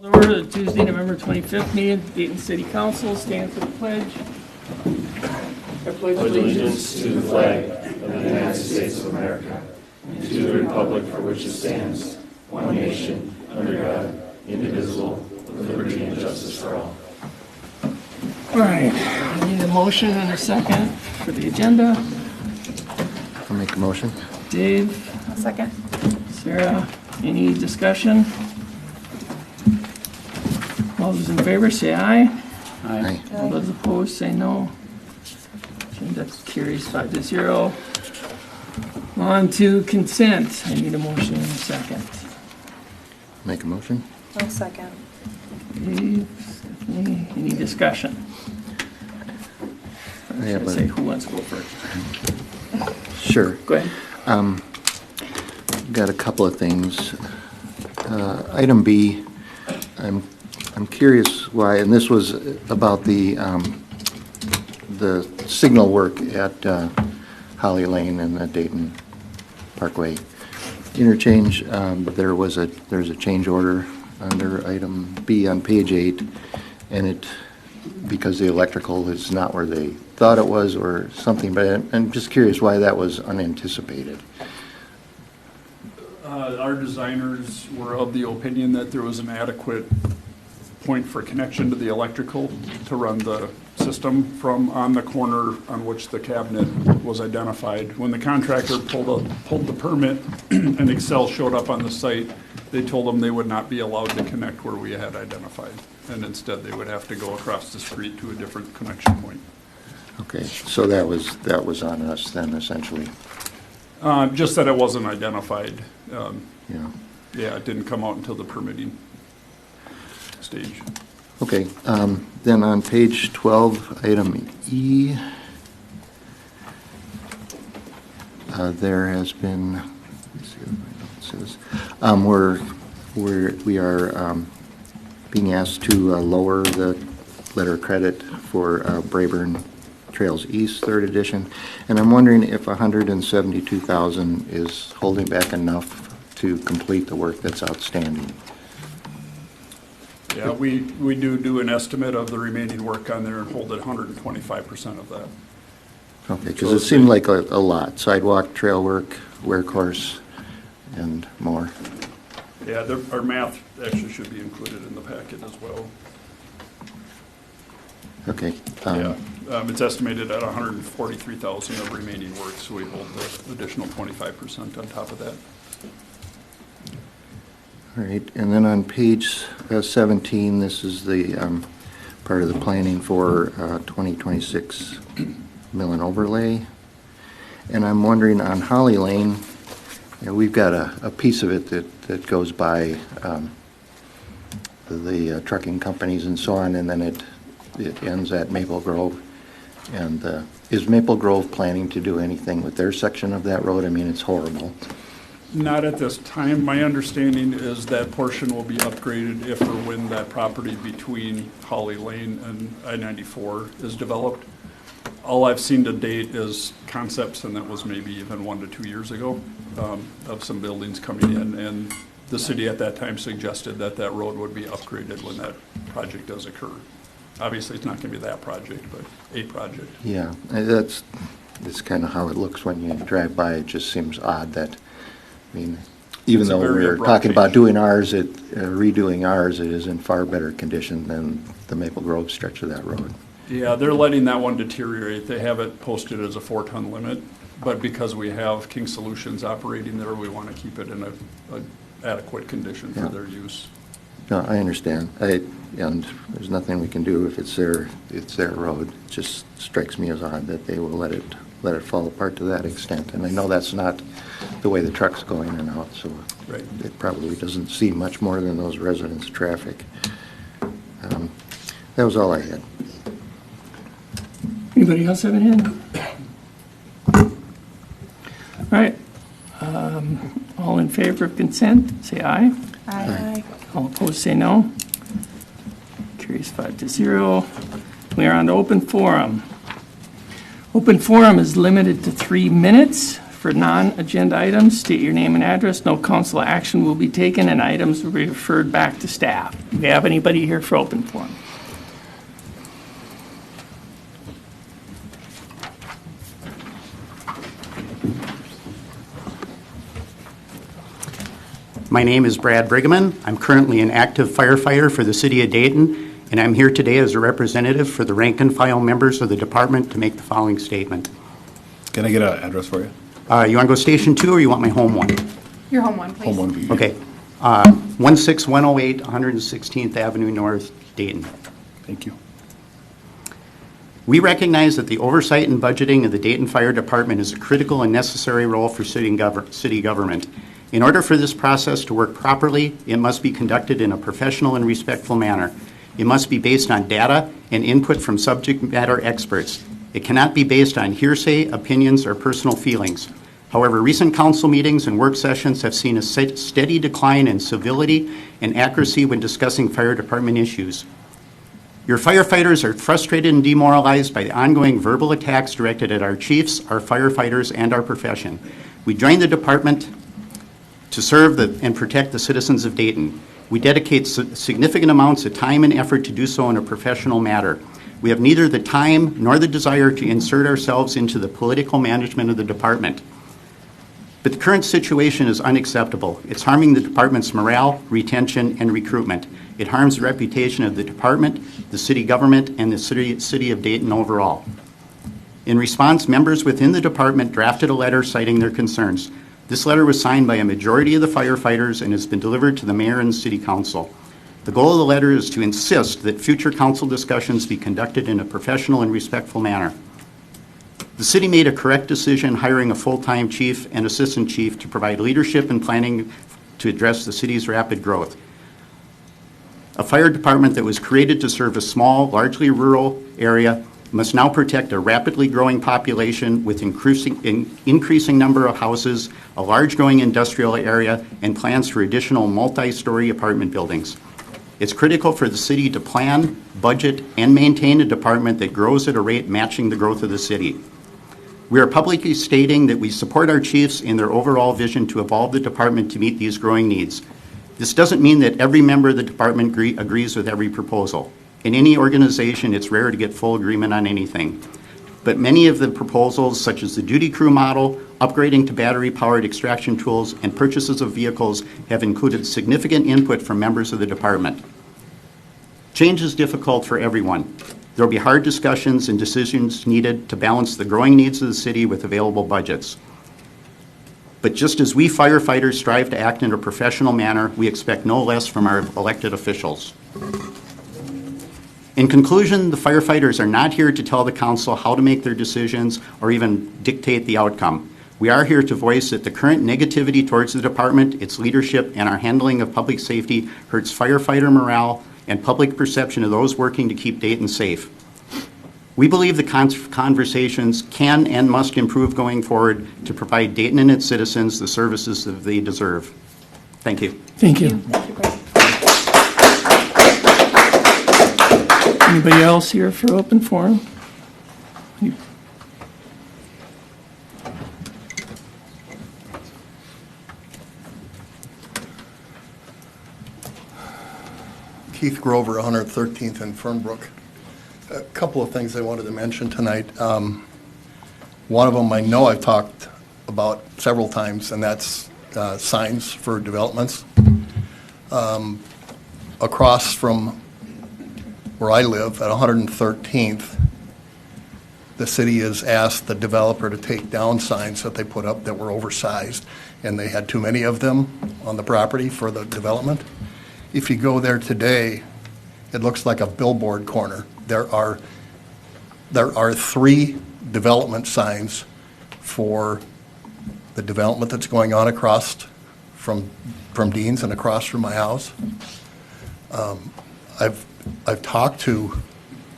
Over to the Tuesday, November 25th meeting, Dayton City Council, stand for the pledge. I pledge Allegiance to the flag of the United States of America, and to the republic for which it stands, one nation, under God, indivisible, with liberty and justice for all. All right, I need a motion and a second for the agenda. I'll make a motion. Dave, A second. Sarah, any discussion? All those in favor say aye. Aye. All those opposed say no. Agenda carries 5-0. On to consent. I need a motion and a second. Make a motion. A second. Dave, Stephanie, any discussion? Yeah, I say who wants to go first? Sure. Go ahead. Got a couple of things. Item B, I'm curious why, and this was about the signal work at Holly Lane and the Dayton Parkway interchange. There's a change order under item B on page 8, and because the electrical is not where they thought it was or something, but I'm just curious why that was unanticipated. Our designers were of the opinion that there was an adequate point for connection to the electrical to run the system from on the corner on which the cabinet was identified. When the contractor pulled the permit and Excel showed up on the site, they told them they would not be allowed to connect where we had identified, and instead they would have to go across the street to a different connection point. Okay, so that was on us then, essentially. Just that it wasn't identified. Yeah. Yeah, it didn't come out until the permitting stage. Okay, then on page 12, item E, there has been, let me see what my note says, we are being asked to lower the letter of credit for Brayburn Trails East, 3rd edition, and I'm wondering if $172,000 is holding back enough to complete the work that's outstanding. Yeah, we do an estimate of the remaining work on there and hold at 125% of that. Okay, because it seemed like a lot, sidewalk, trail work, wear course, and more. Yeah, our math actually should be included in the packet as well. Okay. Yeah, it's estimated at 143,000 of remaining work, so we hold the additional 25% on top of that. All right, and then on page 17, this is the part of the planning for 2026 mill and overlay. And I'm wondering on Holly Lane, we've got a piece of it that goes by the trucking companies and so on, and then it ends at Maple Grove. And is Maple Grove planning to do anything with their section of that road? I mean, it's horrible. Not at this time. My understanding is that portion will be upgraded if or when that property between Holly Lane and I-94 is developed. All I've seen to date is concepts, and that was maybe even 1 to 2 years ago, of some buildings coming in, and the city at that time suggested that that road would be upgraded when that project does occur. Obviously, it's not going to be that project, but a project. Yeah, that's kind of how it looks when you drive by. It just seems odd that, I mean, even It's a though very we're abrupt talking about change. doing ours, redoing ours, it is in far better condition than the Maple Grove stretch of that road. Yeah, they're letting that one deteriorate. They have it posted as a 4-ton limit, but because we have King Solutions operating there, we want to keep it in a adequate condition for Yeah. their use. No, I understand. And there's nothing we can do if it's their road. It just strikes me as odd that they will let it fall apart to that extent. And I know that's not the way the truck's go in and out, so Right. it probably doesn't see much more than those residents' traffic. That was all I had. Anybody else have anything? All right. All in favor of consent, say aye. Aye. All opposed, say no. Carries 5-0. We are on to open forum. Open forum is limited to 3 minutes For non-agenda items, state your name and address. No council action will be taken, and items will be referred back to staff. Do we have anybody here for open forum? My name is Brad Brigham. I'm currently an active firefighter for the city of Dayton, and I'm here today as a representative for the rank and file members of the department to make the following statement. Can I get an address for you? You want to go station 2 or you want my home one? Your home one, please. Home one would be good. Okay. 16108 116th Avenue North, Dayton. Thank you. We recognize that the oversight and budgeting of the Dayton Fire Department is a critical and necessary role for city government. In order for this process to work properly, it must be conducted in a professional and respectful manner. It must be based on data and input from subject matter experts. It cannot be based on hearsay, opinions, or personal feelings. However, recent council meetings and work sessions have seen a steady decline in civility and accuracy when discussing fire department issues. Your firefighters are frustrated and demoralized by the ongoing verbal attacks directed at our chiefs, our firefighters, and our profession. We joined the department to serve and protect the citizens of Dayton. We dedicate significant amounts of time and effort to do so in a professional manner. We have neither the time nor the desire to insert ourselves into the political management of the department. But the current situation is unacceptable. It's harming the department's morale, retention, and recruitment. It harms the reputation of the department, the city government, and the city of Dayton overall. In response, members within the department drafted a letter citing their concerns. This letter was signed by a majority of the firefighters and has been delivered to the mayor and the city council. The goal of the letter is to insist that future council discussions be conducted in a professional and respectful manner. The city made a correct decision hiring a full-time chief and assistant chief to provide leadership and planning to address the city's rapid growth. A fire department that was created to serve a small, largely rural area must now protect a rapidly growing population with increasing number of houses, a large growing industrial area, and plans for additional multi-story apartment buildings. It's critical for the city to plan, budget, and maintain a department that grows at a rate matching the growth of the city. We are publicly stating that we support our chiefs in their overall vision to evolve the department to meet these growing needs. This doesn't mean that every member of the department agrees with every proposal. In any organization, it's rare to get full agreement on anything. But many of the proposals, such as the duty crew model, upgrading to battery-powered extraction tools, and purchases of vehicles, have included significant input from members of the department. Change is difficult for everyone. There will be hard discussions and decisions needed to balance the growing needs of the city with available budgets. But just as we firefighters strive to act in a professional manner, we expect no less from our elected officials. In conclusion, the firefighters are not here to tell the council how to make their decisions or even dictate the outcome. We are here to voice that the current negativity towards the department, its leadership, and our handling of public safety hurts firefighter morale and public perception of those working to keep Dayton safe. We believe the conversations can and must improve going forward to provide Dayton and its citizens the services that they deserve. Thank you. Thank you. Thank you, Brad. Anybody else here for open forum? Keith Grover, 113th and Fernbrook. A couple of things I wanted to mention tonight. One of them I know I've talked about several times, and that's signs for developments. Across from where I live at 113th, the city has asked the developer to take down signs that they put up that were oversized, and they had too many of them on the property for the development. If you go there today, it looks like a billboard corner. There are 3 development signs for the development that's going on across from Dean's and across from my house. I've talked to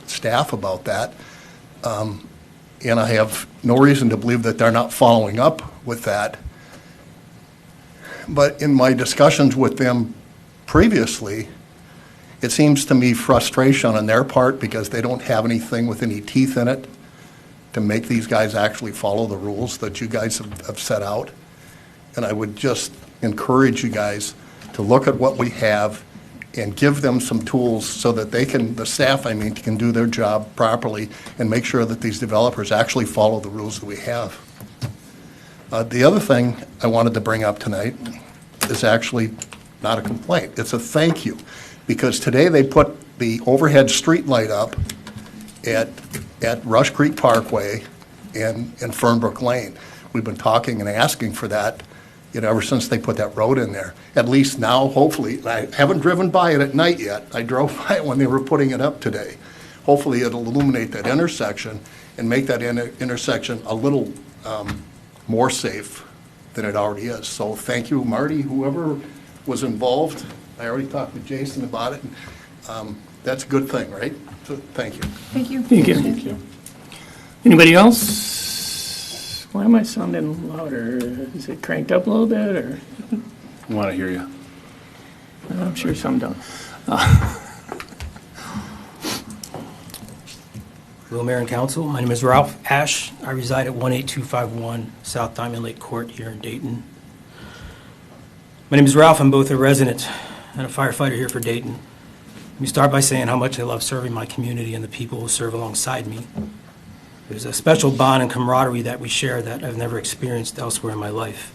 staff about that, and I have no reason to believe that they're not following up with that. But in my discussions with them previously, it seems to me frustration on their part because they don't have anything with any teeth in it to make these guys actually follow the rules that you guys have set out. And I would just encourage you guys to look at what we have and give them some tools so that they can, the staff, I mean, can do their job properly and make sure that these developers actually follow the rules that we have. The other thing I wanted to bring up tonight is actually not a complaint. It's a thank you. Because today they put the overhead street light up at Rush Creek Parkway and Fernbrook Lane. We've been talking and asking for that, ever since they put that road in there. At least now, hopefully, I haven't driven by it at night yet. I drove by it when they were putting it up today. Hopefully it'll illuminate that intersection and make that intersection a little more safe than it already is. So thank you, Marty, whoever was involved. I already talked with Jason about it. That's a good thing, right? So thank you. Thank you. Thank you. Anybody else? Why am I sounding louder? Is it cranked up a little bit, or? I want to hear you. I'm sure some don't. Hello, Mayor and Council. My name is Ralph Ash. I reside at 18251 South Diamond Lake Court here in Dayton. My name is Ralph. I'm both a resident and a firefighter here for Dayton. Let me start by saying how much I love serving my community and the people who serve alongside me. There's a special bond and camaraderie that we share that I've never experienced elsewhere in my life.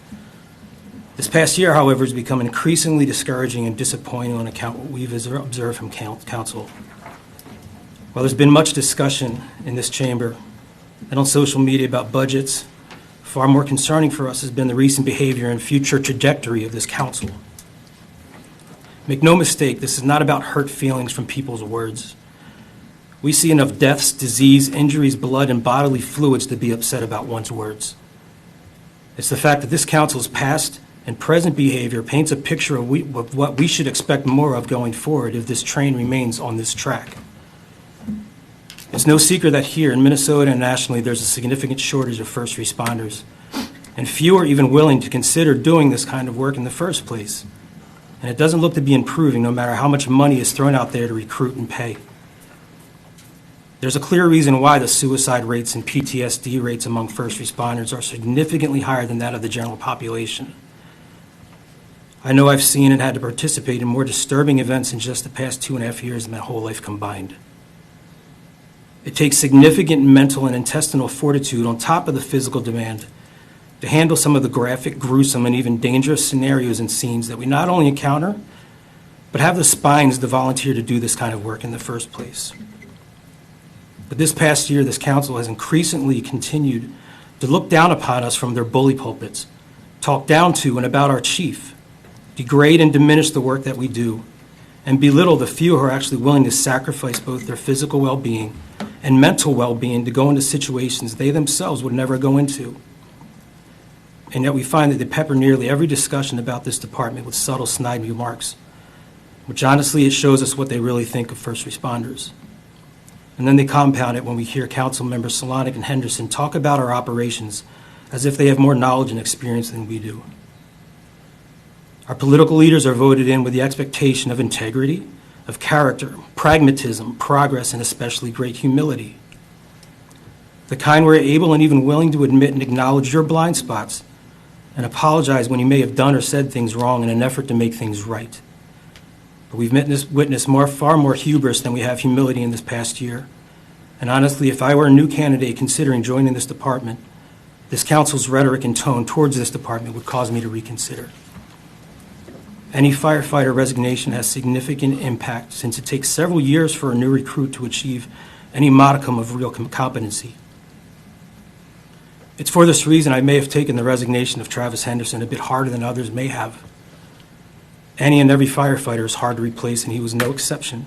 This past year, however, has become increasingly discouraging and disappointing on account of what we've observed from Council. While there's been much discussion in this chamber and on social media about budgets, far more concerning for us has been the recent behavior and future trajectory of this Council. Make no mistake, this is not about hurt feelings from people's words. We see enough deaths, disease, injuries, blood, and bodily fluids to be upset about one's words. It's the fact that this Council's past and present behavior paints a picture of what we should expect more of going forward if this train remains on this track. It's no secret that here in Minnesota and nationally there's a significant shortage of first responders, and few are even willing to consider doing this kind of work in the first place. And it doesn't look to be improving no matter how much money is thrown out there to recruit and pay. There's a clear reason why the suicide rates and PTSD rates among first responders are significantly higher than that of the general population. I know I've seen and had to participate in more disturbing events in just the past 2.5 years than my whole life combined. It takes significant mental and intestinal fortitude on top of the physical demand to handle some of the graphic, gruesome, and even dangerous scenarios and scenes that we not only encounter, but have the spines to volunteer to do this kind of work in the first place. But this past year, this Council has increasingly continued to look down upon us from their bully pulpits, talk down to and about our chief, degrade and diminish the work that we do, and belittle the few who are actually willing to sacrifice both their physical well-being and mental well-being to go into situations they themselves would never go into. And yet we find that they pepper nearly every discussion about this department with subtle snide remarks, which honestly, it shows us what they really think of first responders. And then they compound it when we hear Council members Solonic and Henderson talk about our operations as if they have more knowledge and experience than we do. Our political leaders are voted in with the expectation of integrity, of character, pragmatism, progress, and especially great humility. The kind where you're able and even willing to admit and acknowledge your blind spots and apologize when you may have done or said things wrong in an effort to make things right. But we've witnessed far more hubris than we have humility in this past year. And honestly, if I were a new candidate considering joining this department, this Council's rhetoric and tone towards this department would cause me to reconsider. Any firefighter resignation has significant impact since it takes several years for a new recruit to achieve any modicum of real competency. It's for this reason I may have taken the resignation of Travis Henderson a bit harder than others may have. Any and every firefighter is hard to replace, and he was no exception.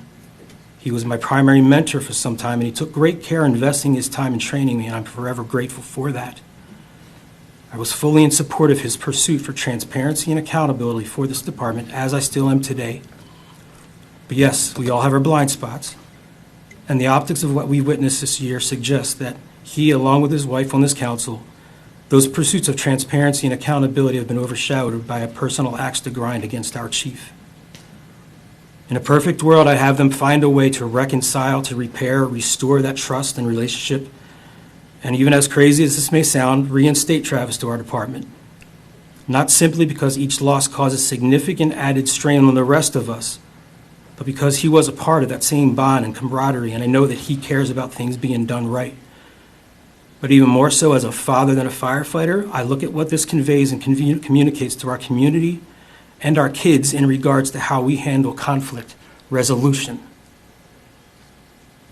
He was my primary mentor for some time, and he took great care investing his time in training me, and I'm forever grateful for that. I was fully in support of his pursuit for transparency and accountability for this department, as I still am today. But yes, we all have our blind spots, and the optics of what we witnessed this year suggest that he, along with his wife on this Council, those pursuits of transparency and accountability have been overshadowed by a personal axe to grind against our chief. In a perfect world, I'd have them find a way to reconcile, to repair, restore that trust and relationship, and even as crazy as this may sound, reinstate Travis to our department. Not simply because each loss causes significant added strain on the rest of us, but because he was a part of that same bond and camaraderie, and I know that he cares about things being done right. But even more so as a father than a firefighter, I look at what this conveys and communicates to our community and our kids in regards to how we handle conflict resolution.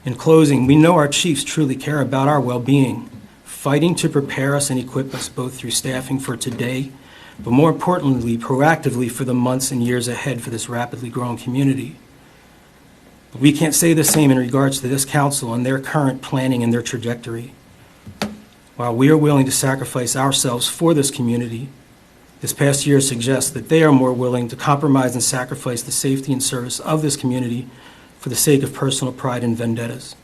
In closing, we know our chiefs truly care about our well-being, fighting to prepare us and equip us both through staffing for today, but more importantly, proactively for the months and years ahead for this rapidly growing community. But we can't say the same in regards to this council and their current planning and their trajectory. While we are willing to sacrifice ourselves for this community, this past year suggests that they are more willing to compromise and sacrifice the safety and service of this community for the sake of personal pride and vendettas.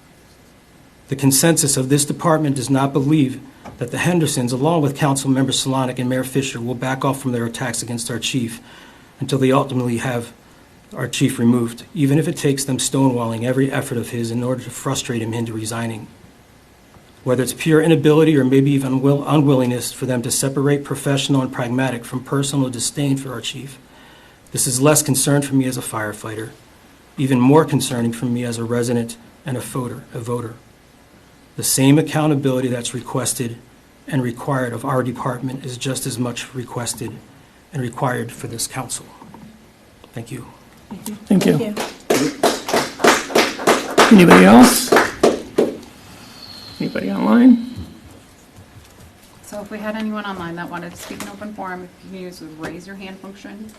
The consensus of this department does not believe that the Hendersons, along with Council Member Solonic and Mayor Fisher, will back off from their attacks against our chief until they ultimately have our chief removed, even if it takes them stonewalling every effort of his in order to frustrate him into resigning. Whether it's pure inability or maybe even unwillingness for them to separate professional and pragmatic from personal disdain for our chief, this is less concern for me as a firefighter, even more concerning for me as a resident and a voter. The same accountability that's requested and required of our department is just as much requested and required for this council. Thank you. Thank you. Thank you. Anybody else? Anybody online? So if we had anyone online that wanted to speak in open forum, if you can use the raise your hand function.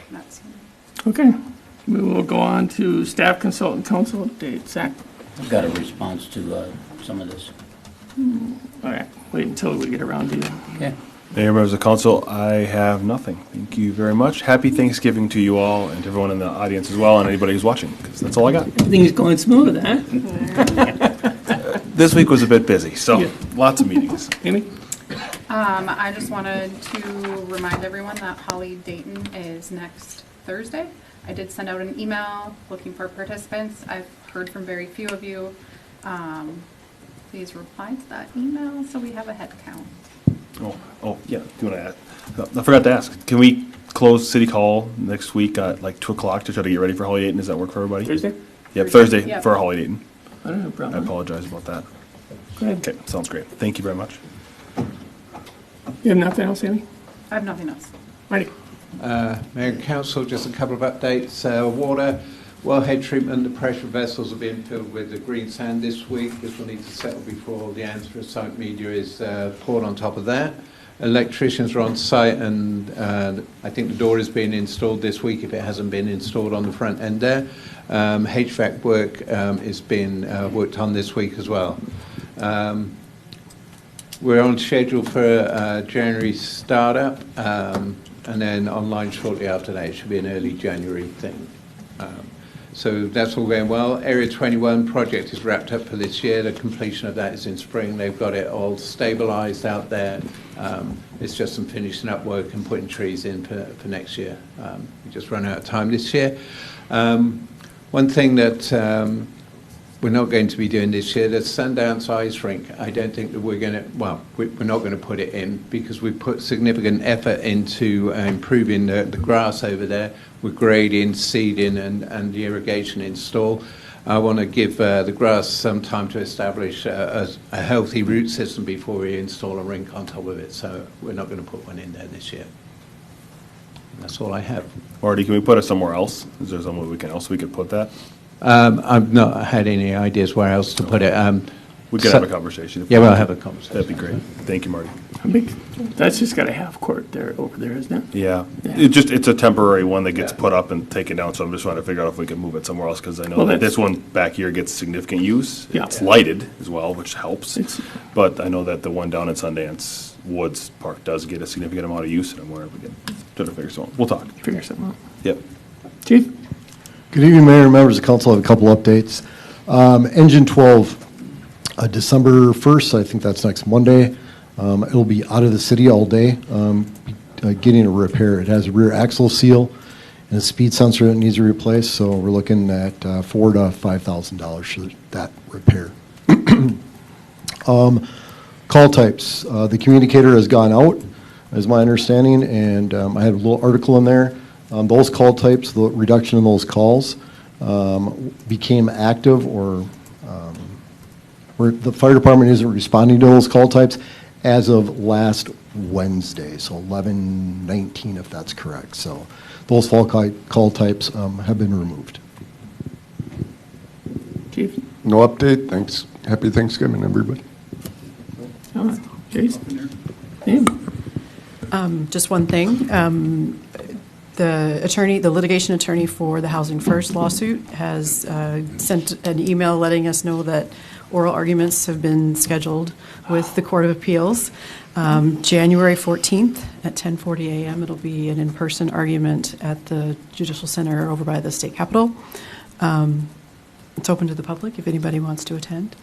Not seeing. Okay. We will go on to staff consultant council update. Zach? I've got a response to some of this. All right. Wait until we get around to you. Okay. Mayor, members of council, I have nothing. Thank you very much. Happy Thanksgiving to you all and to everyone in the audience as well and anybody who's watching, because that's all I got. Everything's going smooth, huh? This week was a bit busy, so Yeah. lots of meetings. Amy? I just wanted to remind everyone that Holly Dayton is next Thursday. I did send out an email looking for participants. I've heard from very few of you. Please reply to that email so we have a head count. Oh, yeah. Do you want to add? I forgot to ask. Can we close City Hall next week at like 2 o'clock to try to get ready for Holly Dayton? Does that work for everybody? Thursday? Yep, Thursday, Thursday yep. for Holly Dayton. I don't have a I problem. apologize about that. Go ahead. Okay, sounds great. Thank you very much. You have nothing else, Amy? I have nothing else. Marty? Mayor and Council, just a couple of updates. Water, wellhead treatment, the pressure vessels are being filled with the green sand this week. This will need to settle before the anthracite media is poured on top of that. Electricians are on site, and I think the door is being installed this week if it hasn't been installed on the front end there. HVAC work is being worked on this week as well. We're on schedule for January startup, and then online shortly after that. It should be an early January thing. So that's all going well. Area 21 project is wrapped up for this year. The completion of that is in spring. They've got it all stabilized out there. It's just some finishing up work and putting trees in for next year. We just run out of time this year. One thing that we're not going to be doing this year, the Sundance Ice Rink. I don't think that we're going to, well, we're not going to put it in because we put significant effort into improving the grass over there with grading, seeding and the irrigation install. I want to give the grass some time to establish a healthy root system before we install a rink on top of it. So we're not going to put one in there this year. And that's all I have. Marty, can we put it somewhere else? Is there somewhere else we could put that? I've not had any ideas where else to put it. We could have a conversation. Yeah, we'll have a conversation. That'd be great. Thank you, Marty. That's just got a half court there, over there, isn't it? Yeah. Yeah. It's a temporary one that gets put up and taken down, so I'm just trying to figure out if we can move it somewhere else, because I know Well, that that's- this one back here gets significant use. Yeah. It's lighted as well, which helps. It's- But I know that the one down in Sundance Woods Park does get a significant amount of use, and I'm wondering if we can try to figure something. We'll talk. Figure something out. Yep. Chief? Good evening, Mayor and members of council. I have a couple updates. Engine 12, December 1st, I think that's next Monday. It'll be out of the city all day, getting a repair. It has a rear axle seal, and a speed sensor that needs to be replaced, so we're looking at $4,000 to $5,000 for that repair. Call types. The communicator has gone out, is my understanding, and I had a little article in there. Those call types, the reduction in those calls, became active or where the fire department isn't responding to those call types as of last Wednesday, so 11/19 if that's correct. So those call types have been removed. Chief? No update. Thanks. Happy Thanksgiving, everybody. Jason? Just one thing. The litigation attorney for the Housing First lawsuit has sent an email letting us know that oral arguments have been scheduled with the Court of Appeals. January 14th at 10:40 a.m. It'll be an in-person argument at the Judicial Center over by the State Capitol. It's open to the public if anybody wants to attend.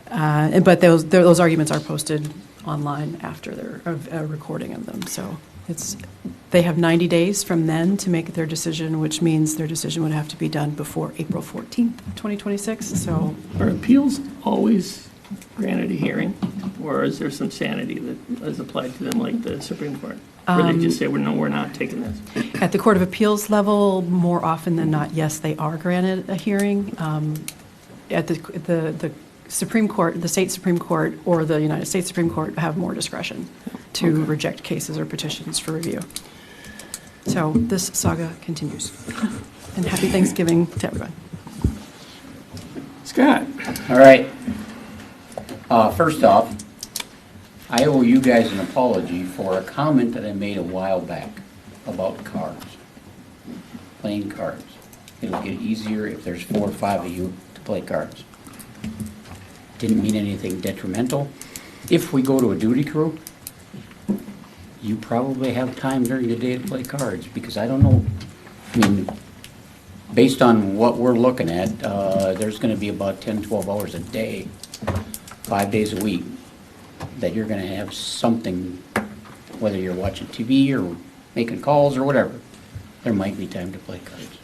But those arguments are posted online after their a recording of them. So they have 90 days from then to make their decision, which means their decision would have to be done before April 14th, 2026. So Are appeals always granted a hearing, or is there some sanity that is applied to them like the Supreme Court? Where they just say, no, we're not taking this? at the Court of Appeals level, more often than not, yes, they are granted a hearing. At the Supreme Court, the state Supreme Court, or the United States Supreme Court have more discretion to reject cases or petitions for review. So this saga continues. And happy Thanksgiving to everyone. Scott? All right. First off, I owe you guys an apology for a comment that I made a while back about cards, playing cards. It'll get easier if there's 4 or 5 of you to play cards. Didn't mean anything detrimental. If we go to a duty crew, you probably have time during the day to play cards, because I don't know, I mean, based on what we're looking at, there's going to be about 10, 12 hours a day, 5 days a week, that you're going to have something, whether you're watching TV or making calls or whatever, there might be time to play cards.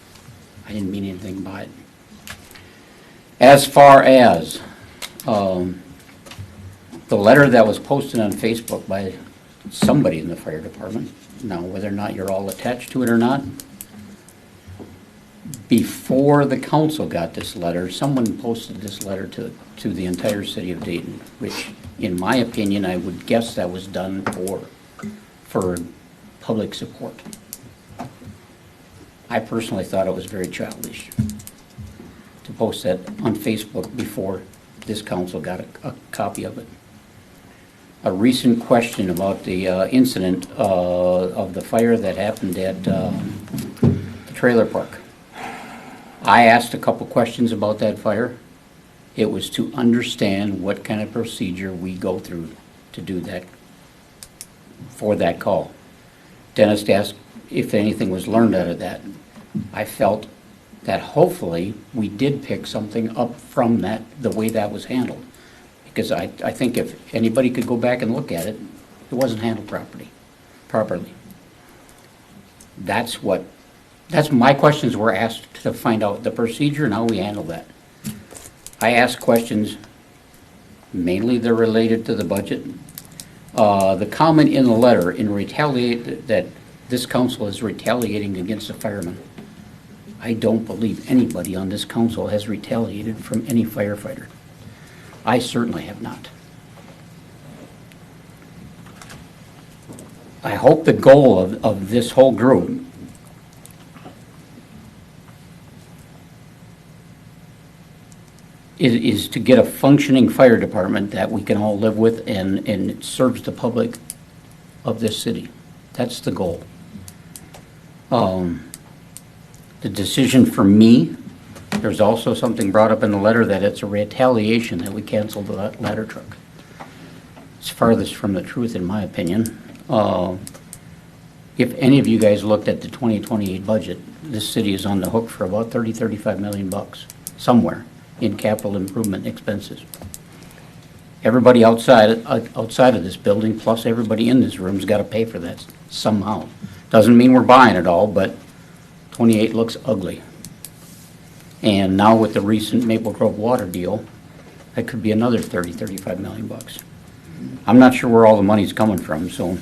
I didn't mean anything by it. As far as the letter that was posted on Facebook by somebody in the fire department, now whether or not you're all attached to it or not, before the council got this letter, someone posted this letter to the entire city of Dayton, which, in my opinion, I would guess that was done for public support. I personally thought it was very childish to post that on Facebook before this council got a copy of it. A recent question about the incident of the fire that happened at the trailer park. I asked a couple questions about that fire. It was to understand what kind of procedure we go through to do that, for that call. Dennis asked if anything was learned out of that. I felt that hopefully we did pick something up from that, the way that was handled. Because I think if anybody could go back and look at it, it wasn't handled properly. That's my questions were asked to find out the procedure and how we handle that. I asked questions, mainly they're related to the budget. The comment in the letter that this council is retaliating against the firemen. I don't believe anybody on this council has retaliated from any firefighter. I certainly have not. I hope the goal of this whole group is to get a functioning fire department that we can all live with and it serves the public of this city. That's the goal. The decision for me, there's also something brought up in the letter that it's a retaliation that we canceled the ladder truck. It's farthest from the truth, in my opinion. If any of you guys looked at the 2028 budget, this city is on the hook for about 35 million bucks somewhere in capital improvement expenses. Everybody outside of this building, plus everybody in this room's got to pay for that somehow. Doesn't mean we're buying it all, but 28 looks ugly. And now with the recent Maple Grove water deal, that could be another 30, 35 million bucks. I'm not sure where all the money's coming from, so.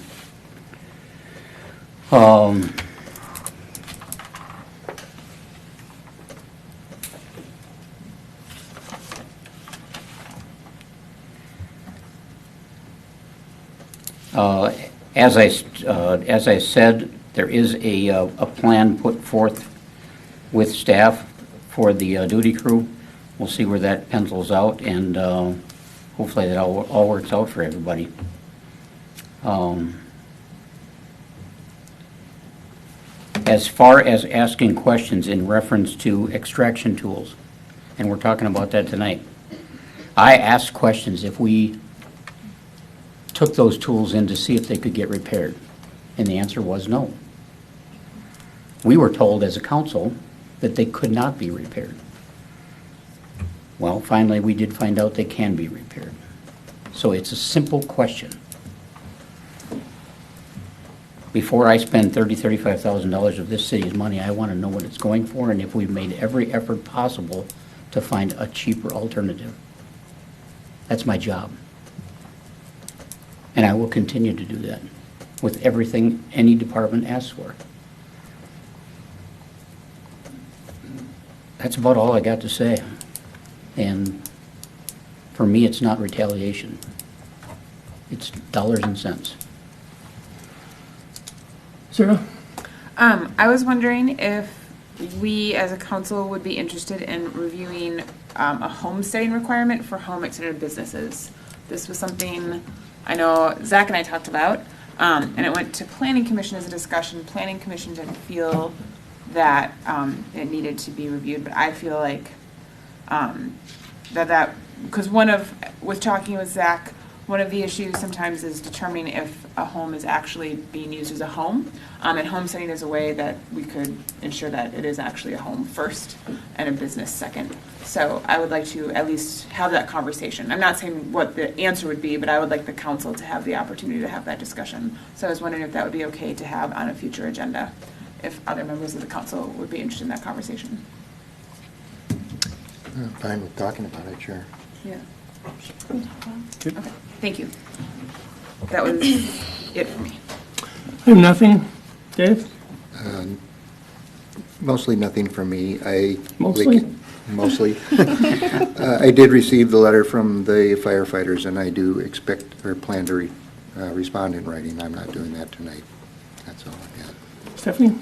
As I said, there is a plan put forth with staff for the duty crew. We'll see where that pencils out, and hopefully that all works out for everybody. As far as asking questions in reference to extraction tools, and we're talking about that tonight, I asked questions if we took those tools in to see if they could get repaired, and the answer was no. We were told as a council that they could not be repaired. Well, finally, we did find out they can be repaired. So it's a simple question. Before I spend $30,000, $35,000 of this city's money, I want to know what it's going for and if we've made every effort possible to find a cheaper alternative. That's my job. And I will continue to do that with everything any department asks for. That's about all I got to say. And for me, it's not retaliation. It's dollars and cents. Sarah? I was wondering if we as a council would be interested in reviewing a homesteading requirement for home extended businesses. This was something I know Zach and I talked about, and it went to Planning Commission as a discussion. Planning Commission didn't feel that it needed to be reviewed, but I feel like because with talking with Zach, one of the issues sometimes is determining if a home is actually being used as a home, and homesteading is a way that we could ensure that it is actually a home first and a business second. So I would like to at least have that conversation. I'm not saying what the answer would be, but I would like the council to have the opportunity to have that discussion. So I was wondering if that would be okay to have on a future agenda, if other members of the council would be interested in that conversation. I'm fine with talking about it, sure. Yeah. Okay, thank you. That was it for me. I have nothing. Dave? Mostly nothing from me. Mostly? Mostly. I did receive the letter from the firefighters, and I do expect or plan to respond in writing. I'm not doing that tonight. That's all I got. Stephanie?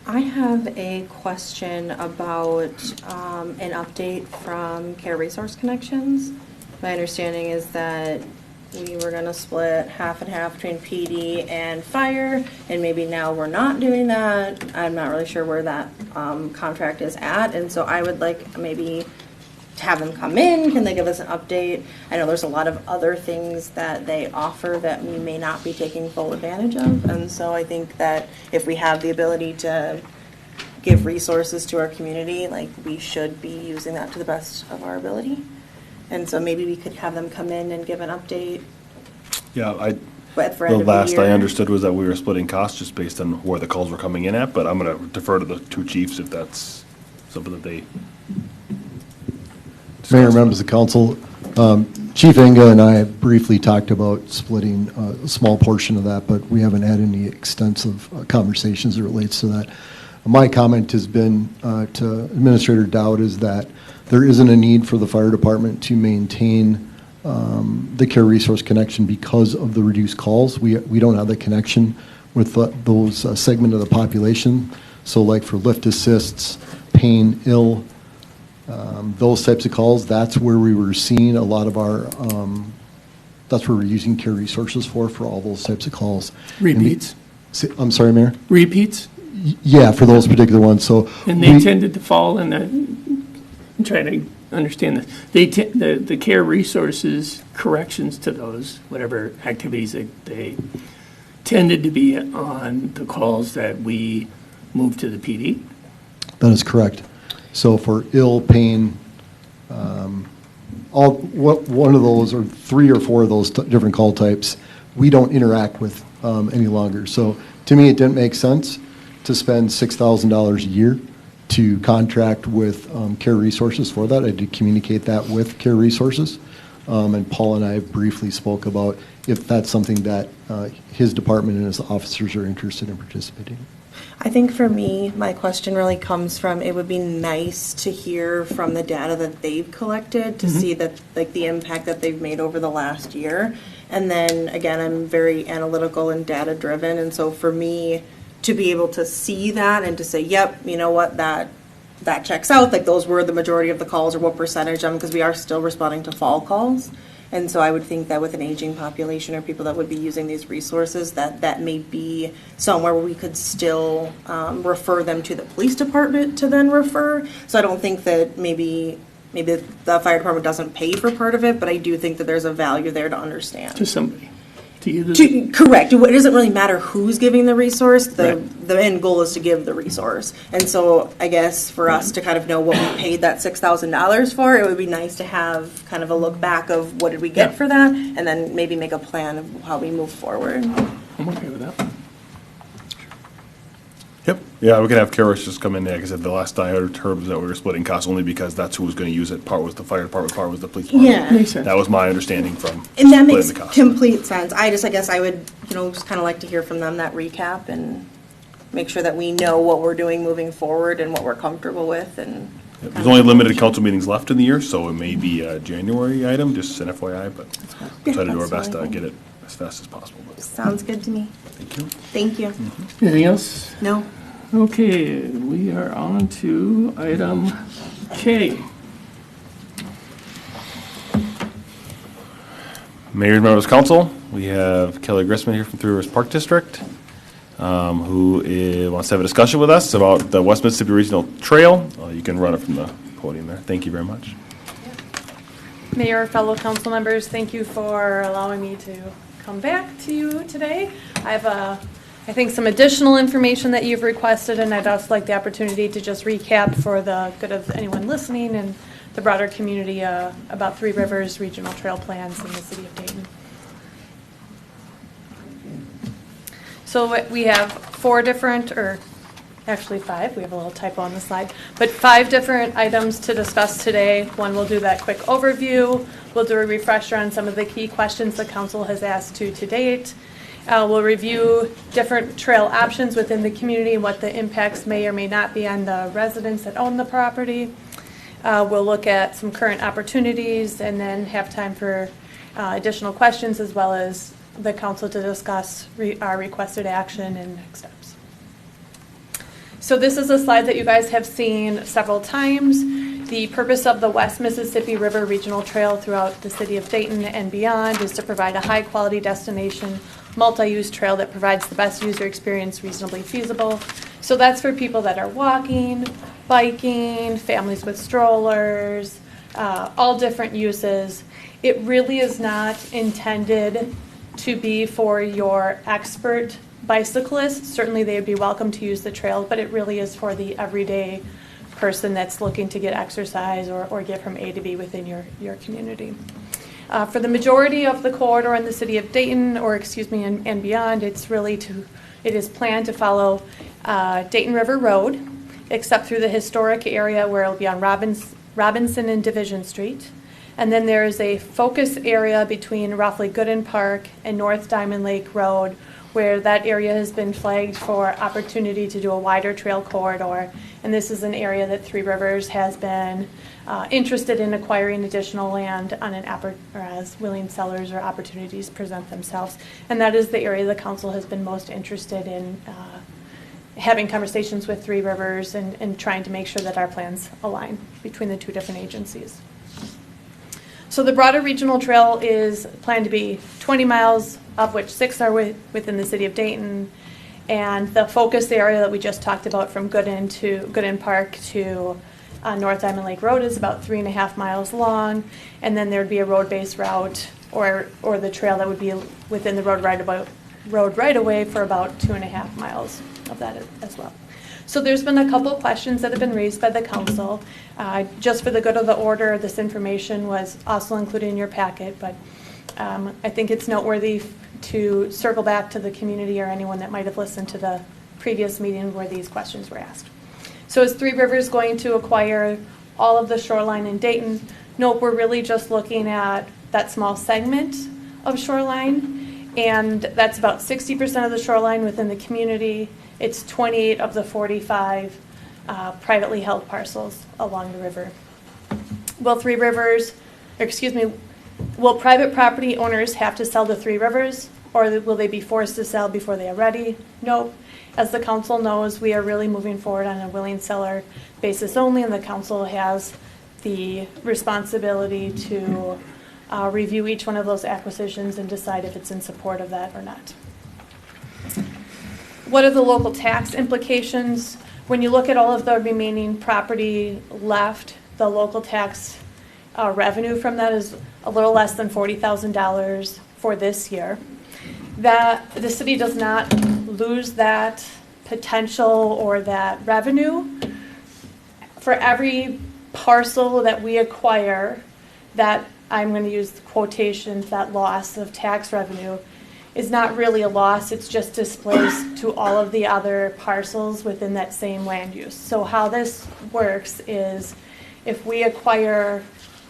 I have a question about an update from Care Resource Connections. My understanding is that we were going to split half and half between PD and fire, and maybe now we're not doing that. I'm not really sure where that contract is at, and so I would like maybe to have them come in. Can they give us an update? I know there's a lot of other things that they offer that we may not be taking full advantage of, and so I think that if we have the ability to give resources to our community, like, we should be using that to the best of our ability. And so maybe we could have them come in and give an update. Yeah, The last I understood was that we were splitting costs just based on where the calls were coming in at, but I'm going to defer to the two chiefs if that's something that they discuss. Mayor, members of council, Chief Inga and I have briefly talked about splitting a small portion of that, but we haven't had any extensive conversations that relates to that. My comment has been to Administrator Dowd is that there isn't a need for the fire department to maintain the Care Resource Connection because of the reduced calls. We don't have the connection with those segment of the population. So like for lift assists, pain, ill, those types of calls, that's where we were seeing a lot of our, that's where we're using Care Resources for all those types of calls. Repeats? I'm sorry, Mayor? Repeats? Yeah, for those particular ones. So And they tended to fall in the, I'm trying to understand this. The Care Resources corrections to those, whatever activities they tended to be on the calls that we moved to the PD? That is correct. So for ill, pain, one of those or 3 or 4 of those different call types, we don't interact with any longer. So To me, it didn't make sense to spend $6,000 a year to contract with Care Resources for that. I did communicate that with Care Resources. And Paul and I briefly spoke about if that's something that his department and his officers are interested in participating. I think for me, my question really comes from, it would be nice to hear from the data that they've collected to see that, like, the impact that they've made over the last year. And then again, I'm very analytical and data driven. And so for me to be able to see that and to say, yep, you know what, that checks out, like those were the majority of the calls, or what percentage of them, because we are still responding to fall calls. And so I would think that with an aging population or people that would be using these resources, that may be somewhere where we could still refer them to the police department to then refer. So I don't think that maybe the fire department doesn't pay for part of it, but I do think that there's a value there to understand. To somebody. To you. Correct. It doesn't really matter who's giving the resource. Right. The end goal is to give the resource. And so I guess for us to kind of know what we paid that $6,000 for, it would be nice to have kind of a look back of what did we get for that, and then maybe make a plan of how we move forward. I'm okay with that. Yep. Yeah, we could have Karis just come in there, because the last I heard was that we were splitting costs only because that's who was going to use it. Part was the fire department, part was the police department. Yeah. Makes sense. That was my understanding from And that splitting makes the cost. complete sense. I guess I would, just kind of like to hear from them that recap and make sure that we know what we're doing moving forward and what we're comfortable with. And Yep. There's only limited council meetings left in the year, so it may be a January item, just an FYI, but we'll try to do our best to get it as fast as possible. But sounds good to me. thank you. Thank you. Anything else? No. Okay, we are on to item K. Mayor and members of council, we have Kelly Grissman here from Three Rivers Park District, who wants to have a discussion with us about the West Mississippi Regional Trail. You can run it from the podium there. Thank you very much. Mayor, fellow council members, thank you for allowing me to come back to you today. I have I think some additional information that you've requested, and I'd also like the opportunity to just recap for the good of anyone listening and the broader community about Three Rivers Regional Trail plans in the city of Dayton. So we have 4 different, or actually 5, we have a little typo on the slide, but 5 different items to discuss today. One, we'll do that quick overview. We'll do a refresher on some of the key questions the council has asked to date. We'll review different trail options within the community and what the impacts may or may not be on the residents that own the property. We'll look at some current opportunities and then have time for additional questions, as well as the council to discuss our requested action and next steps. So this is a slide that you guys have seen several times. The purpose of the West Mississippi River Regional Trail throughout the city of Dayton and beyond is to provide a high-quality destination, multi-use trail that provides the best user experience reasonably feasible. So that's for people that are walking, biking, families with strollers, all different uses. It really is not intended to be for your expert bicyclists. Certainly they would be welcome to use the trail, but it really is for the everyday person that's looking to get exercise or get from A to B within your community. For the majority of the corridor in the city of Dayton, and beyond, it is planned to follow Dayton River Road, except through the historic area where it'll be on Robinson and Division Street. And then there is a focus area between roughly Gooden Park and North Diamond Lake Road, where that area has been flagged for opportunity to do a wider trail corridor. And this is an area that Three Rivers has been interested in acquiring additional land on as willing sellers or opportunities present themselves. And that is the area the council has been most interested in having conversations with Three Rivers and trying to make sure that our plans align between the 2 different agencies. So the broader regional trail is planned to be 20 miles, of which 6 are within the city of Dayton. And the focus area that we just talked about from Gooden Park to North Diamond Lake Road is about 3.5 miles long. And then there'd be a road-based route or the trail that would be within the road right-of-way for about 2.5 miles of that as well. So there's been a couple of questions that have been raised by the council. Just for the good of the order, this information was also included in your packet, but I think it's noteworthy to circle back to the community or anyone that might have listened to the previous meeting where these questions were asked. So is Three Rivers going to acquire all of the shoreline in Dayton? Nope, we're really just looking at that small segment of shoreline, and that's about 60% of the shoreline within the community. It's 28 of the 45 privately held parcels along the river. Will will private property owners have to sell to Three Rivers, or will they be forced to sell before they are ready? No. As the council knows, we are really moving forward on a willing seller basis only, and the council has the responsibility to review each one of those acquisitions and decide if it's in support of that or not. What are the local tax implications? When you look at all of the remaining property left, the local tax revenue from that is a little less than $40,000 for this year. That the city does not lose that potential or that revenue. For every parcel that we acquire, that I'm going to use the quotations, that loss of tax revenue is not really a loss, it's just displaced to all of the other parcels within that same land use. So how this works is if we acquire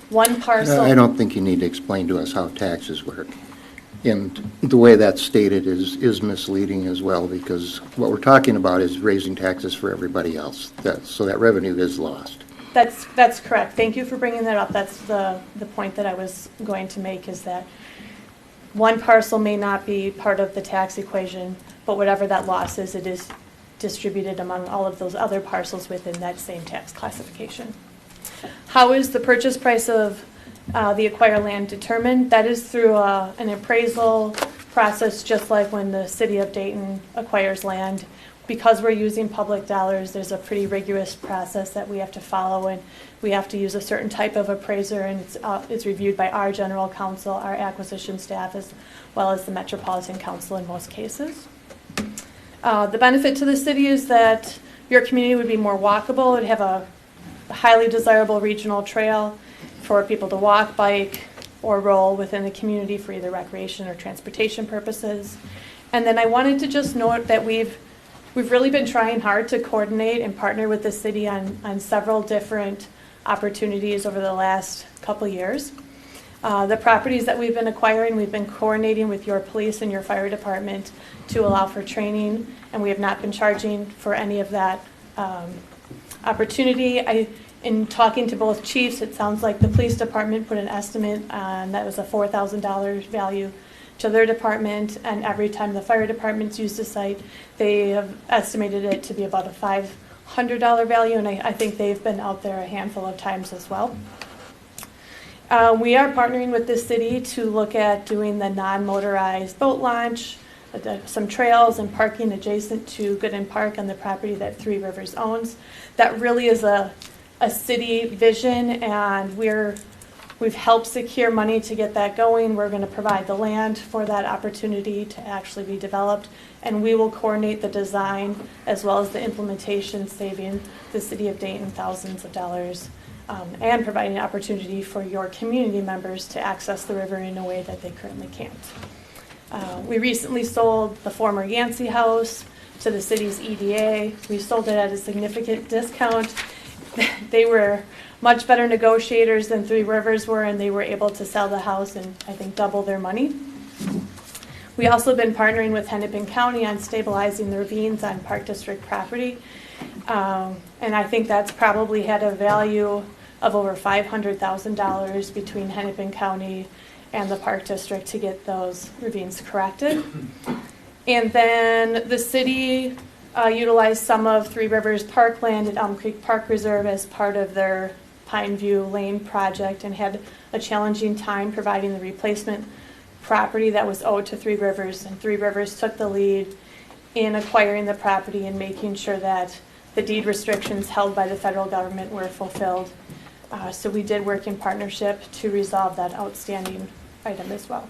one parcel. I don't think you need to explain to us how taxes work. And the way that's stated is misleading as well, because what we're talking about is raising taxes for everybody else. So that revenue is lost. That's correct. Thank you for bringing that up. That's the point that I was going to make, is that one parcel may not be part of the tax equation, but whatever that loss is, it is distributed among all of those other parcels within that same tax classification. How is the purchase price of the acquired land determined? That is through an appraisal process, just like when the city of Dayton acquires land. Because we're using public dollars, there's a pretty rigorous process that we have to follow, and we have to use a certain type of appraiser, and it's reviewed by our general counsel, our acquisition staff, as well as the Metropolitan Council in most cases. The benefit to the city is that your community would be more walkable. It would have a highly desirable regional trail for people to walk, bike, or roll within the community for either recreation or transportation purposes. And then I wanted to just note that we've really been trying hard to coordinate and partner with the city on several different opportunities over the last couple years. The properties that we've been acquiring, we've been coordinating with your police and your fire department to allow for training, and we have not been charging for any of that opportunity. In talking to both chiefs, it sounds like the police department put an estimate on that was a $4,000 value to their department, and every time the fire department's used the site, they have estimated it to be about a $500 value, and I think they've been out there a handful of times as well. We are partnering with the city to look at doing the non-motorized boat launch, some trails and parking adjacent to Gooden Park on the property that Three Rivers owns. That really is a city vision, and we've helped secure money to get that going. We're going to provide the land for that opportunity to actually be developed, and we will coordinate the design as well as the implementation, saving the city of Dayton thousands of dollars, and providing an opportunity for your community members to access the river in a way that they currently can't. We recently sold the former Yancey House to the city's EDA. We sold it at a significant discount. They were much better negotiators than Three Rivers were, and they were able to sell the house and I think double their money. We also been partnering with Hennepin County on stabilizing the ravines on Park District property. And I think that's probably had a value of over $500,000 between Hennepin County and the Park District to get those ravines corrected. And then the city utilized some of Three Rivers parkland at Elm Creek Park Reserve as part of their Pine View Lane project, and had a challenging time providing the replacement property that was owed to Three Rivers. And Three Rivers took the lead in acquiring the property and making sure that the deed restrictions held by the federal government were fulfilled. So we did work in partnership to resolve that outstanding item as well.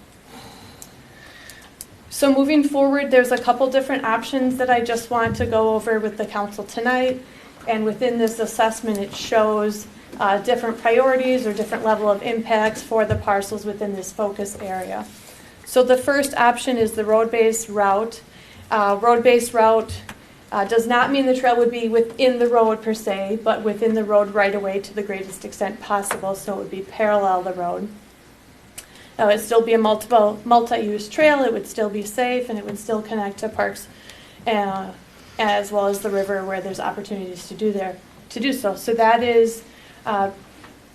So moving forward, there's a couple different options that I just want to go over with the council tonight. And within this assessment, it shows different priorities or different level of impacts for the parcels within this focus area. So the first option is the road-based route. Road-based route does not mean the trail would be within the road per se, but within the road right away to the greatest extent possible, so it would be parallel the road. Now, it would still be a multi-use trail, it would still be safe, and it would still connect to parks as well as the river where there's opportunities to do so. So that is,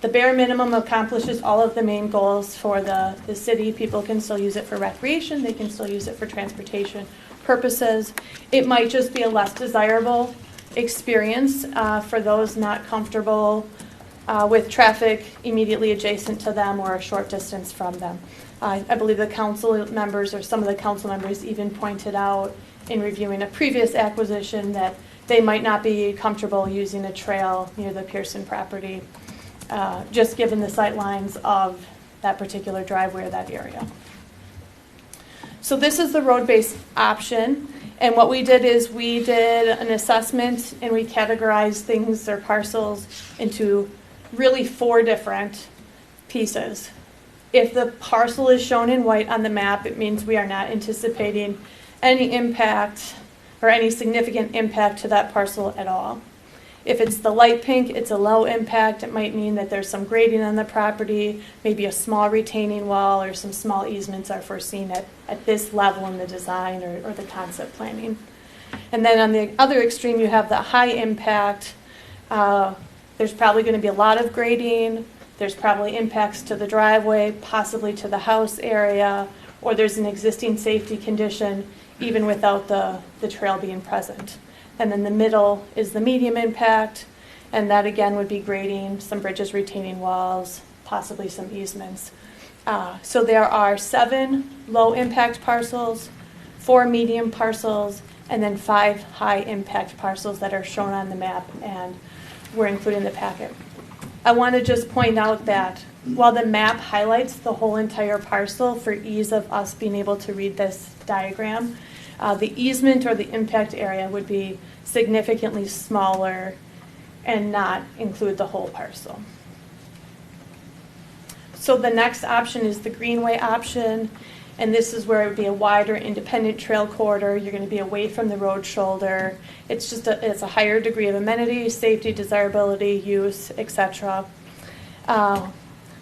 the bare minimum accomplishes all of the main goals for the city. People can still use it for recreation, they can still use it for transportation purposes. It might just be a less desirable experience for those not comfortable with traffic immediately adjacent to them or a short distance from them. I believe the council members or some of the council members even pointed out in reviewing a previous acquisition that they might not be comfortable using a trail near the Pearson property, just given the sight lines of that particular driveway or that area. So this is the road-based option, and what we did is we did an assessment and we categorized things or parcels into really 4 different pieces. If the parcel is shown in white on the map, it means we are not anticipating any impact or any significant impact to that parcel at all. If it's the light pink, it's a low impact. It might mean that there's some grading on the property, maybe a small retaining wall or some small easements are foreseen at this level in the design or the concept planning. And then on the other extreme, you have the high impact. There's probably going to be a lot of grading. There's probably impacts to the driveway, possibly to the house area, or there's an existing safety condition even without the trail being present. And then the middle is the medium impact, and that again would be grading, some bridges, retaining walls, possibly some easements. So there are 7 low impact parcels, 4 medium parcels, and then 5 high impact parcels that are shown on the map and were included in the packet. I want to just point out that while the map highlights the whole entire parcel for ease of us being able to read this diagram, the easement or the impact area would be significantly smaller and not include the whole parcel. So the next option is the greenway option, and this is where it would be a wider independent trail corridor. You're going to be away from the road shoulder. It's just it's a higher degree of amenity, safety, desirability, use, etc.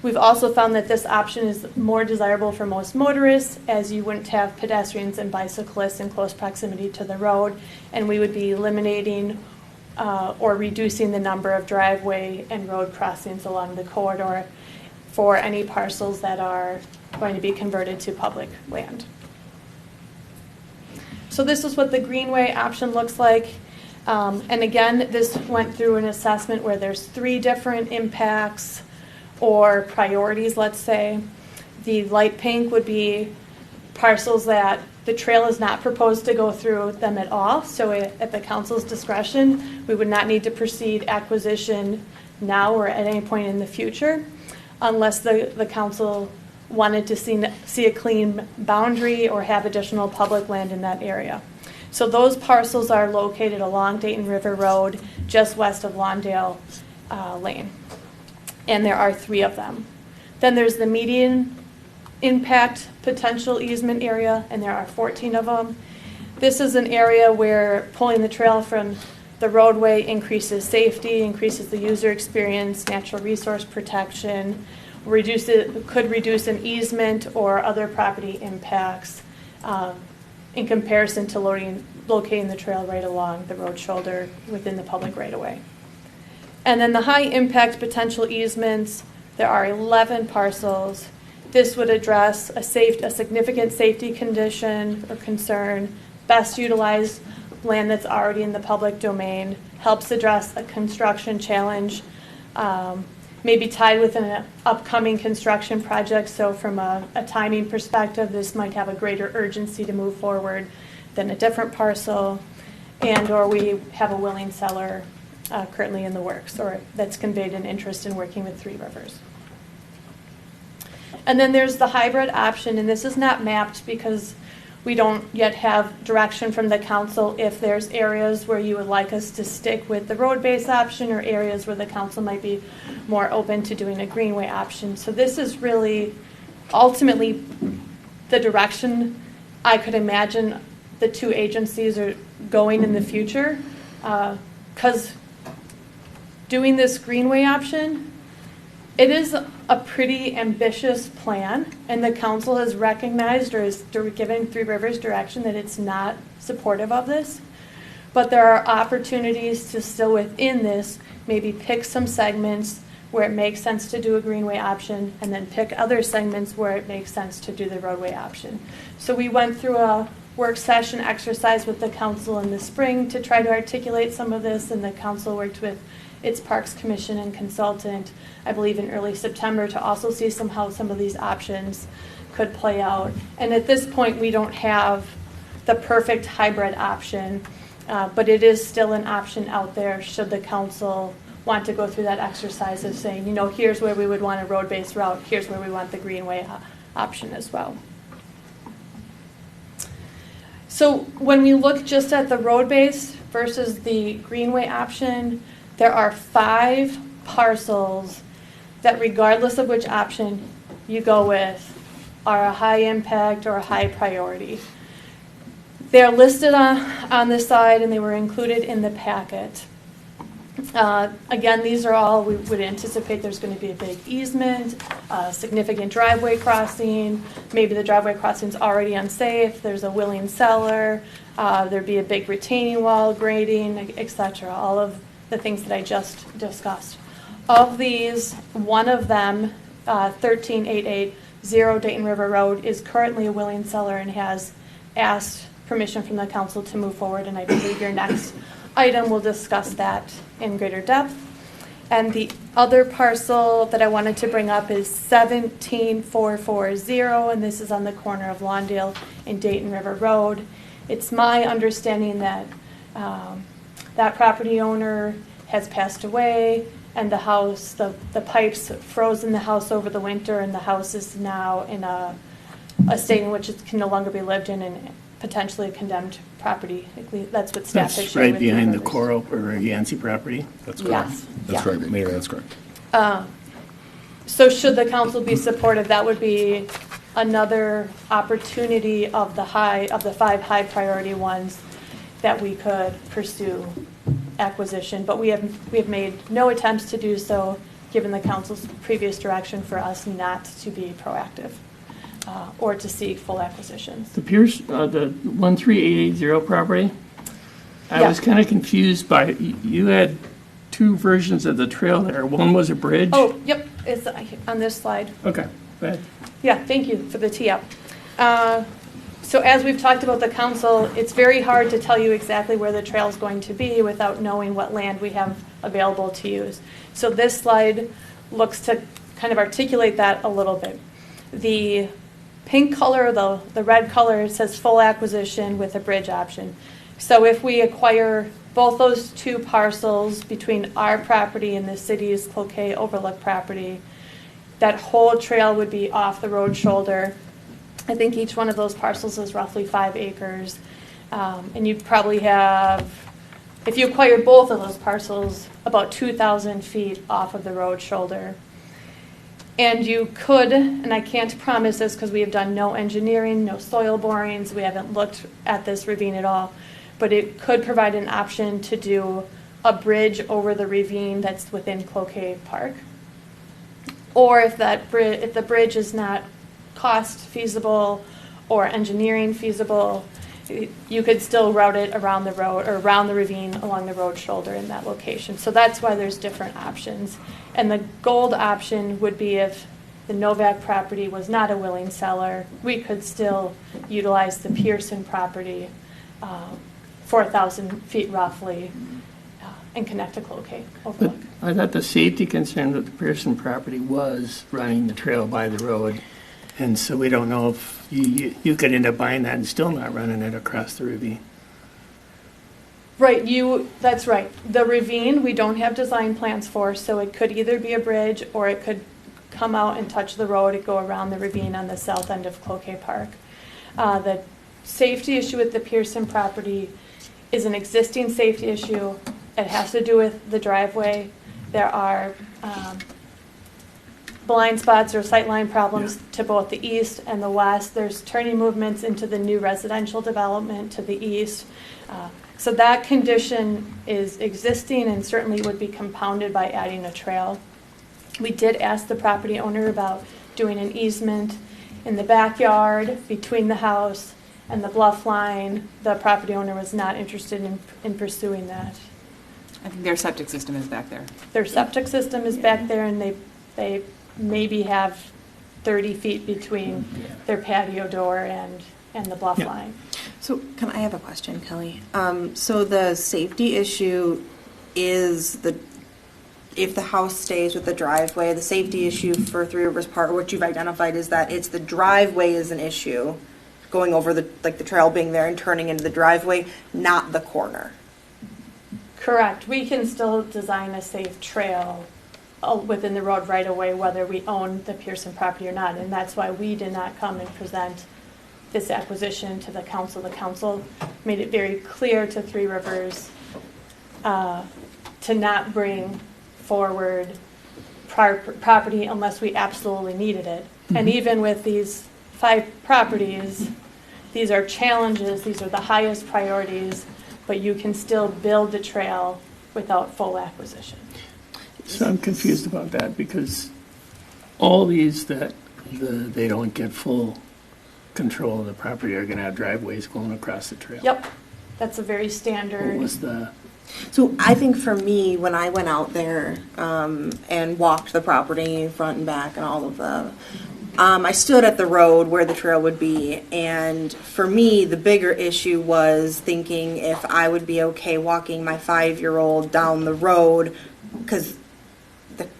We've also found that this option is more desirable for most motorists, as you wouldn't have pedestrians and bicyclists in close proximity to the road, and we would be eliminating or reducing the number of driveway and road crossings along the corridor for any parcels that are going to be converted to public land. So this is what the greenway option looks like. And again, this went through an assessment where there's 3 different impacts or priorities, let's say. The light pink would be parcels that the trail is not proposed to go through them at all. So at the council's discretion, we would not need to proceed acquisition now or at any point in the future, unless the council wanted to see a clean boundary or have additional public land in that area. So those parcels are located along Dayton River Road, just west of Lawndale Lane. And there are 3 of them. Then there's the median impact potential easement area, and there are 14 of them. This is an area where pulling the trail from the roadway increases safety, increases the user experience, natural resource protection, could reduce an easement or other property impacts in comparison to locating the trail right along the road shoulder within the public right-of-way. And then the high impact potential easements, there are 11 parcels. This would address a significant safety condition or concern, best utilize land that's already in the public domain, helps address a construction challenge, maybe tied with an upcoming construction project. So from a timing perspective, this might have a greater urgency to move forward than a different parcel, and or we have a willing seller currently in the works, or that's conveyed an interest in working with Three Rivers. And then there's the hybrid option, and this is not mapped because we don't yet have direction from the council if there's areas where you would like us to stick with the road-based option or areas where the council might be more open to doing a greenway option. So this is really ultimately the direction I could imagine the two agencies are going in the future. Because doing this greenway option, it is a pretty ambitious plan, and the council has recognized or is given Three Rivers direction that it's not supportive of this. But there are opportunities to still within this maybe pick some segments where it makes sense to do a greenway option, and then pick other segments where it makes sense to do the roadway option. So we went through a work session exercise with the council in the spring to try to articulate some of this, and the council worked with its Parks Commission and consultant, I believe in early September, to also see how some of these options could play out. And at this point, we don't have the perfect hybrid option, but it is still an option out there should the council want to go through that exercise of saying, you know, here's where we would want a road-based route, here's where we want the greenway option as well. So when we look just at the road-based versus the greenway option, there are 5 parcels that, regardless of which option you go with, are a high impact or a high priority. They're listed on this side, and they were included in the packet. Again, these are all, we would anticipate there's going to be a big easement, a significant driveway crossing, maybe the driveway crossing's already unsafe, there's a willing seller, there'd be a big retaining wall, grading, etc. All of the things that I just discussed. Of these, one of them, 13880 Dayton River Road, is currently a willing seller and has asked permission from the council to move forward, and I believe your next item will discuss that in greater depth. And the other parcel that I wanted to bring up is 17440, and this is on the corner of Lawndale and Dayton River Road. It's my understanding that that property owner has passed away, and the house, the pipes froze in the house over the winter, and the house is now in a state in which it can no longer be lived in, and potentially a condemned property. That's what staff has That's shared right with behind you. the Coral or Yancey property. That's correct. Yes. That's Yeah. right, Mayor, that's correct. So should the council be supportive, that would be another opportunity of the 5 high priority ones that we could pursue acquisition. But we have made no attempts to do so, given the council's previous direction for us not to be proactive or to seek full acquisitions. The Pearson, the 13880 property, I Yeah. was kind of confused by, you had 2 versions of the trail there. One was a bridge. Oh, yep, it's on this slide. Okay, go ahead. Yeah, thank you for the tee up. So as we've talked about the council, it's very hard to tell you exactly where the trail is going to be without knowing what land we have available to use. So this slide looks to kind of articulate that a little bit. The pink color, the red color, says full acquisition with a bridge option. So if we acquire both those 2 parcels between our property and the city's Cloquet Overlook property, that whole trail would be off the road shoulder. I think each one of those parcels is roughly 5 acres. And you'd probably have, if you acquired both of those parcels, about 2,000 feet off of the road shoulder. And you could, and I can't promise this because we have done no engineering, no soil borings, we haven't looked at this ravine at all, but it could provide an option to do a bridge over the ravine that's within Cloquet Park. Or if the bridge is not cost feasible or engineering feasible, you could still route it around the road or around the ravine along the road shoulder in that location. So that's why there's different options. And the gold option would be if the Novak property was not a willing seller, we could still utilize the Pearson property, 4,000 feet roughly, and connect to Cloquet Overlook. But I thought the safety concern with the Pearson property was running the trail by the road. And so we don't know if you could end up buying that and still not running it across the ravine. Right, that's right. The ravine, we don't have design plans for, so it could either be a bridge or it could come out and touch the road and go around the ravine on the south end of Cloquet Park. The safety issue with the Pearson property is an existing safety issue. It has to do with the driveway. There are blind spots or sightline problems to both the east and the west. There's turning movements into the new residential development to the east. So that condition is existing and certainly would be compounded by adding a trail. We did ask the property owner about doing an easement in the backyard between the house and the bluff line. The property owner was not interested in pursuing that. I think their septic system is back there. Their septic system is back there, and they maybe have 30 feet between their patio door and the bluff line. So I have a question, Kelly? So the safety issue is if the house stays with the driveway, the safety issue for Three Rivers Park, what you've identified is that it's the driveway is an issue, going over the trail being there and turning into the driveway, not the corner. Correct. We can still design a safe trail within the road right away, whether we own the Pearson property or not. And that's why we did not come and present this acquisition to the council. The council made it very clear to Three Rivers to not bring forward property unless we absolutely needed it. And even with these 5 properties, these are challenges. These are the highest priorities, but you can still build the trail without full acquisition. So I'm confused about that because all these that they don't get full control of the property are going to have driveways going across the trail. Yep, that's a very standard. What was the? So I think for me, when I went out there and walked the property front and back and all of the, I stood at the road where the trail would be, and for me, the bigger issue was thinking if I would be okay walking my 5-year-old down the road, because it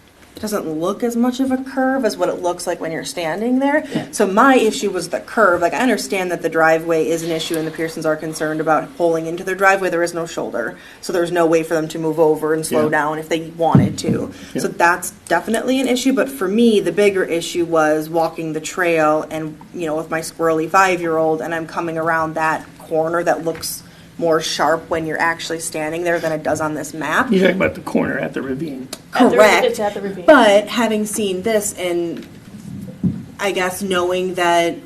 doesn't look as much of a curve as what it looks like when you're standing there. Yeah. So my issue was the curve. Like, I understand that the driveway is an issue and the Pearsons are concerned about pulling into their driveway. There is no shoulder, so there's no way for them to move over and slow down if they wanted to. Yeah. So that's definitely an issue. But for me, the bigger issue was walking the trail and, with my squirrely 5-year-old, and I'm coming around that corner that looks more sharp when you're actually standing there than it does on this map. You're talking about the corner at the ravine. Correct. It's at the ravine. But having seen this and I guess knowing that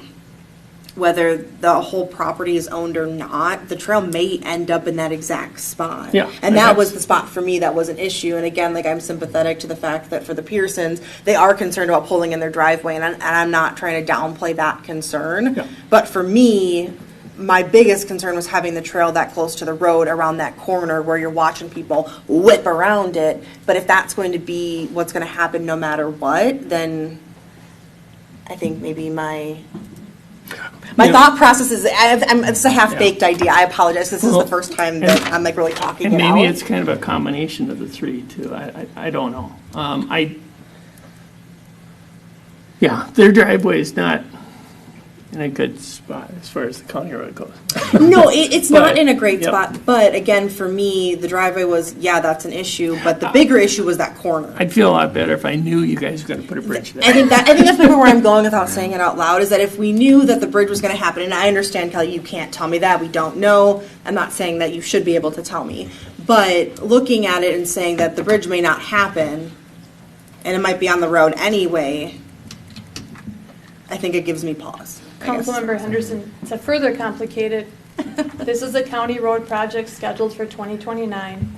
whether the whole property is owned or not, the trail may end up in that exact spot. Yeah. And that was the spot for me that was an issue. And again, I'm sympathetic to the fact that for the Pearsons, they are concerned about pulling in their driveway, and I'm not trying to downplay that concern. Yeah. But for me, my biggest concern was having the trail that close to the road around that corner where you're watching people whip around it. But if that's going to be what's going to happen no matter what, then I think maybe my thought process is, it's a half-baked idea. I apologize. This is the first time that I'm really talking and it maybe out. It's kind of a combination of the 3 too. I don't know. Their driveway is not in a good spot as far as the county road goes. No, it's not in a great spot. But again, for me, the driveway was, that's an issue. But the bigger issue was that corner. I'd feel a lot better if I knew you guys were going to put a bridge there. I think that's maybe where I'm going without saying it out loud, is that if we knew that the bridge was going to happen, and I understand, Kelly, you can't tell me that. We don't know. I'm not saying that you should be able to tell me. But looking at it and saying that the bridge may not happen, and it might be on the road anyway, I think it gives me pause. Councilmember Henderson, to further complicate it, this is a county road project scheduled for 2029.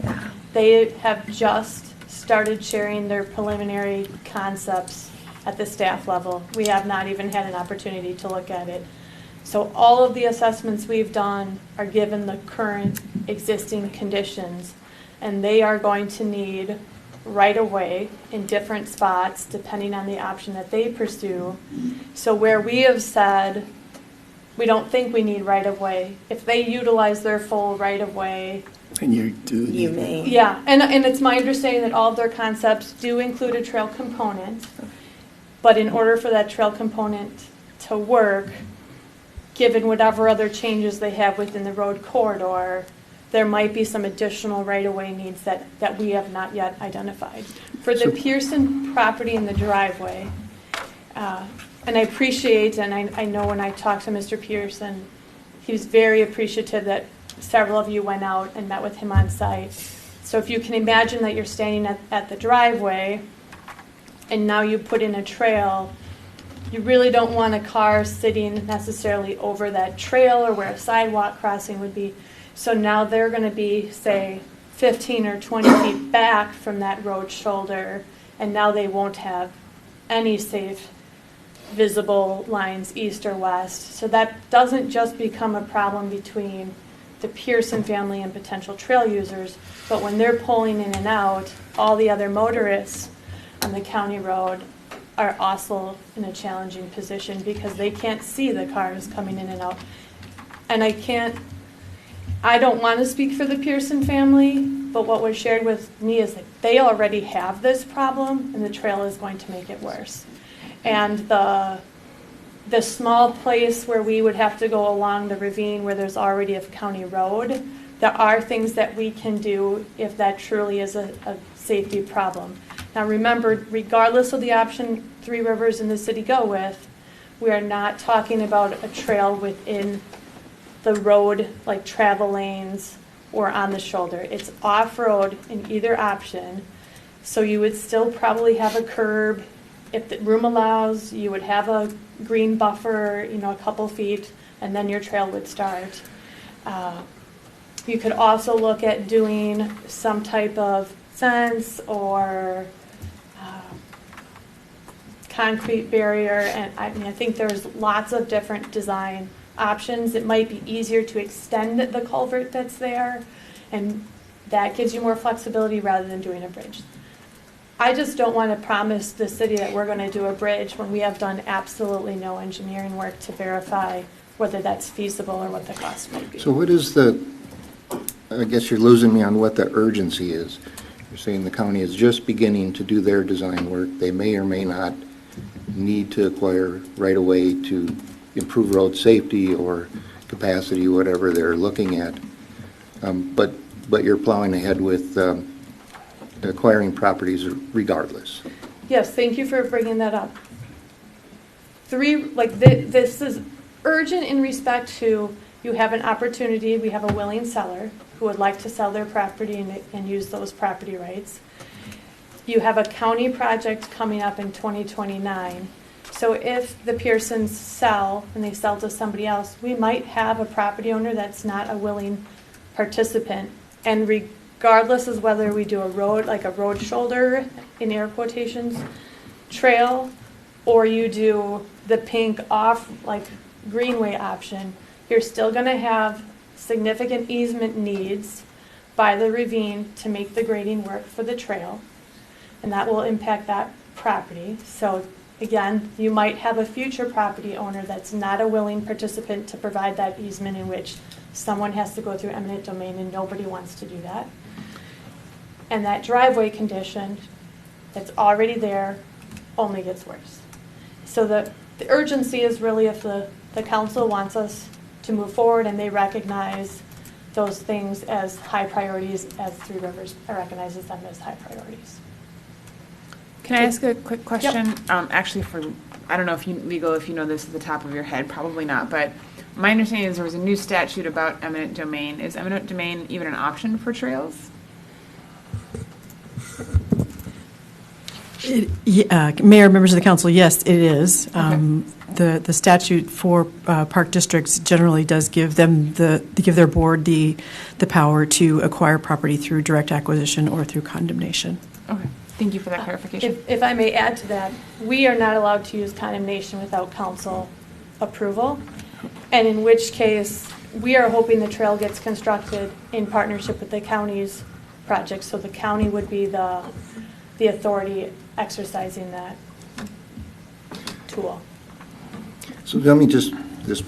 They have just started sharing their preliminary concepts at the staff level. We have not even had an opportunity to look at it. So all of the assessments we've done are given the current existing conditions, and they are going to need right away in different spots depending on the option that they pursue. So where we have said we don't think we need right of way, if they utilize their full right of way, and you may. Yeah, and it's my understanding that all of their concepts do include a trail component, but in order for that trail component to work, given whatever other changes they have within the road corridor, there might be some additional right-of-way needs that we have not yet identified. For the Pearson property in the driveway, and I appreciate, and I know when I talked to Mr. Pearson, he was very appreciative that several of you went out and met with him on site. So if you can imagine that you're standing at the driveway, and now you put in a trail, you really don't want a car sitting necessarily over that trail or where a sidewalk crossing would be. So now they're going to be, say, 15 or 20 feet back from that road shoulder, and now they won't have any safe visible lines east or west. So that doesn't just become a problem between the Pearson family and potential trail users, but when they're pulling in and out, all the other motorists on the county road are also in a challenging position because they can't see the cars coming in and out. And I don't want to speak for the Pearson family, but what was shared with me is that they already have this problem and the trail is going to make it worse. And the small place where we would have to go along the ravine where there's already a county road, there are things that we can do if that truly is a safety problem. Now remember, regardless of the option Three Rivers and the city go with, we are not talking about a trail within the road, like travel lanes or on the shoulder. It's off-road in either option, so you would still probably have a curb. If the room allows, you would have a green buffer, a couple feet, and then your trail would start. You could also look at doing some type of fence or concrete barrier, and I think there's lots of different design options. It might be easier to extend the culvert that's there, and that gives you more flexibility rather than doing a bridge. I just don't want to promise the city that we're going to do a bridge when we have done absolutely no engineering work to verify whether that's feasible or what the cost might be. So what is I guess you're losing me on what the urgency is. You're saying the county is just beginning to do their design work. They may or may not need to acquire right away to improve road safety or capacity, whatever they're looking at. But you're plowing ahead with acquiring properties regardless. Yes, thank you for bringing that up. This is urgent in respect to you have an opportunity, we have a willing seller who would like to sell their property and use those property rights. You have a county project coming up in 2029. So if the Pearsons sell and they sell to somebody else, we might have a property owner that's not a willing participant. And regardless of whether we do a road, like a road shoulder, in air quotations, trail, or you do the pink off, like greenway option, you're still going to have significant easement needs by the ravine to make the grading work for the trail. And that will impact that property. So again, you might have a future property owner that's not a willing participant to provide that easement, in which someone has to go through eminent domain, and nobody wants to do that. And that driveway condition that's already there only gets worse. So the urgency is really if the council wants us to move forward and they recognize those things as high priorities, as Three Rivers recognizes them as high priorities. Can I ask a quick question? Yep. Actually, I don't know if you know this at the top of your head, probably not, but my understanding is there was a new statute about eminent domain. Is eminent domain even an option for trails? Mayor, members of the council, yes, it is. Okay. The statute for park districts generally does give them give their board the power to acquire property through direct acquisition or through condemnation. Okay. Thank you for that clarification. If I may add to that, we are not allowed to use condemnation without council approval, and in which case we are hoping the trail gets constructed in partnership with the county's project, so the county would be the authority exercising that tool. So let me just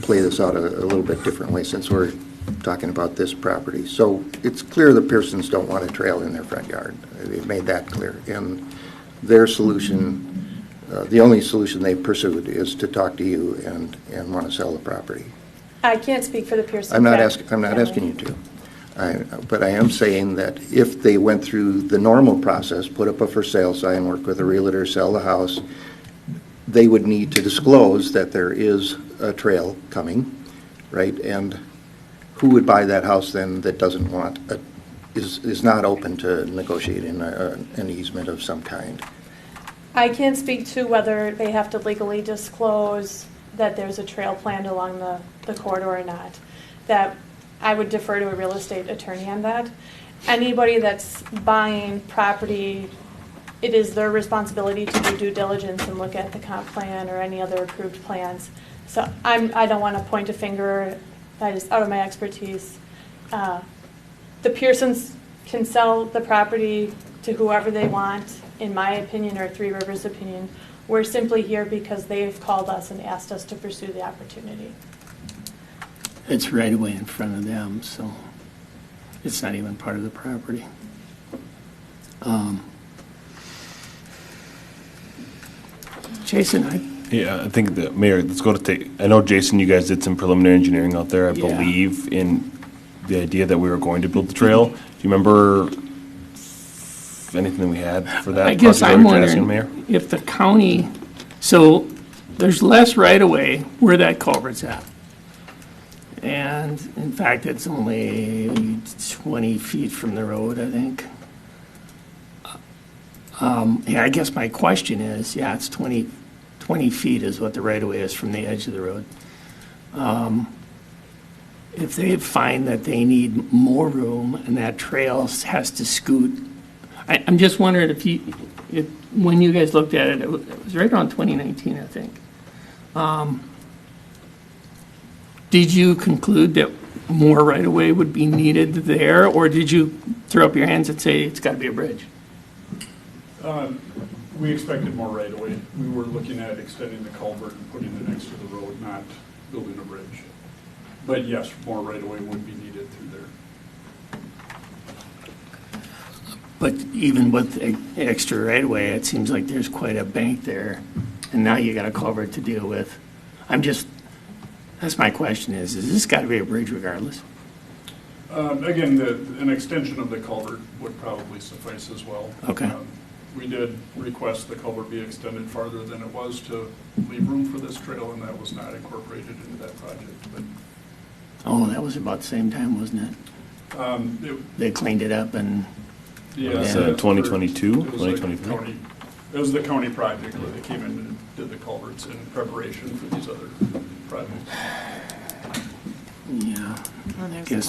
play this out a little bit differently, since we're talking about this property. So it's clear the Pearsons don't want a trail in their front yard. They've made that clear. And their solution, the only solution they've pursued, is to talk to you and want to sell the property. I can't speak for the Pearson. I'm not asking you to. But I am saying that if they went through the normal process, put up a for sale sign, work with a realtor, sell the house, they would need to disclose that there is a trail coming, right? And who would buy that house then that doesn't want is not open to negotiating an easement of some kind? I can't speak to whether they have to legally disclose that there's a trail planned along the corridor or not. That I would defer to a real estate attorney on that. Anybody that's buying property, it is their responsibility to do due diligence and look at the comp plan or any other approved plans. So I don't want to point a finger, that is out of my expertise. The Pearsons can sell the property to whoever they want, in my opinion, or Three Rivers' opinion. We're simply here because they've called us and asked us to pursue the opportunity. It's right away in front of them, so it's not even part of the property. Jason, Yeah, I think the mayor, let's go to take, I know, Jason, you guys did some preliminary engineering out there, I Yeah. believe, in the idea that we were going to build the trail. Do you remember anything we had for that? I guess project that I'm we were asking, wondering Mayor? if the county, so there's less right-of-way where that culvert's at. And in fact, it's only 20 feet from the road, I think. Yeah, I guess my question is, yeah, it's 20 feet is what the right-of-way is from the edge of the road. If they find that they need more room and that trail has to scoot, I'm just wondering if when you guys looked at it, it was right around 2019, I think. Did you conclude that more right-of-way would be needed there, or did you throw up your hands and say it's got to be a bridge? We expected more right away. We were looking at extending the culvert and putting it next to the road, not building a bridge. But yes, more right away would be needed through there. But even with extra right-of-way, it seems like there's quite a bank there, and now you got a culvert to deal with. That's my question is this got to be a bridge regardless? Again, an extension of the culvert would probably suffice as well. Okay. We did request the culvert be extended farther than it was to leave room for this trail, and that was not incorporated into that project. But Oh, that was about the same time, wasn't it? They cleaned it up and... Yeah. It's 2022, It was 2023. It was the county project where they came in and did the culverts in preparation for these other projects. Yeah. I guess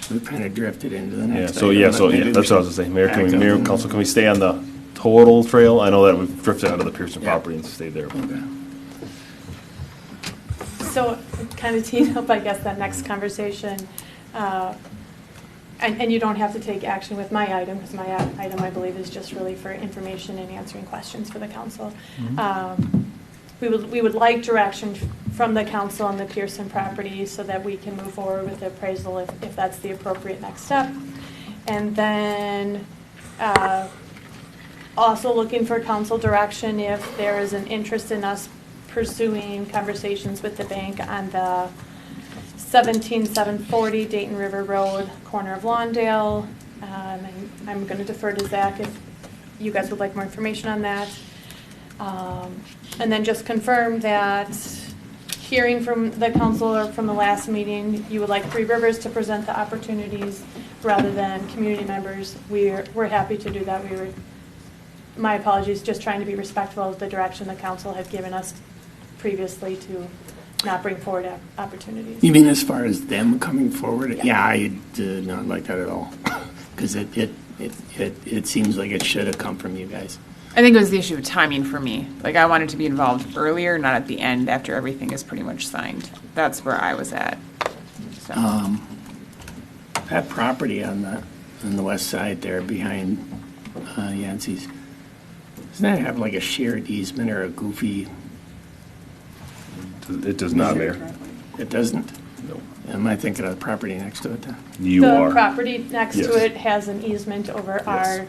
we kind of drifted into the Yeah, next so, item, yeah, but so, maybe yeah, we that's what I was should gonna say. Mayor, back up Mayor, and- council, can we stay on the total trail? I know that we've drifted out of the Pearson Yeah. property and stayed there. Okay. So kind of teeing up, I guess, that next conversation, and you don't have to take action with my item, because my item, I believe, is just really for information and answering questions for the council. We would like direction from the council on the Pearson property so that we can move forward with the appraisal if that's the appropriate next step. And then also looking for council direction if there is an interest in us pursuing conversations with the bank on the 17740 Dayton River Road, corner of Lawndale. And I'm going to defer to Zach if you guys would like more information on that. And then just confirm that hearing from the council or from the last meeting, you would like Three Rivers to present the opportunities rather than community members. We're happy to do that. My apologies, just trying to be respectful of the direction the council had given us previously to not bring forward opportunities. You mean as far as them coming forward? Yeah, I did not like that at all, because it seems like it should have come from you guys. I think it was the issue of timing for me. Like, I wanted to be involved earlier, not at the end after everything is pretty much signed. That's where I was at. So. That property on the west side there behind Yancey's, doesn't that have like a shared easement or a goofy? It does not, Mayor. It doesn't? No. Am I thinking of the property next to it then? You are. The property next Yes. to it has an easement over Yes.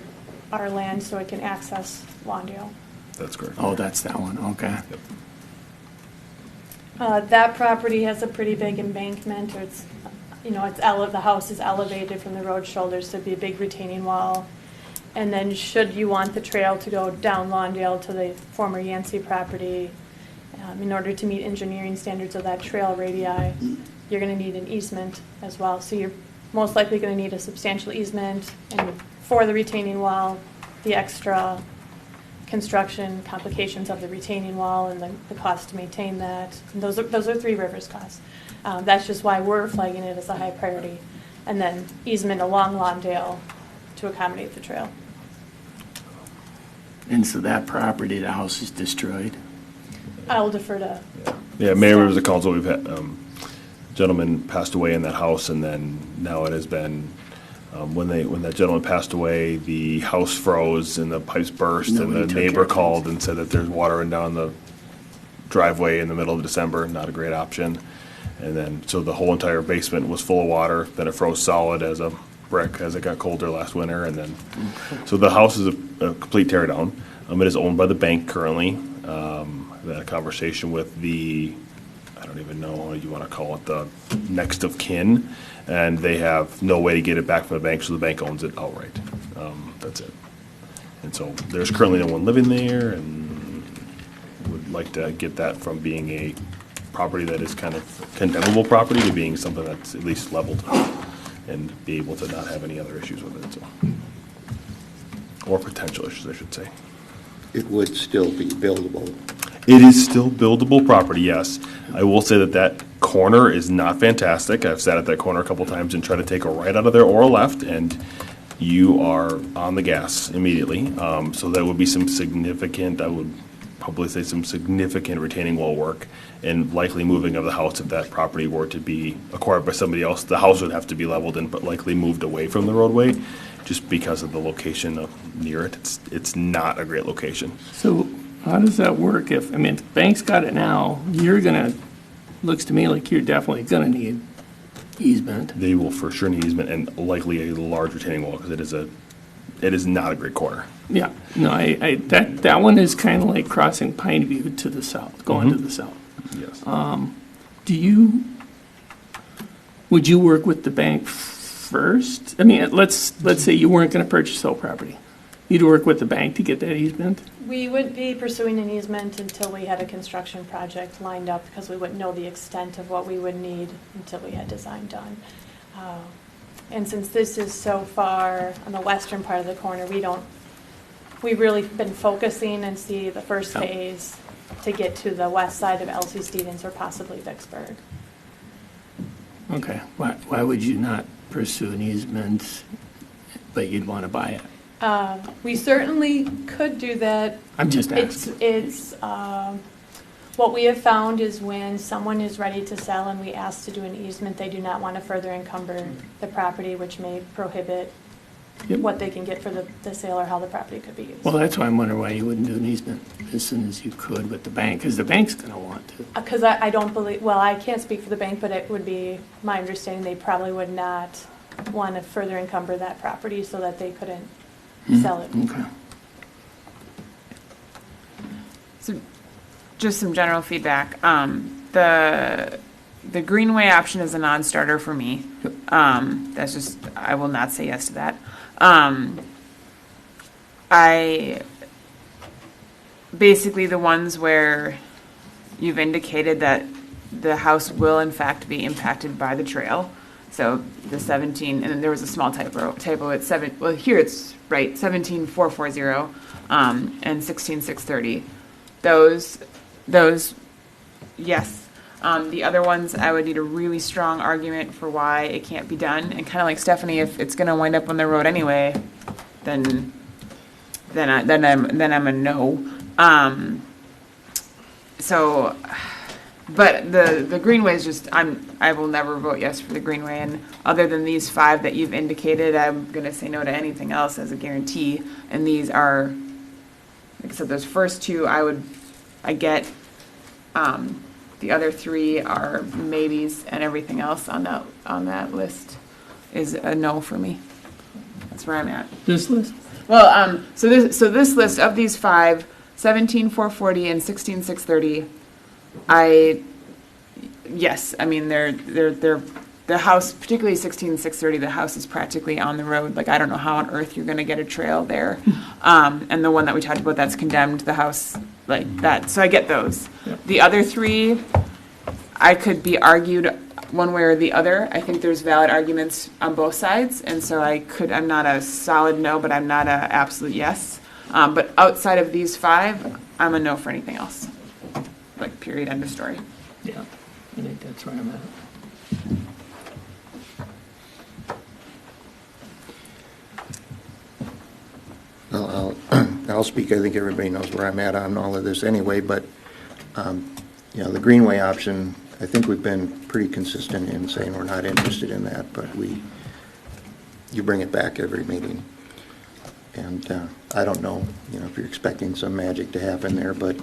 our land so it can access Lawndale. That's correct. Oh, that's that one, okay. That property has a pretty big embankment. It's, the house is elevated from the road shoulders, so it'd be a big retaining wall. And then should you want the trail to go down Lawndale to the former Yancey property, in order to meet engineering standards of that trail radii, you're going to need an easement as well. So you're most likely going to need a substantial easement and for the retaining wall, the extra construction complications of the retaining wall and the cost to maintain that. And those are Three Rivers costs. That's just why we're flagging it as a high priority. And then easement along Lawndale to accommodate the trail. And so that property, the house is destroyed. I'll defer to. Yeah, Mayor, members of council, we've had, gentleman passed away in that house, and then now it has been, when that gentleman passed away, the house froze and the pipes burst, and Nobody the took neighbor care of it. called and said that there's water running down the driveway in the middle of December, not a great option. And then, so the whole entire basement was full of water, then it froze solid as a brick as it got colder last winter, and then, so the house is a complete tear down. It is owned by the bank currently. I've had a conversation with the, I don't even know what you want to call it, the next of kin, and they have no way to get it back from the bank, so the bank owns it outright. That's it. And so there's currently no one living there, and would like to get that from being a property that is kind of condemnable property to being something that's at least leveled and be able to not have any other issues with it, so. Or potential issues, I should say. It would still be buildable. It is still buildable property, yes. I will say that that corner is not fantastic. I've sat at that corner a couple times and tried to take a right out of there or a left, and you are on the gas immediately. So that would be some significant, I would probably say some significant retaining wall work and likely moving of the house if that property were to be acquired by somebody else. The house would have to be leveled and but likely moved away from the roadway just because of the location near it. It's not a great location. So how does that work if, I mean, if the bank's got it now, you're gonna, looks to me like you're definitely gonna need easement. They will for sure need easement and likely a large retaining wall because it is not a great corner. Yeah, no, that one is kind of like crossing Pine View to the south, going to the south. Yes. Would you work with the bank first? I mean, let's say you weren't gonna purchase the whole property. You'd work with the bank to get that easement? We wouldn't be pursuing an easement until we had a construction project lined up because we wouldn't know the extent of what we would need until we had design done. And since this is so far on the western part of the corner, we've really been focusing and see the first phase to get to the west side of LC Stevens or possibly Vicksburg. Okay, why would you not pursue an easement, but you'd want to buy it? We certainly could do that. I'm just asking. It's what we have found is when someone is ready to sell and we ask to do an easement, they do not want to further encumber the property, which may prohibit what they can get for the sale or how the property could be used. Well, that's why I'm wondering why you wouldn't do an easement as soon as you could with the bank, because the bank's going to want to. Because I don't believe, well, I can't speak for the bank, but it would be my understanding they probably would not want to further encumber that property so that they couldn't sell it. Okay. So, just some general feedback. The greenway option is a non-starter for me. That's just, I will not say yes to that. Basically the ones where you've indicated that the house will in fact be impacted by the trail. So the 17, and then there was a small typo at 7, well here it's right, 17440 and 16630. Those, yes. The other ones, I would need a really strong argument for why it can't be done. And kind of like Stephanie, if it's going to wind up on the road anyway, then I'm a no. So, but the Greenway is just, I will never vote yes for the Greenway. And other than these 5 that you've indicated, I'm going to say no to anything else as a guarantee. And these are, like I said, those first 2 I get. The other 3 are maybes, and everything else on that list is a no for me. That's where I'm at. This list? Well, so this list of these 5, 17440 and 16630, yes, I mean they're the house, particularly 16630, the house is practically on the road. Like I don't know how on earth you're going to get a trail there. And the one that we talked about that's condemned, the house like that. So I get those. Yeah. The other 3, I could be argued one way or the other. I think there's valid arguments on both sides, and so I'm not a solid no, but I'm not a absolute yes. But outside of these 5, I'm a no for anything else. Like, period, end of story. Yeah, I think that's where I'm at. I'll speak, I think everybody knows where I'm at on all of this anyway, but, the Greenway option, I think we've been pretty consistent in saying we're not interested in that, but you bring it back every meeting. And I don't know, if you're expecting some magic to happen there, but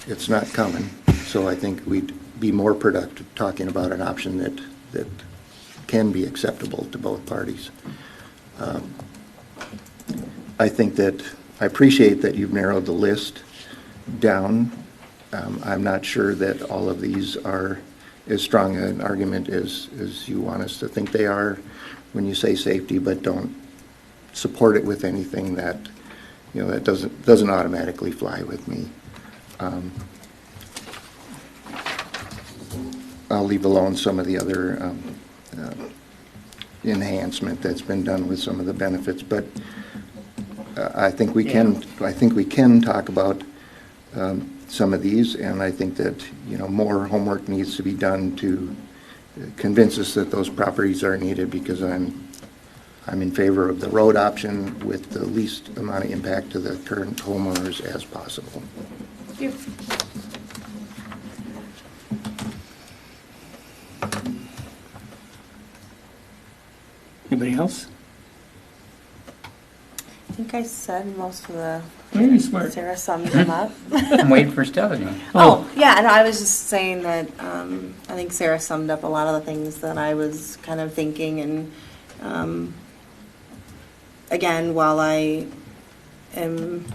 it's not coming. So I think we'd be more productive talking about an option that can be acceptable to both parties. I appreciate that you've narrowed the list down. I'm not sure that all of these are as strong an argument as you want us to think they are when you say safety, but don't support it with anything that, that doesn't automatically fly with me. I'll leave alone some of the other enhancement that's been done with some of the benefits, but I think we can talk about some of these, and I think that more homework needs to be done to convince us that those properties are needed, because I'm in favor of the road option with the least amount of impact to the current homeowners as possible. Thank you. Anybody else? I think I said most of the. Very smart. Sarah summed them up. I'm waiting for Stephanie. Oh, yeah, no, I was just saying that I think Sarah summed up a lot of the things that I was kind of thinking, and again, while I am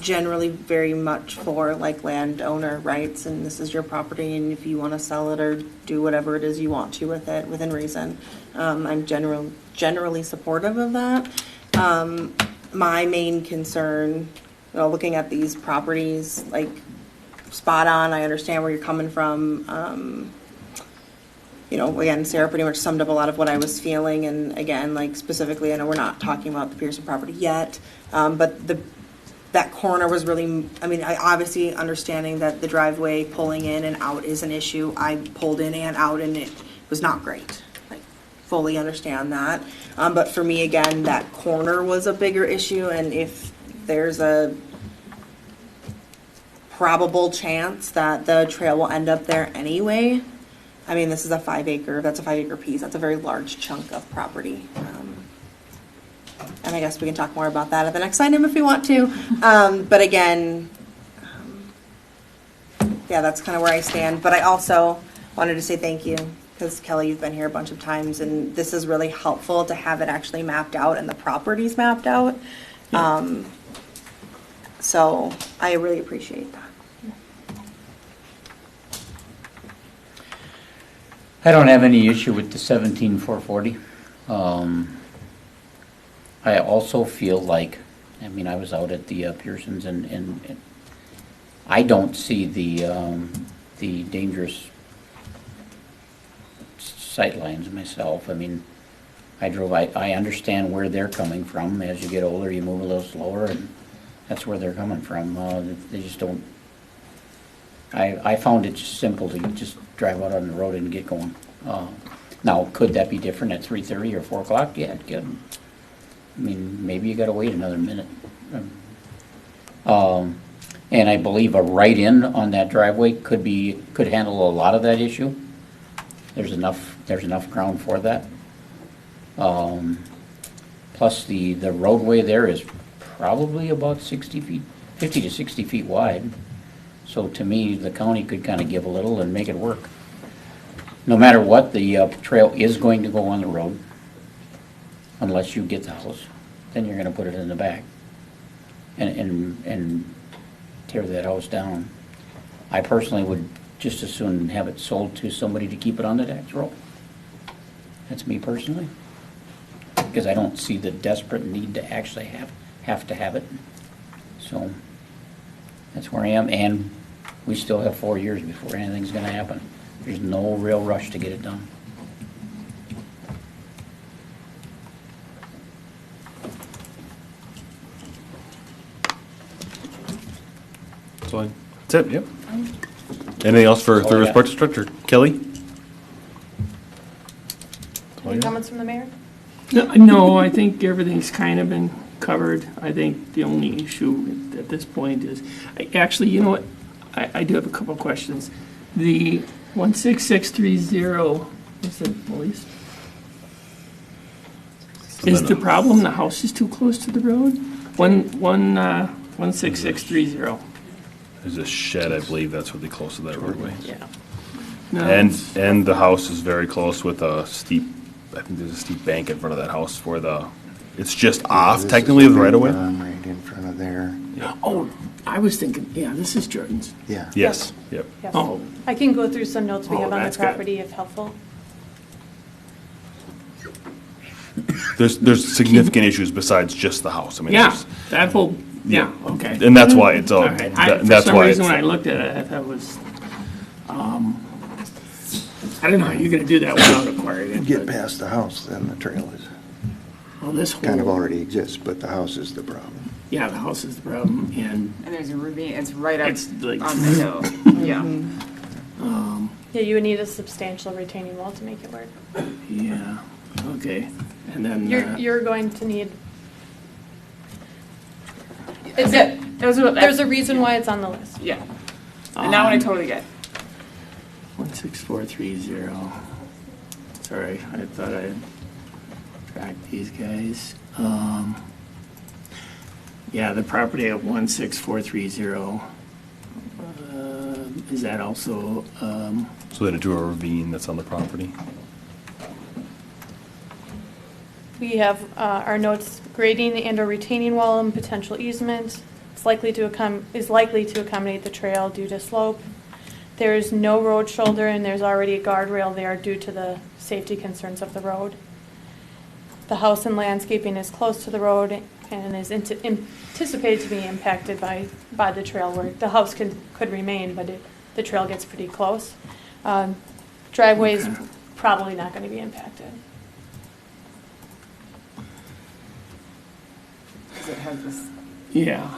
generally very much for like landowner rights, and this is your property, and if you want to sell it or do whatever it is you want to with it within reason, I'm generally supportive of that. My main concern, looking at these properties, like, spot on, I understand where you're coming from. Again, Sarah pretty much summed up a lot of what I was feeling, and again, like, specifically, I know we're not talking about the Pearson property yet, but that corner was really, I obviously understanding that the driveway pulling in and out is an issue. I pulled in and out, and it was not great. Fully understand that. But for me, again, that corner was a bigger issue, and if there's a probable chance that the trail will end up there anyway, this is a 5-acre piece. That's a very large chunk of property. And I guess we can talk more about that at the next item if we want to. But again, that's kind of where I stand. But I also wanted to say thank you, because Kelly, you've been here a bunch of times, and this is really helpful to have it actually mapped out and the properties mapped out. So I really appreciate that. I don't have any issue with the 17,440. I also feel like, I was out at the Pearsons, and I don't see the dangerous sight lines myself. I understand where they're coming from. As you get older, you move a little slower, and that's where they're coming from. They just don't. I found it just simple to just drive out on the road and get going. Now, could that be different at 3:30 or 4 o'clock? Yeah, it could. Maybe you got to wait another minute. And I believe a right-in on that driveway could handle a lot of that issue. There's enough ground for that. Plus the roadway there is probably about 60 feet, 50 to 60 feet wide. So to me, the county could kind of give a little and make it work. No matter what, the trail is going to go on the road unless you get the house. Then you're going to put it in the back and tear that house down. I personally would just as soon have it sold to somebody to keep it on the tax roll. That's me personally. Because I don't see the desperate need to actually have to have it. So that's where I am, and we still have 4 years before anything's going to happen. There's no real rush to get it done. That's it, yep. Anything else for Thruwest got. Park District or Kelly? Any comments from the mayor? No, I think everything's kind of been covered. I think the only issue at this point is, actually, you know what? I do have a couple of questions. The 16630, is the police? Is the problem the house is too close to the road? 16630. There's a shed, I believe that's really close to that roadway. Yeah. No, And the house is very close with a steep, I think there's a steep bank in front of that house for it's just off technically of the right of way. Right in front of there. oh, I was thinking, yeah, this is Jordan's. Yeah. Yes, yep. Yes. Oh, I can go through some notes we Oh, have on the that's good. property if helpful. There's significant issues besides just the house. I mean, yeah, there's- that whole, yeah, okay. And that's why it's all, All right. that's For some why reason, it's, when I looked at it, I thought it was, I don't know how you're gonna do that without acquiring it. Get but- past the house, then the trail is, Well, this kind of whole, already exists, but the house is the problem. yeah, the house is the problem, and And there's a ravine, it's right up it's like, on the hill. Yeah. Yeah, you would need a substantial retaining wall to make it work. yeah, okay. And then, You're going to need, That's it. Those are- there's a reason why it's on the list. Yeah. And that one I totally get. 16430. Sorry, I thought I tracked these guys. Yeah, the property at 16430, is that also, so they do a ravine that's on the property. We have our notes, grading and/or retaining wall and potential easement. It's likely to accommodate the trail due to slope. There is no road shoulder and there's already a guardrail there due to the safety concerns of the road. The house and landscaping is close to the road and is anticipated to be impacted by the trail where the house could remain, but the trail gets pretty close. Driveway is probably not going to be impacted. Because it has this. yeah.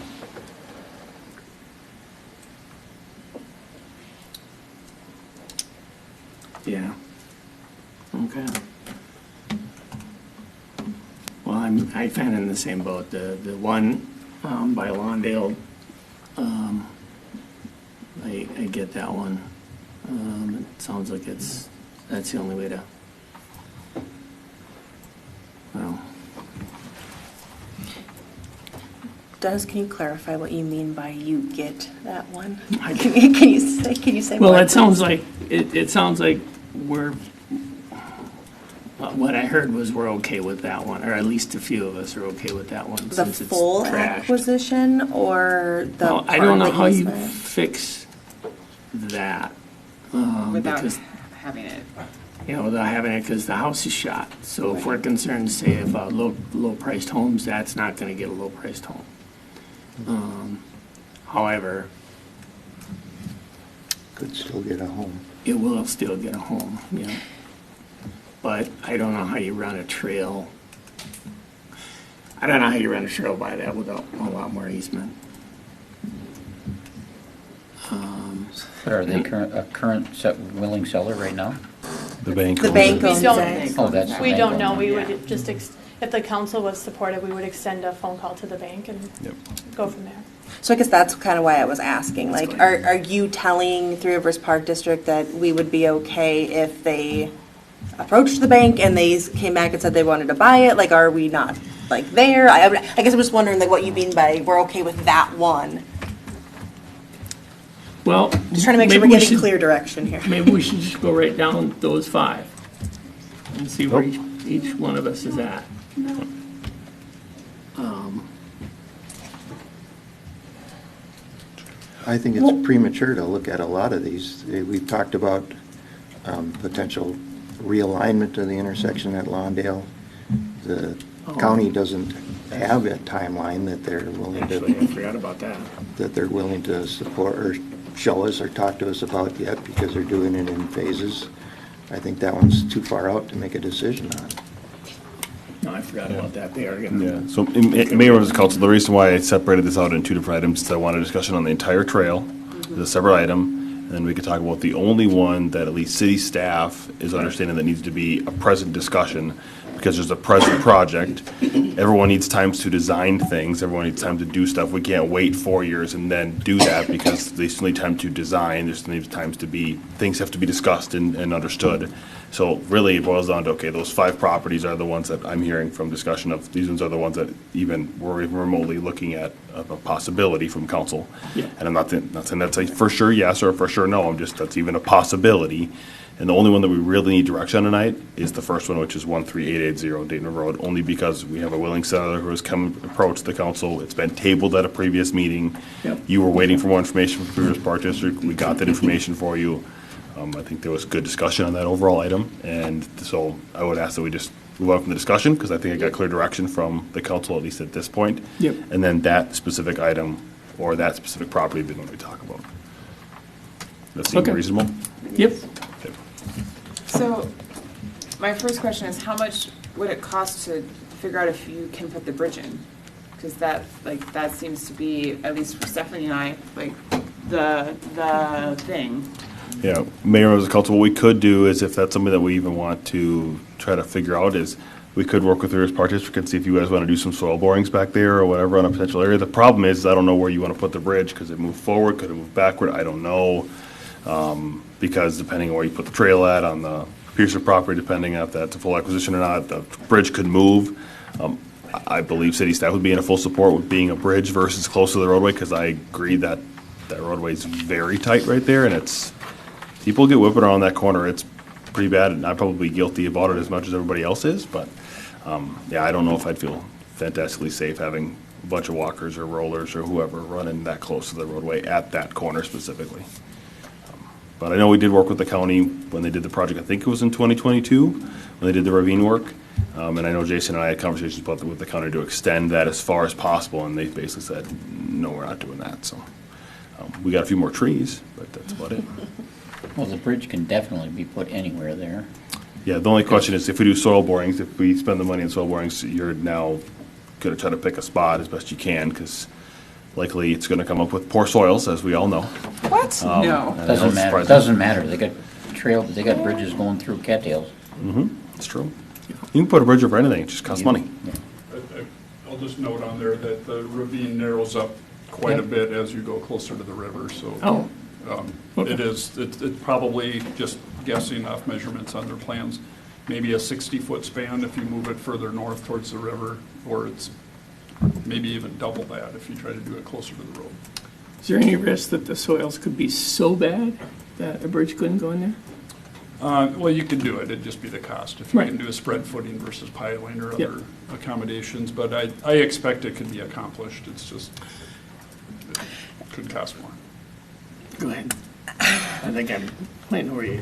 Yeah. Okay. Well, I found in the same boat. The one by Lawndale, I get that one. It sounds like that's the only way to. Well, Dennis, can you clarify what you mean by you get that one? I- Can you say well, more? it sounds like it sounds like we're. What I heard was we're okay with that one, or at least a few of us are okay with that one. The since it's full trashed. acquisition or the Well, I part don't know of the how you easement? fix that. Without because, having it. without having it, because the house is shot. So if we're concerned, say, if low-priced homes, that's not going to get a low-priced home. However, Could still get a home. it will still get a home, yeah. But I don't know how you run a trail. I don't know how you run a trail by that without a lot more easement. Are they a current willing seller right now? The bank. The owns bank it. owns don't- it. Oh, that's. the We bank don't on know, it. we would just, if the council was supportive, we would extend a phone call to the bank and Yep. go from there. So I guess that's kind of why I was asking, like, are you telling Three Rivers Park District that we would be okay if they approached the bank and they came back and said they wanted to buy it? Like, are we not, like, there? I guess I'm just wondering, like, what you mean by we're okay with that one? Well, Just trying to make sure maybe we're we getting should- clear direction here. Maybe we should just go right down those 5 and see where each one of us is at. I think it's premature to look at a lot of these. We've talked about potential realignment of the intersection at Lawndale. The county doesn't have a timeline that they're willing Actually, I to, forgot about that. support or show us or talk to us about yet because they're doing it in phases. I think that one's too far out to make a decision on. No, I forgot about that. They are gonna. Yeah, so in Mayor members of council, the reason why I separated this out in two different items is I wanted a discussion on the entire trail as a separate item, and then we could talk about the only one that at least city staff is understanding that needs to be a present discussion, because there's a present project. Everyone needs time to design things, everyone needs time to do stuff. We can't wait 4 years and then do that, because they still need time to design, there's still needs times to be, things have to be discussed and understood. So really, it boils down to, okay, those 5 properties are the ones that I'm hearing from discussion of, these ones are the ones that we're even remotely looking at of a possibility from council. Yeah. And I'm not saying that's a for sure yes or a for sure no, that's even a possibility. And the only one that we really need direction on tonight is the first one, which is 13880 Dayton Road, only because we have a willing seller who has approached the council. It's been tabled at a previous meeting. Yep. You were waiting for more information from Pursuant Park District. We got that information for you. I think there was good discussion on that overall item, and so I would ask that we just move on from the discussion, because I think I got clear direction from the council, at least at this point. Yep. And then that specific item or that specific property, then when we talk about. That seems Okay. reasonable? Yep. Okay. So, my first question is, how much would it cost to figure out if you can put the bridge in? Because that seems to be, at least for Stephanie and I, like, the thing. Yeah, Mayor, members of council, what we could do is, if that's something that we even want to try to figure out, is we could work with the Park District and see if you guys want to do some soil borings back there or whatever on a potential area. The problem is, I don't know where you want to put the bridge, because it moved forward, could it move backward, I don't know. Because depending on where you put the trail at on the Pearson property, depending on if that's a full acquisition or not, the bridge could move. I believe city staff would be in a full support with being a bridge versus close to the roadway, because I agree that that roadway is very tight right there, and it's, people get whipping around that corner. It's pretty bad, and I'm probably guilty about it as much as everybody else is, but, yeah, I don't know if I'd feel fantastically safe having a bunch of walkers or rollers or whoever running that close to the roadway at that corner specifically. But I know we did work with the county when they did the project, I think it was in 2022, when they did the ravine work. And I know Jason and I had conversations about with the county to extend that as far as possible, and they basically said, no, we're not doing that, so. We got a few more trees, but that's about it. Well, the bridge can definitely be put anywhere there. Yeah, the only question is, if we do soil borings, if we spend the money on soil borings, you're now gonna try to pick a spot as best you can, because likely it's gonna come up with poor soils, as we all know. What? No. And Doesn't it's matter, surprising. doesn't matter. They got bridges going through cattails. It's true. You can put a bridge over anything, it just costs money. I'll just note on there that the ravine narrows up quite a bit as you go closer to the river, so. Oh. It's probably, just guessing off measurements on their plans, maybe a 60-foot span if you move it further north towards the river, or it's maybe even double that if you try to do it closer to the road. Is there any risk that the soils could be so bad that a bridge couldn't go in there? Well, you can do it, it'd just be the cost, if you Right. can do a spread footing versus piling or Yep. other accommodations, but I expect it could be accomplished, it's just, it could cost more. Go ahead. I think I'm playing where you.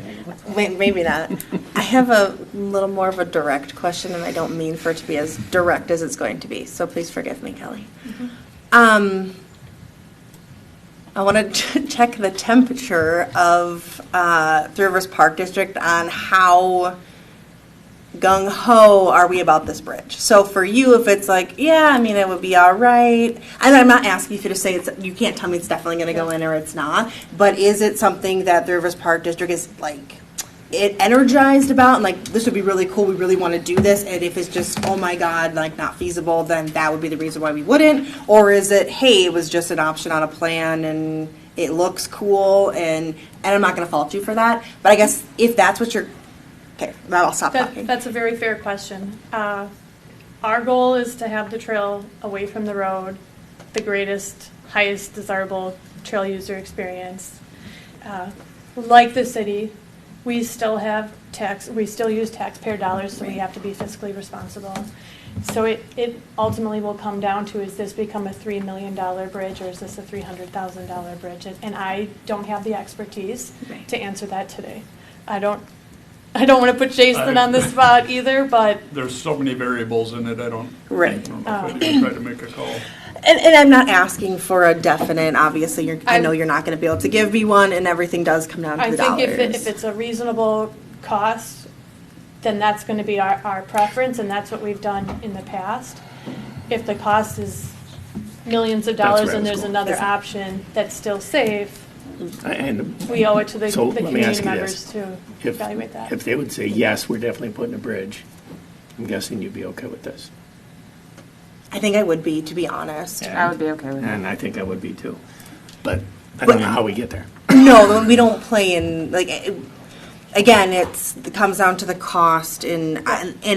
Wait, maybe not. I have a little more of a direct question, and I don't mean for it to be as direct as it's going to be, so please forgive me, Kelly. I want to check the temperature of Three Rivers Park District on how gung-ho are we about this bridge. So for you, if it's like, yeah, I mean, it would be all right. And I'm not asking you to say it's, you can't tell me it's definitely going to go in or it's not, but is it something that the Rivers Park District is like, it energized about, and like, this would be really cool, we really want to do this, and if it's just, oh my God, like not feasible, then that would be the reason why we wouldn't? Or is it, hey, it was just an option on a plan and it looks cool, and I'm not going to fault you for that, but I guess if that's what you're, okay, now I'll stop talking. That's a very fair question. Our goal is to have the trail away from the road, the greatest, highest desirable trail user experience. Like the city, we still use taxpayer dollars, so we have to be fiscally responsible. So it ultimately will come down to, is this become a $3 million bridge, or is this a $300,000 bridge? And I don't have the expertise to answer that today. I don't want to put Jason on the spot either, but There's so many variables in it, I don't know Right. if I can try to make a call. And I'm not asking for a definite, obviously, I know you're not going to be able to give me one, and everything does come down to I the think dollars. if it's a reasonable cost, then that's going to be our preference, and that's what we've done in the past. If the cost is millions of That's dollars where I and was there's going. another option that's still safe, And we owe it to the So let me community ask you members this. to If- evaluate that. If they would say, yes, we're definitely putting a bridge, I'm guessing you'd be okay with this. I think I would be, to be honest. I would be okay with that. And I think I would be too. But I don't know how we get there. No, we don't play in, like, again, it comes down to the cost and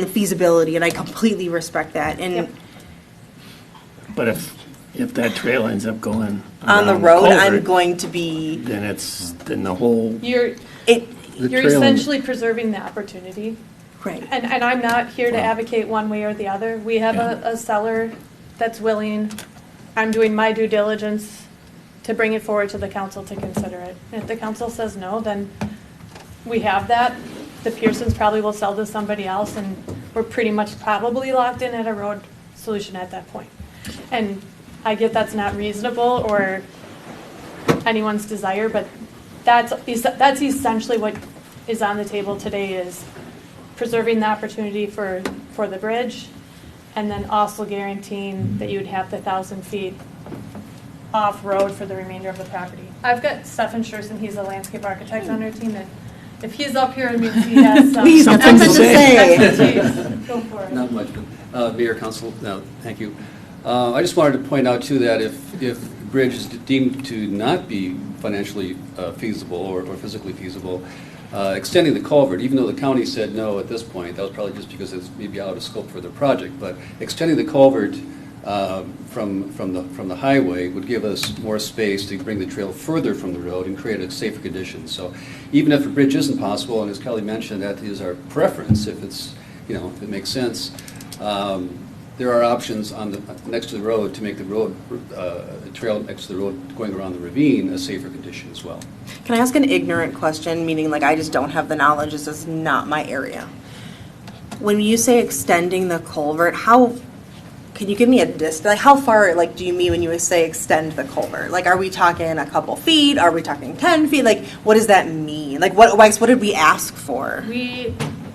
feasibility, and I completely respect that. And But if that trail ends up going on the around road, I'm culvert, going to be, then the whole, You're trail- essentially preserving the opportunity. right. And I'm not here to advocate one way or the other. We have a seller that's willing, I'm doing my due diligence to bring it forward to the council to consider it. And if the council says no, then we have that. The Pearsons probably will sell to somebody else, and we're pretty much probably locked in at a road solution at that point. And I get that's not reasonable or anyone's desire, but that's essentially what is on the table today, is preserving the opportunity for the bridge, and then also guaranteeing that you would have the 1,000 feet off-road for the remainder of the property. I've got Stefan Scherson, he's a landscape architect on our team, and if he's up here, it means he has some He's got something to say. expertise. Go for it. Not much, but Mayor, Council, no, thank you. I just wanted to point out too that if bridge is deemed to not be financially feasible or physically feasible, extending the culvert, even though the county said no at this point, that was probably just because it's maybe out of scope for the project, but extending the culvert from the highway would give us more space to bring the trail further from the road and create a safer condition. So even if a bridge isn't possible, and as Kelly mentioned, that is our preference if it's, if it makes sense, there are options on the next to the road to make the road, the trail next to the road going around the ravine a safer condition as well. Can I ask an ignorant question, meaning like I just don't have the knowledge, this is not my area. When you say extending the culvert, can you give me a distance? Like how far do you mean when you say extend the culvert? Like are we talking a couple feet? Are we talking 10 feet? Like what does that mean? Like what did we ask for?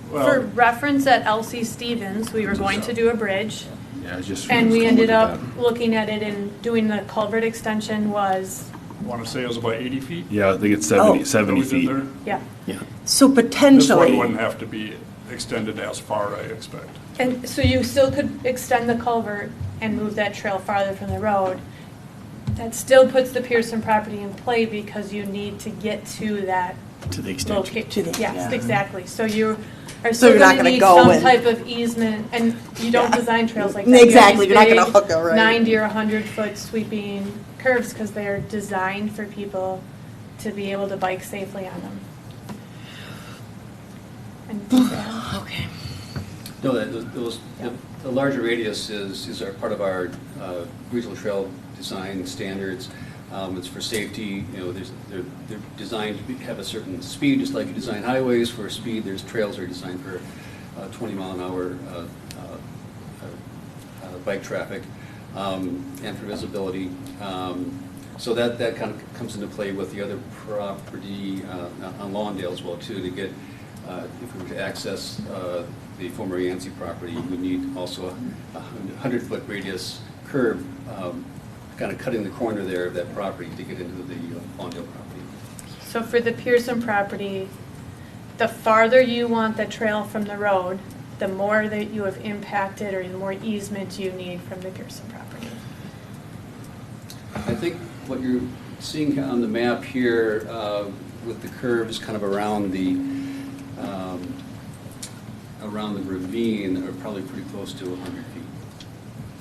For reference at LC Stevens, we were going to do a bridge. Yeah, just. And we ended up looking at it and doing the culvert extension was, I want to say it was about 80 feet. Yeah, I think it's 70 That we did feet. there? yeah. So This potentially. one wouldn't have to be extended as far, I expect. And so you still could extend the culvert and move that trail farther from the road. That still puts the Pearson property in play because you need to get to that to the extension. location. Yes, exactly. So you are So still you're not going to gonna need go some and- type of easement, and you don't design trails like that. You have Exactly, these you're not gonna big hook it right. 90 or 100-foot sweeping curves because they are designed for people to be able to bike safely on them. Okay. No, the larger radius is part of our regional trail design standards. It's for safety, they're designed to have a certain speed, just like you design highways for speed. There's trails are designed for 20 mile an hour bike traffic and for visibility. So that kind of comes into play with the other property on Lawndale as well too, to get, if we were to access the former Yancey property, we need also a 100-foot radius curve, kind of cutting the corner there of that property to get into the Lawndale property. So for the Pearson property, the farther you want the trail from the road, the more that you have impacted or the more easement you need from the Pearson property. I think what you're seeing on the map here with the curves kind of around the ravine are probably pretty close to 100 feet,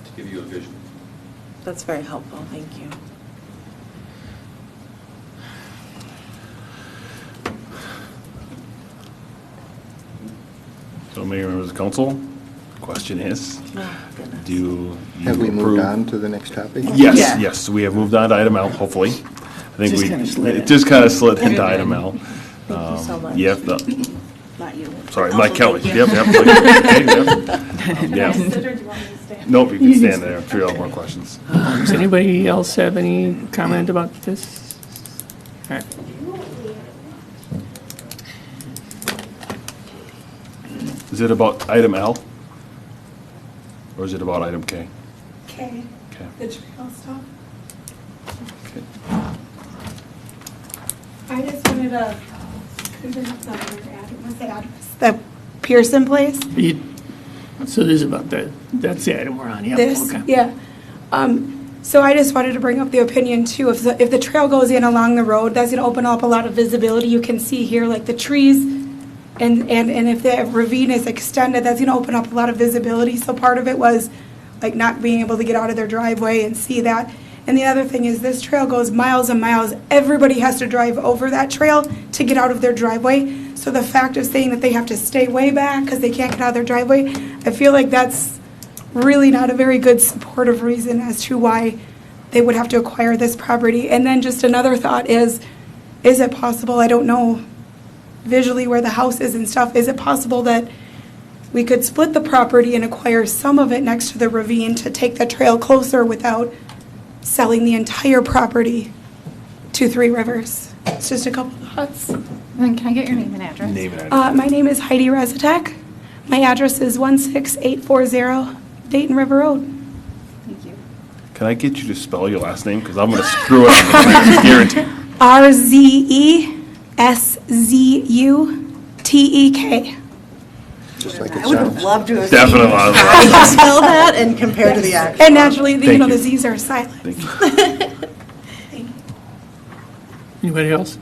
to give you a vision. That's very helpful, thank you. So, Mayor, members of the council, the question is, do you Have we moved approve- on to the next topic? Yes, we have moved on to item L, hopefully. I think it just kind of slid into item L. Thank you so much. Yep, Not you. sorry, Also, Mike Kelly. thank you. Yep. Can I sit or do you want me to stand? Nope, you can stand there. I'm sure you'll have more questions. Does anybody else have any comment about this? All right. Is it about item L? Or is it about item K? Okay. Okay. The trail stuff. Okay. I just wanted to, what's the address? The Pearson place? So this is about that's the item we're on, yeah. This, Okay. yeah. So I just wanted to bring up the opinion too, if the trail goes in along the road, that's gonna open up a lot of visibility. You can see here like the trees, and if the ravine is extended, that's gonna open up a lot of visibility. So part of it was like not being able to get out of their driveway and see that. And the other thing is this trail goes miles and miles. Everybody has to drive over that trail to get out of their driveway. So the fact of saying that they have to stay way back because they can't get out of their driveway, I feel like that's really not a very good supportive reason as to why they would have to acquire this property. And then just another thought is it possible, I don't know visually where the house is and stuff, is it possible that we could split the property and acquire some of it next to the ravine to take the trail closer without selling the entire property to Three Rivers? It's just a couple of thoughts. Then can I get your name and address? Name and address. My name is Heidi Rezatek. My address is 16840 Dayton River Road. Thank you. Can I get you to spell your last name? Because I'm going to screw it up. I guarantee. RZESZUTEK. Just like it I would have sounds. loved to have Definitely seen not. how you spell that and compare to the actual. And naturally, Thank you know, you. the Z's are silent. Thank you. Anybody else?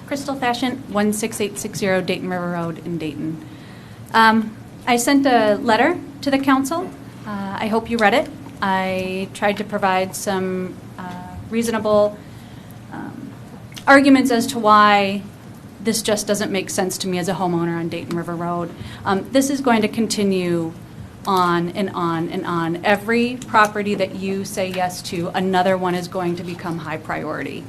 Crystal Fashion, 16860 Dayton River Road in Dayton. I sent a letter to the council. I hope you read it. I tried to provide some reasonable arguments as to why this just doesn't make sense to me as a homeowner on Dayton River Road. This is going to continue on and on and on. Every property that you say yes to, another one is going to become high priority.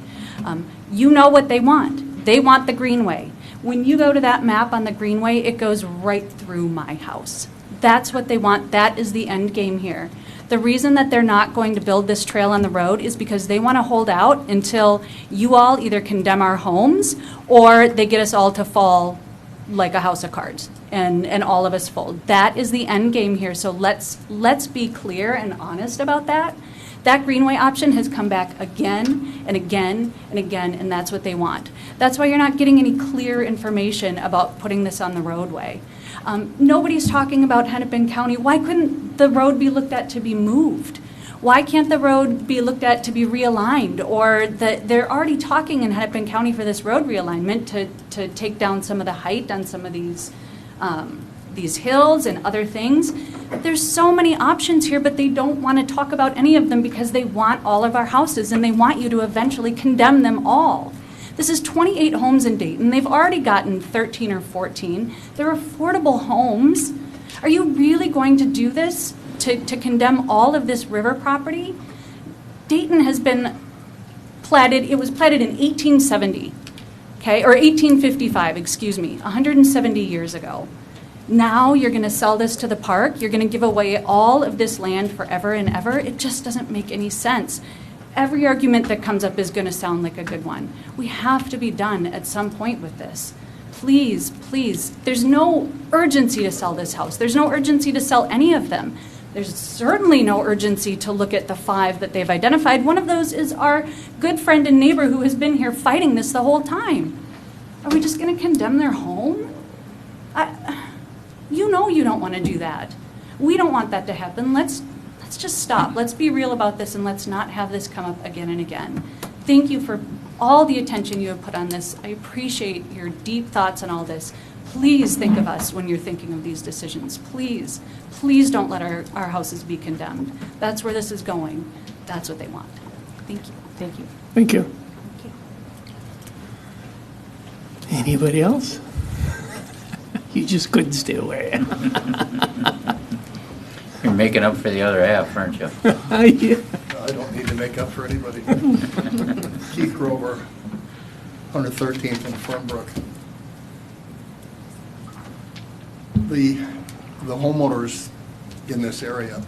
You know what they want. They want the greenway. When you go to that map on the greenway, it goes right through my house. That's what they want. That is the end game here. The reason that they're not going to build this trail on the road is because they want to hold out until you all either condemn our homes or they get us all to fall like a house of cards and all of us fold. That is the end game here. So let's be clear and honest about that. That greenway option has come back again and again and again, and that's what they want. That's why you're not getting any clear information about putting this on the roadway. Nobody's talking about Hennepin County. Why couldn't the road be looked at to be moved? Why can't the road be looked at to be realigned? Or they're already talking in Hennepin County for this road realignment to take down some of the height on some of these hills and other things. There's so many options here, but they don't want to talk about any of them because they want all of our houses and they want you to eventually condemn them all. This is 28 homes in Dayton. They've already gotten 13 or 14. They're affordable homes. Are you really going to do this to condemn all of this river property? Dayton has been platted, it was platted in 1870, okay, or 1855, excuse me, 170 years ago. Now you're going to sell this to the park. You're going to give away all of this land forever and ever. It just doesn't make any sense. Every argument that comes up is going to sound like a good one. We have to be done at some point with this. Please, please, there's no urgency to sell this house. There's no urgency to sell any of them. There's certainly no urgency to look at the 5 that they've identified. One of those is our good friend and neighbor who has been here fighting this the whole time. Are we just going to condemn their home? You know you don't want to do that. We don't want that to happen. Let's just stop. Let's be real about this and let's not have this come up again and again. Thank you for all the attention you have put on this. I appreciate your deep thoughts on all this. Please think of us when you're thinking of these decisions. Please, please don't let our houses be condemned. That's where this is going. That's what they want. Thank you. Thank you. Thank you. Thank you. Anybody else? You just couldn't stay away. You're making up for the other half, aren't you? Yeah. I don't need to make up for anybody. Keith Grover, 113th in Front The homeowners in this area,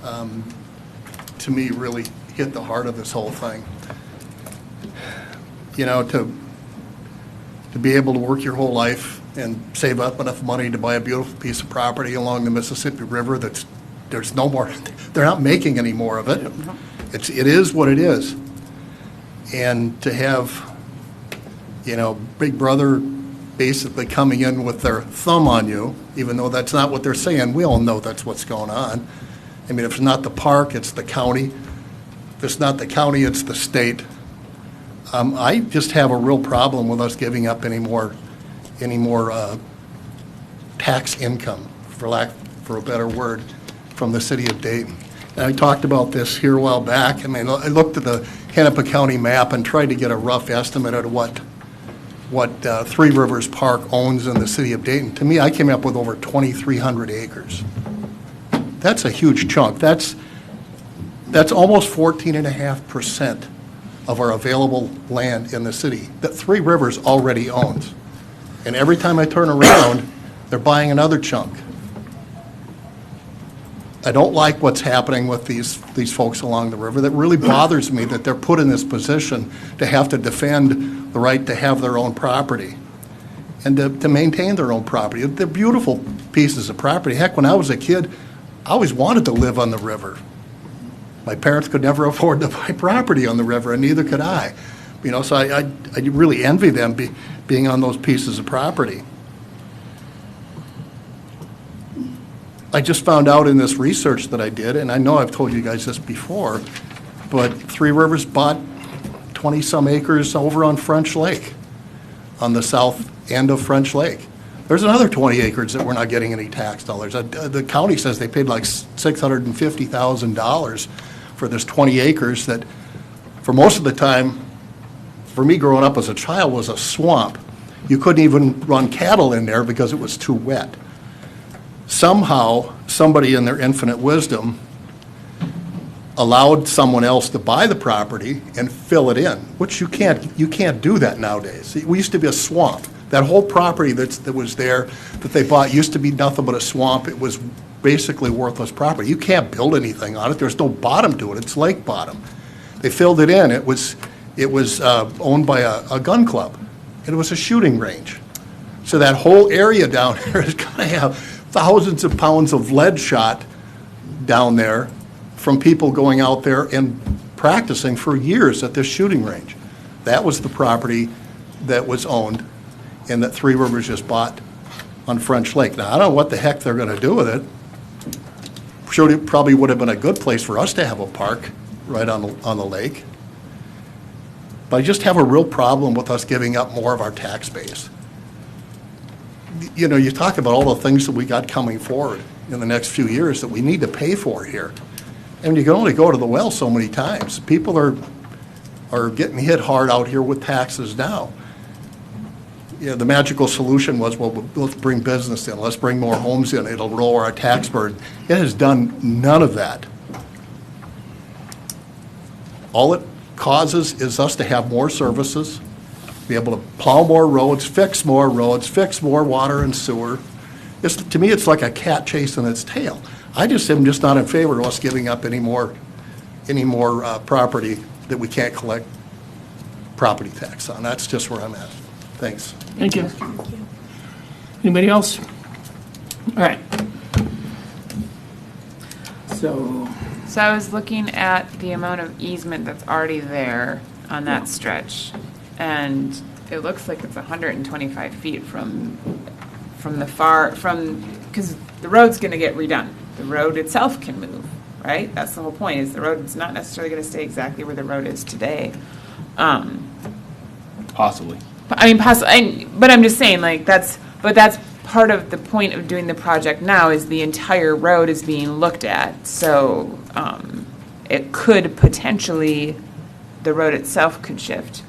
to me, really hit the heart of this whole thing. You know, to be able to work your whole life and save up enough money to buy a beautiful piece of property along the Mississippi River there's no more, they're not making any more of it. It is what it is. And to have, you know, Big Brother basically coming in with their thumb on you, even though that's not what they're saying, we all know that's what's going on. I mean, if it's not the park, it's the county. If it's not the county, it's the state. I just have a real problem with us giving up any more tax income, for a better word, from the city of Dayton. And I talked about this here a while back. I mean, I looked at the Hennepin County map and tried to get a rough estimate of what Three Rivers Park owns in the city of Dayton. To me, I came up with over 2,300 acres. That's a huge chunk. That's almost 14.5% of our available land in the city that Three Rivers already owns. And every time I turn around, they're buying another chunk. I don't like what's happening with these folks along the river. That really bothers me that they're put in this position to have to defend the right to have their own property and to maintain their own property. They're beautiful pieces of property. Heck, when I was a kid, I always wanted to live on the river. My parents could never afford to buy property on the river, and neither could I. You know, so I really envy them being on those pieces of property. I just found out in this research that I did, and I know I've told you guys this before, but Three Rivers bought 20-some acres over on French Lake, on the south end of French Lake. There's another 20 acres that we're not getting any tax dollars. The county says they paid like $650,000 for this 20 acres that, for most of the time, for me growing up as a child, was a swamp. You couldn't even run cattle in there because it was too wet. Somehow, somebody in their infinite wisdom allowed someone else to buy the property and fill it in, which you can't do that nowadays. We used to be a swamp. That whole property that was there that they bought used to be nothing but a swamp. It was basically worthless property. You can't build anything on it. There's no bottom to it. It's lake bottom. They filled it in. It was owned by a gun club. It was a shooting range. So that whole area down there is going to have thousands of pounds of lead shot down there from people going out there and practicing for years at this shooting range. That was the property that was owned and that Three Rivers just bought on French Lake. Now, I don't know what the heck they're going to do with it. Sure, it probably would have been a good place for us to have a park right on the lake. But I just have a real problem with us giving up more of our tax base. You know, you talk about all the things that we got coming forward in the next few years that we need to pay for here. And you can only go to the well so many times. People are getting hit hard out here with taxes now. You know, the magical solution was, well, let's bring business in. Let's bring more homes in. It'll lower our tax burden. It has done none of that. All it causes is us to have more services, be able to plow more roads, fix more water and sewer. To me, it's like a cat chasing its tail. I just am just not in favor of us giving up any more property that we can't collect property tax on. That's just where I'm at. Thanks. Thank you. Anybody else? All right. So I was looking at the amount of easement that's already there on that stretch, and it looks like it's 125 feet from because the road's going to get redone. The road itself can move, right? That's the whole point, is the road is not necessarily going to stay exactly where the road is today. Possibly. I mean, possibly, but I'm just saying, like, that's part of the point of doing the project now, is the entire road is being looked at. So it could potentially, the road itself could shift.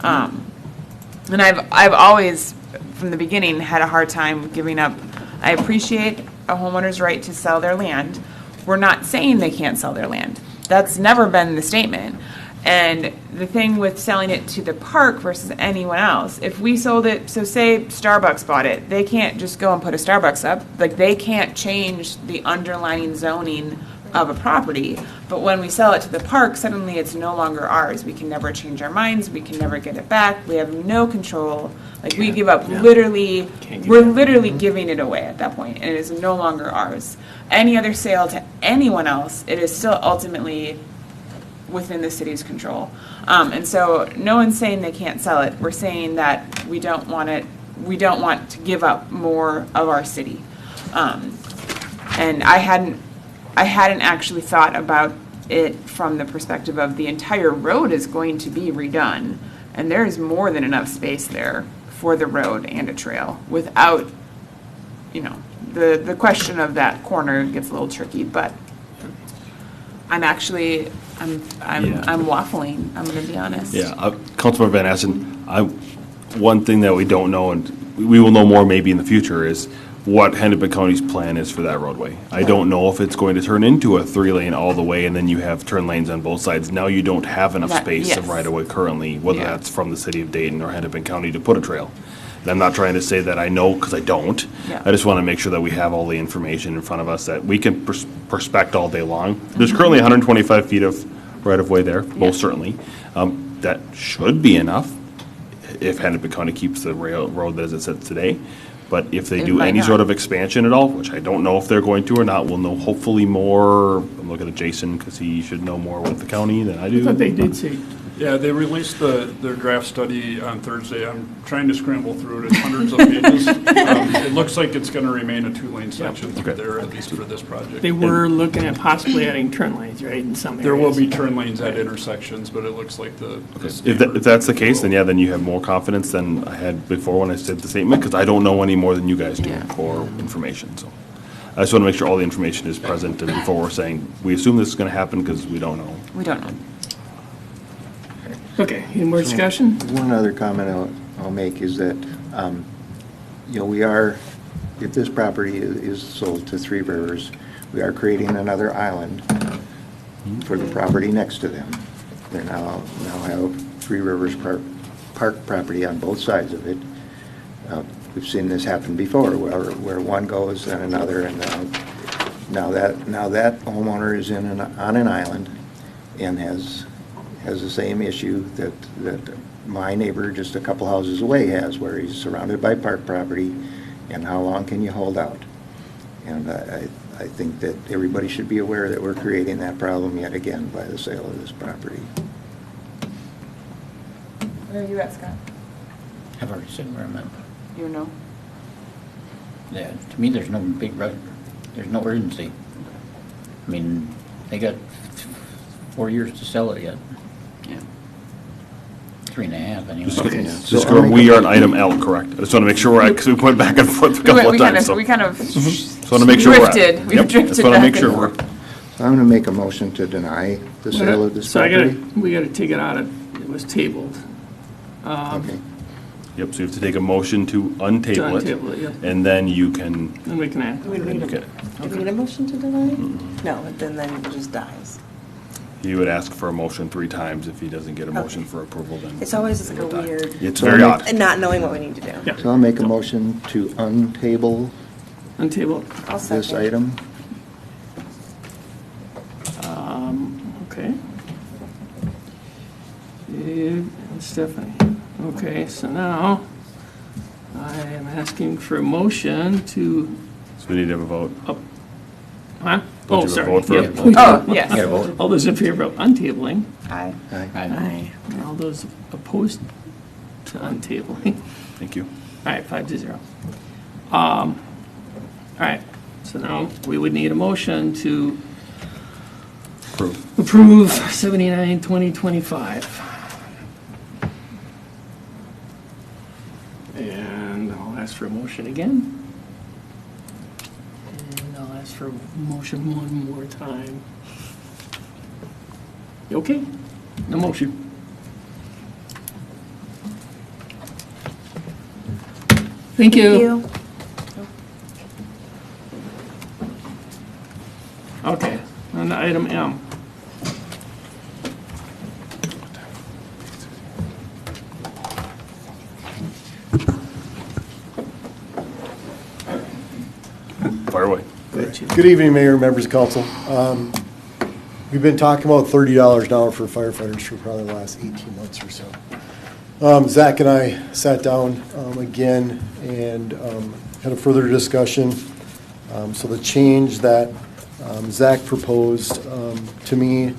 And I've always, from the beginning, had a hard time giving up. I appreciate a homeowner's right to sell their land. We're not saying they can't sell their land. That's never been the statement. And the thing with selling it to the park versus anyone else, if we sold it, so say Starbucks bought it, they can't just go and put a Starbucks up. Like, they can't change the underlying zoning of a property. But when we sell it to the park, suddenly it's no longer ours. We can never change our minds. We can never get it back. We have no control. Like, we give up literally, we're literally giving it away at that point, and it is no longer ours. Any other sale to anyone else, it is still ultimately within the city's control. And so no one's saying they can't sell it. We're saying that we don't want it, we don't want to give up more of our city. And I hadn't actually thought about it from the perspective of the entire road is going to be redone. And there is more than enough space there for the road and a trail without, you know, the question of that corner gets a little tricky, but I'm actually, I'm waffling, I'm gonna be honest. Yeah, Councilmember Van Assen, one thing that we don't know, and we will know more maybe in the future, is what Hennepin County's plan is for that roadway. I don't know if it's going to turn into a 3-lane all the way, and then you have turn lanes on both sides. Now you don't have enough space of right-of-way currently, whether that's from the city of Dayton or Hennepin County, to put a trail. And I'm not trying to say that I know, because I don't. Yeah. I just want to make sure that we have all the information in front of us that we can prospect all day long. There's currently 125 feet of right-of-way there, most certainly. That should be enough if Hennepin County keeps the road as it sits today. But if they do any sort of expansion at all, which I don't know if they're going to or not, we'll know hopefully more. I'm looking at Jason because he should know more with the county than I do. I thought they did say. Yeah, they released their draft study on Thursday. I'm trying to scramble through it. It's hundreds of pages. It looks like it's going to remain a 2-lane section through there, at least for this project. They were looking at possibly adding turn lanes, right, in some areas. There will be turn lanes at intersections, but it looks like the If that's the case, then yeah, then you have more confidence than I had before when I said the statement, because I don't know any more than you guys do for information. So I just want to make sure all the information is present, and before we're saying, we assume this is going to happen because we don't know. We don't know. Okay, any more discussion? One other comment I'll make is that, you know, we are, if this property is sold to Three Rivers, we are creating another island for the property next to them. They now have Three Rivers Park property on both sides of it. We've seen this happen before, where one goes and another, and now that homeowner is on an island and has the same issue that my neighbor just a couple houses away has, where he's surrounded by park property, and how long can you hold out? And I think that everybody should be aware that we're creating that problem yet again by the sale of this property. Where are you at, Scott? I've already said where I'm at. You know? Yeah, to me, there's no big rush, there's no urgency. I mean, they got 4 years to sell it yet. Yeah. 3.5 anyway. Just we are an item L, correct? I just want to make sure we're at, because we went back and forth a couple of times. We kind of just want to make sure drifted. We've drifted just want to back make sure and we're. forth. So I'm going to make a motion to deny the sale of this So property. we got to take it out of, it was tabled. Okay. Yep, so you have to take a motion to untable untable it, yep. and then you can. Then we can act. Do we need a motion to deny? No, then it just dies. He would ask for a motion 3 times. If he doesn't get a motion for approval, then. It's always just like a weird. It's very odd. And not knowing what we need to do. Yeah. So I'll make a motion to untable Untable. this item. Okay. Steve and Stephanie. Okay, so now I am asking for a motion to. So we need to have a vote. Huh? Don't you Oh, have a sorry. vote for Yeah. it? Oh, yes. Gotta vote. All those in favor of untabling? Aye. Aye. And all those opposed to untabling? Thank you. All right, 5-0. All right, so now we would need a motion to approve 79-2025. And I'll ask for a motion again. And I'll ask for a motion one more time. You okay? No motion. Thank you. Okay, on to item M. Fire away. Good evening, Mayor and members of council. We've been talking about $30 an hour for firefighters for probably the last 18 months or so. Zach and I sat down again and had a further discussion. So the change that Zach proposed to me,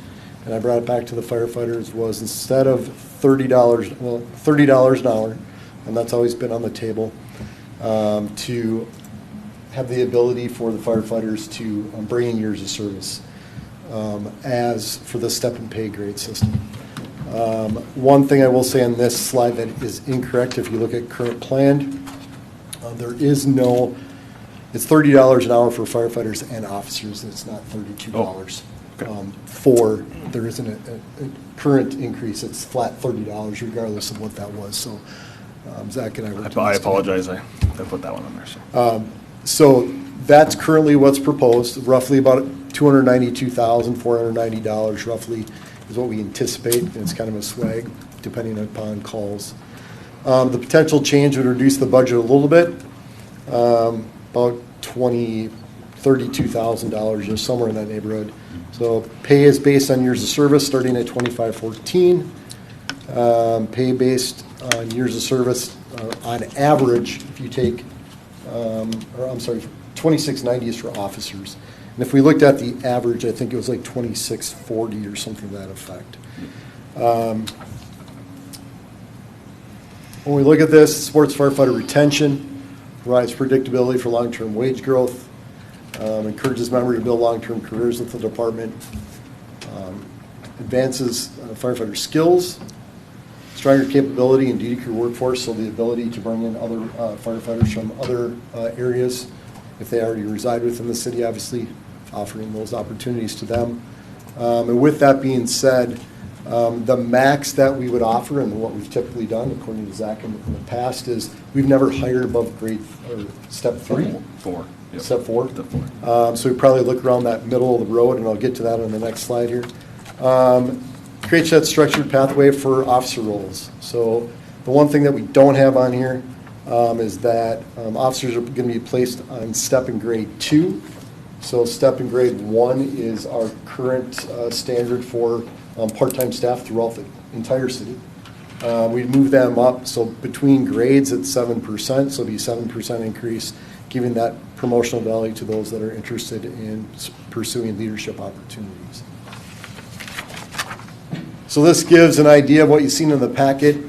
and I brought it back to the firefighters, was instead of $30 an hour, and that's always been on the table, to have the ability for the firefighters to bring in years of service as for the step and pay grade system. One thing I will say on this slide that is incorrect, if you look at current plan, there is no, it's $30 an hour for firefighters and officers, and it's not $32. There isn't a current increase, it's flat $30 regardless of what that was. So Zach and I were I apologize, I put that one on there. So. So that's currently what's proposed, roughly about $292,490 roughly is what we anticipate, and it's kind of a swag depending upon calls. The potential change would reduce the budget a little bit, about $32,000 or somewhere in that neighborhood. So pay is based on years of service starting at $25.14. Pay based on years of service on average, if you take, $26.90 is for officers. And if we looked at the average, I think it was like $26.40 or something to that effect. When we look at this, supports firefighter retention, provides predictability for long-term wage growth, encourages members to build long-term careers with the department, advances firefighter skills, stronger capability and duty crew workforce, so the ability to bring in other firefighters from other areas if they already reside within the city, obviously offering those opportunities to them. And with that being said, the max that we would offer and what we've typically done, according to Zach in the past, is we've never hired above grade or step 3. Four. Yep. Step 4? Step 4. So we probably look around that middle of the road, and I'll get to that on the next slide here. Creates that structured pathway for officer roles. So the one thing that we don't have on here is that officers are going to be placed on step in grade 2. So step in grade 1 is our current standard for part-time staff throughout the entire city. We move them up, so between grades it's 7%, so it'll be 7% increase, giving that promotional value to those that are interested in pursuing leadership opportunities. So this gives an idea of what you've seen in the packet.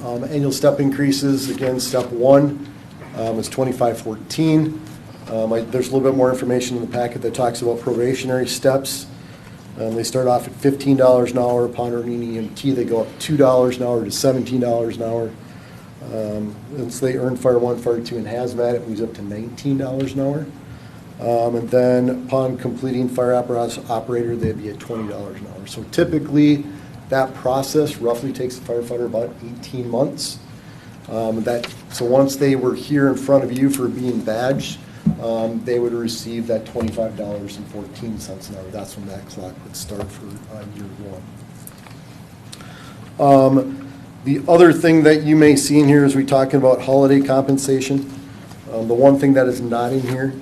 Annual step increases, again, step 1 is $25.14. There's a little bit more information in the packet that talks about probationary steps. They start off at $15 an hour. Upon earning EMT, they go up $2 an hour to $17 an hour. Once they earn Fire 1, Fire 2, and Hazmat, it moves up to $19 an hour. And then upon completing fire apparatus operator, they'd be at $20 an hour. So typically, that process roughly takes a firefighter about 18 months. So once they were here in front of you for being badged, they would receive that $25.14 an hour. That's when that clock would start for year 1. The other thing that you may see in here is we talking about holiday compensation. The one thing that is not in here,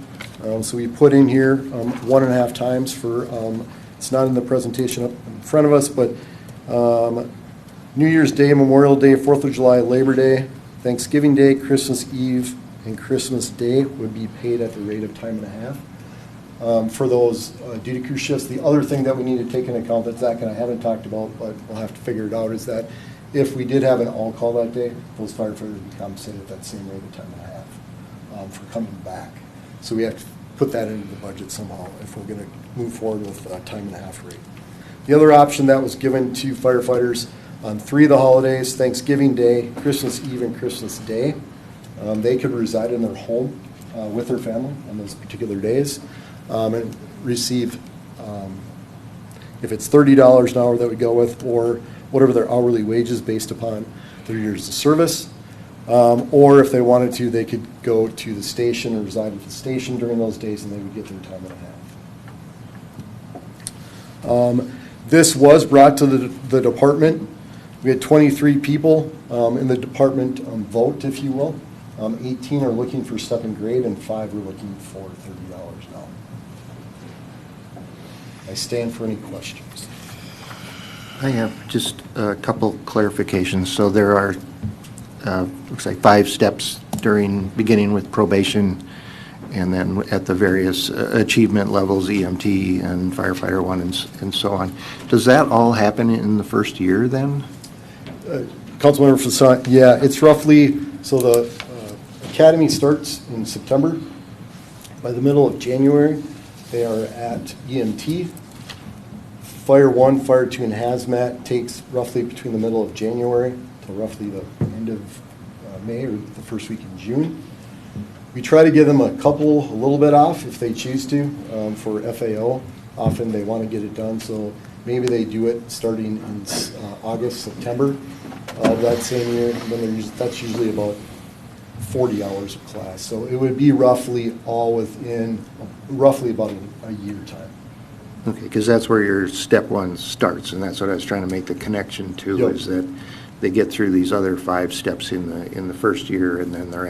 so we put in here 1.5 times for, it's not in the presentation up in front of us, but New Year's Day, Memorial Day, 4th of July, Labor Day, Thanksgiving Day, Christmas Eve, and Christmas Day would be paid at the rate of time and a half for those duty crew shifts. The other thing that we need to take into account that Zach and I haven't talked about, but we'll have to figure it out, is that if we did have an all-call that day, those firefighters would be compensated at that same rate of time and a half for coming back. So we have to put that into the budget somehow if we're going to move forward with time and a half rate. The other option that was given to firefighters on 3 of the holidays, Thanksgiving Day, Christmas Eve, and Christmas Day, they could reside in their home with their family on those particular days and receive, if it's $30 an hour that we go with, or whatever their hourly wages based upon their years of service. Or if they wanted to, they could go to the station or reside at the station during those days, and they would get their time and a half. This was brought to the department. We had 23 people in the department vote, if you will. 18 are looking for step and grade, and 5 are looking for $30 now. I stand for any questions. I have just a couple clarifications. So there are, looks like 5 steps beginning with probation, and then at the various achievement levels, EMT and firefighter 1 and so on. Does that all happen in the first year then? Councilmember Pursuant, yeah, it's roughly, so the academy starts in September. By the middle of January, they are at EMT. Fire 1, Fire 2, and Hazmat takes roughly between the middle of January to roughly the end of May or the first week in June. We try to give them a little bit off if they choose to for FAO. Often they want to get it done, so maybe they do it starting in August, September of that same year. And then that's usually about 40 hours of class. So it would be roughly all within roughly about a year time. Okay, because that's where your step 1 starts, and that's what I was trying to make the connection to, Yep. is that they get through these other 5 steps in the first year, and then they're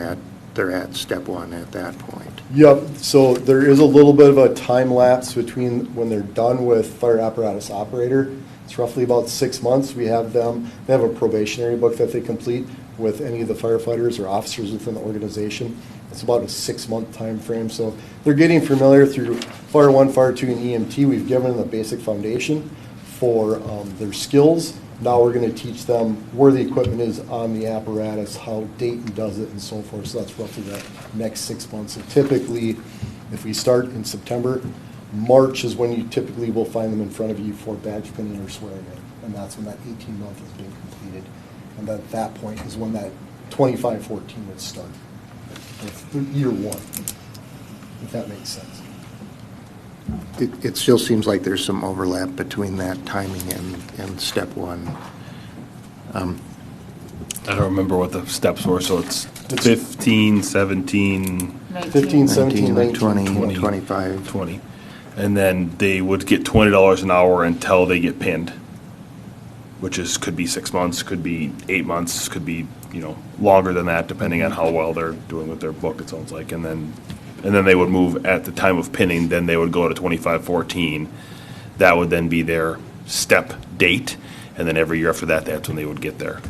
at step 1 at that point. Yep, so there is a little bit of a time lapse between when they're done with fire apparatus operator. It's roughly about 6 months. They have a probationary book that they complete with any of the firefighters or officers within the organization. It's about a 6-month time frame. So they're getting familiar through Fire 1, Fire 2, and EMT. We've given them the basic foundation for their skills. Now we're going to teach them where the equipment is on the apparatus, how Dayton does it, and so forth. So that's roughly the next 6 months. So typically, if we start in September, March is when you typically will find them in front of you for badge pinning or swearing in. And that's when that 18-month is being completed. And at that point is when that 25-14 would start. Year 1, if that makes sense. It still seems like there's some overlap between that timing and step 1. I don't remember what the steps were, so it's 15, 17, 15, 17, 19, 20, 25. 20. And then they would get $20 an hour until they get pinned, which could be 6 months, could be 8 months, could be, longer than that, depending on how well they're doing with their book, it sounds like. And then they would move at the time of pinning, then they would go to 25-14. That would then be their step date, and then every year after that, that's when they would get their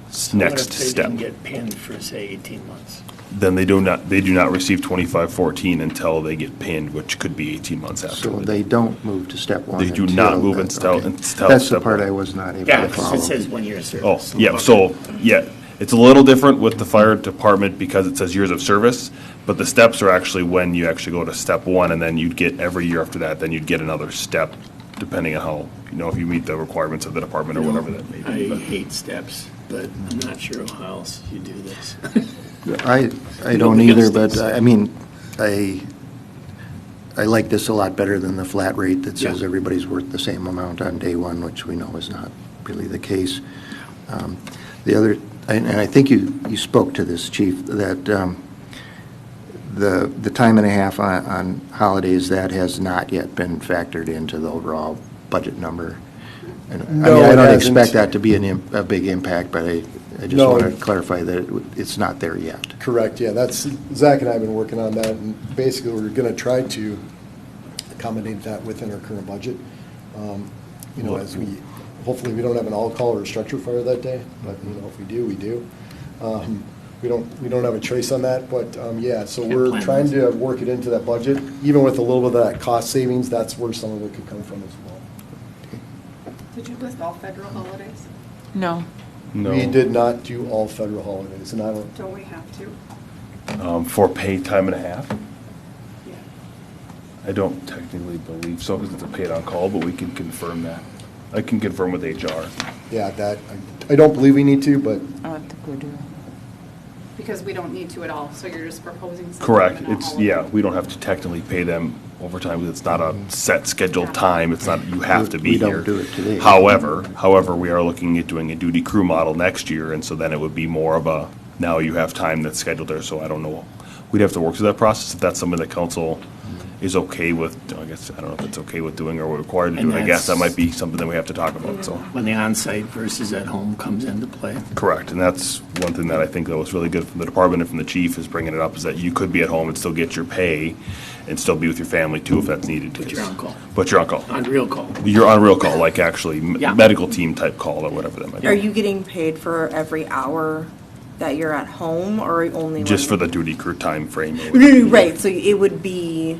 next What if they step. didn't get pinned for, say, 18 months? Then they do not receive 25-14 until they get pinned, which could be 18 months after. So they don't move to step 1. They do not move until That's step the part 1. I was not able Yeah, to because follow. it says 1 year of Oh, service. yeah, so, yeah, it's a little different with the fire department because it says years of service, but the steps are actually when you actually go to step 1, and then you'd get every year after that, then you'd get another step, depending on how, if you meet the requirements of the department or whatever that may be. I But hate steps, but I'm not sure how else you do this. I don't either, but I mean, I like this a lot better than the flat rate that says everybody's worth the same amount on day 1, which we know is not really the case. The other, and I think you spoke to this, Chief, that the time and a half on holidays, that has not yet been factored into the overall budget number. And, No, I it don't hasn't. expect that to be a big impact, but I just No. want to clarify that it's not there yet. Correct, yeah, that's, Zach and I have been working on that, and basically, we're going to try to accommodate that within our current budget. As hopefully, we don't have an all-call or a structure fire that day, but, if we do, we do. We don't have a choice on that, but, so we're plan trying those. to work it into that budget. Even with a little bit of that cost savings, that's where some of it could come from as well. Did you list all federal holidays? No. No. We did not do all federal holidays, and I don't, Don't we have to? For paid time and a half? I don't technically believe so, because it's a paid on call, but we can confirm that. I can confirm with HR. yeah, that, I don't believe we need to, but I don't think we do. Because we don't need to at all, so you're just proposing something. Correct. and not It's, all of yeah, them. we don't have to technically pay them overtime, because it's not a set scheduled time. It's not, you have to be We don't here. do it today. However, we are looking at doing a duty crew model next year, and so then it would be more of a, now you have time that's scheduled there, so I don't know. We'd have to work through that process if that's something that council is okay with, I guess, I don't know if it's okay with doing or we're required to And do it. I guess that that's- might be something that we have to talk about, so. When the on-site versus at home comes into play. Correct, and that's one thing that I think that was really good from the department and from the chief is bringing it up, is that you could be at home and still get your pay and still be with your family too if that's needed. But you're on call. But you're on call. On real call. You're on real call, like actually Yeah. medical team type call or whatever that might be. Are you getting paid for every hour that you're at home, or only Just for when- the duty crew time frame. Right, so it would be,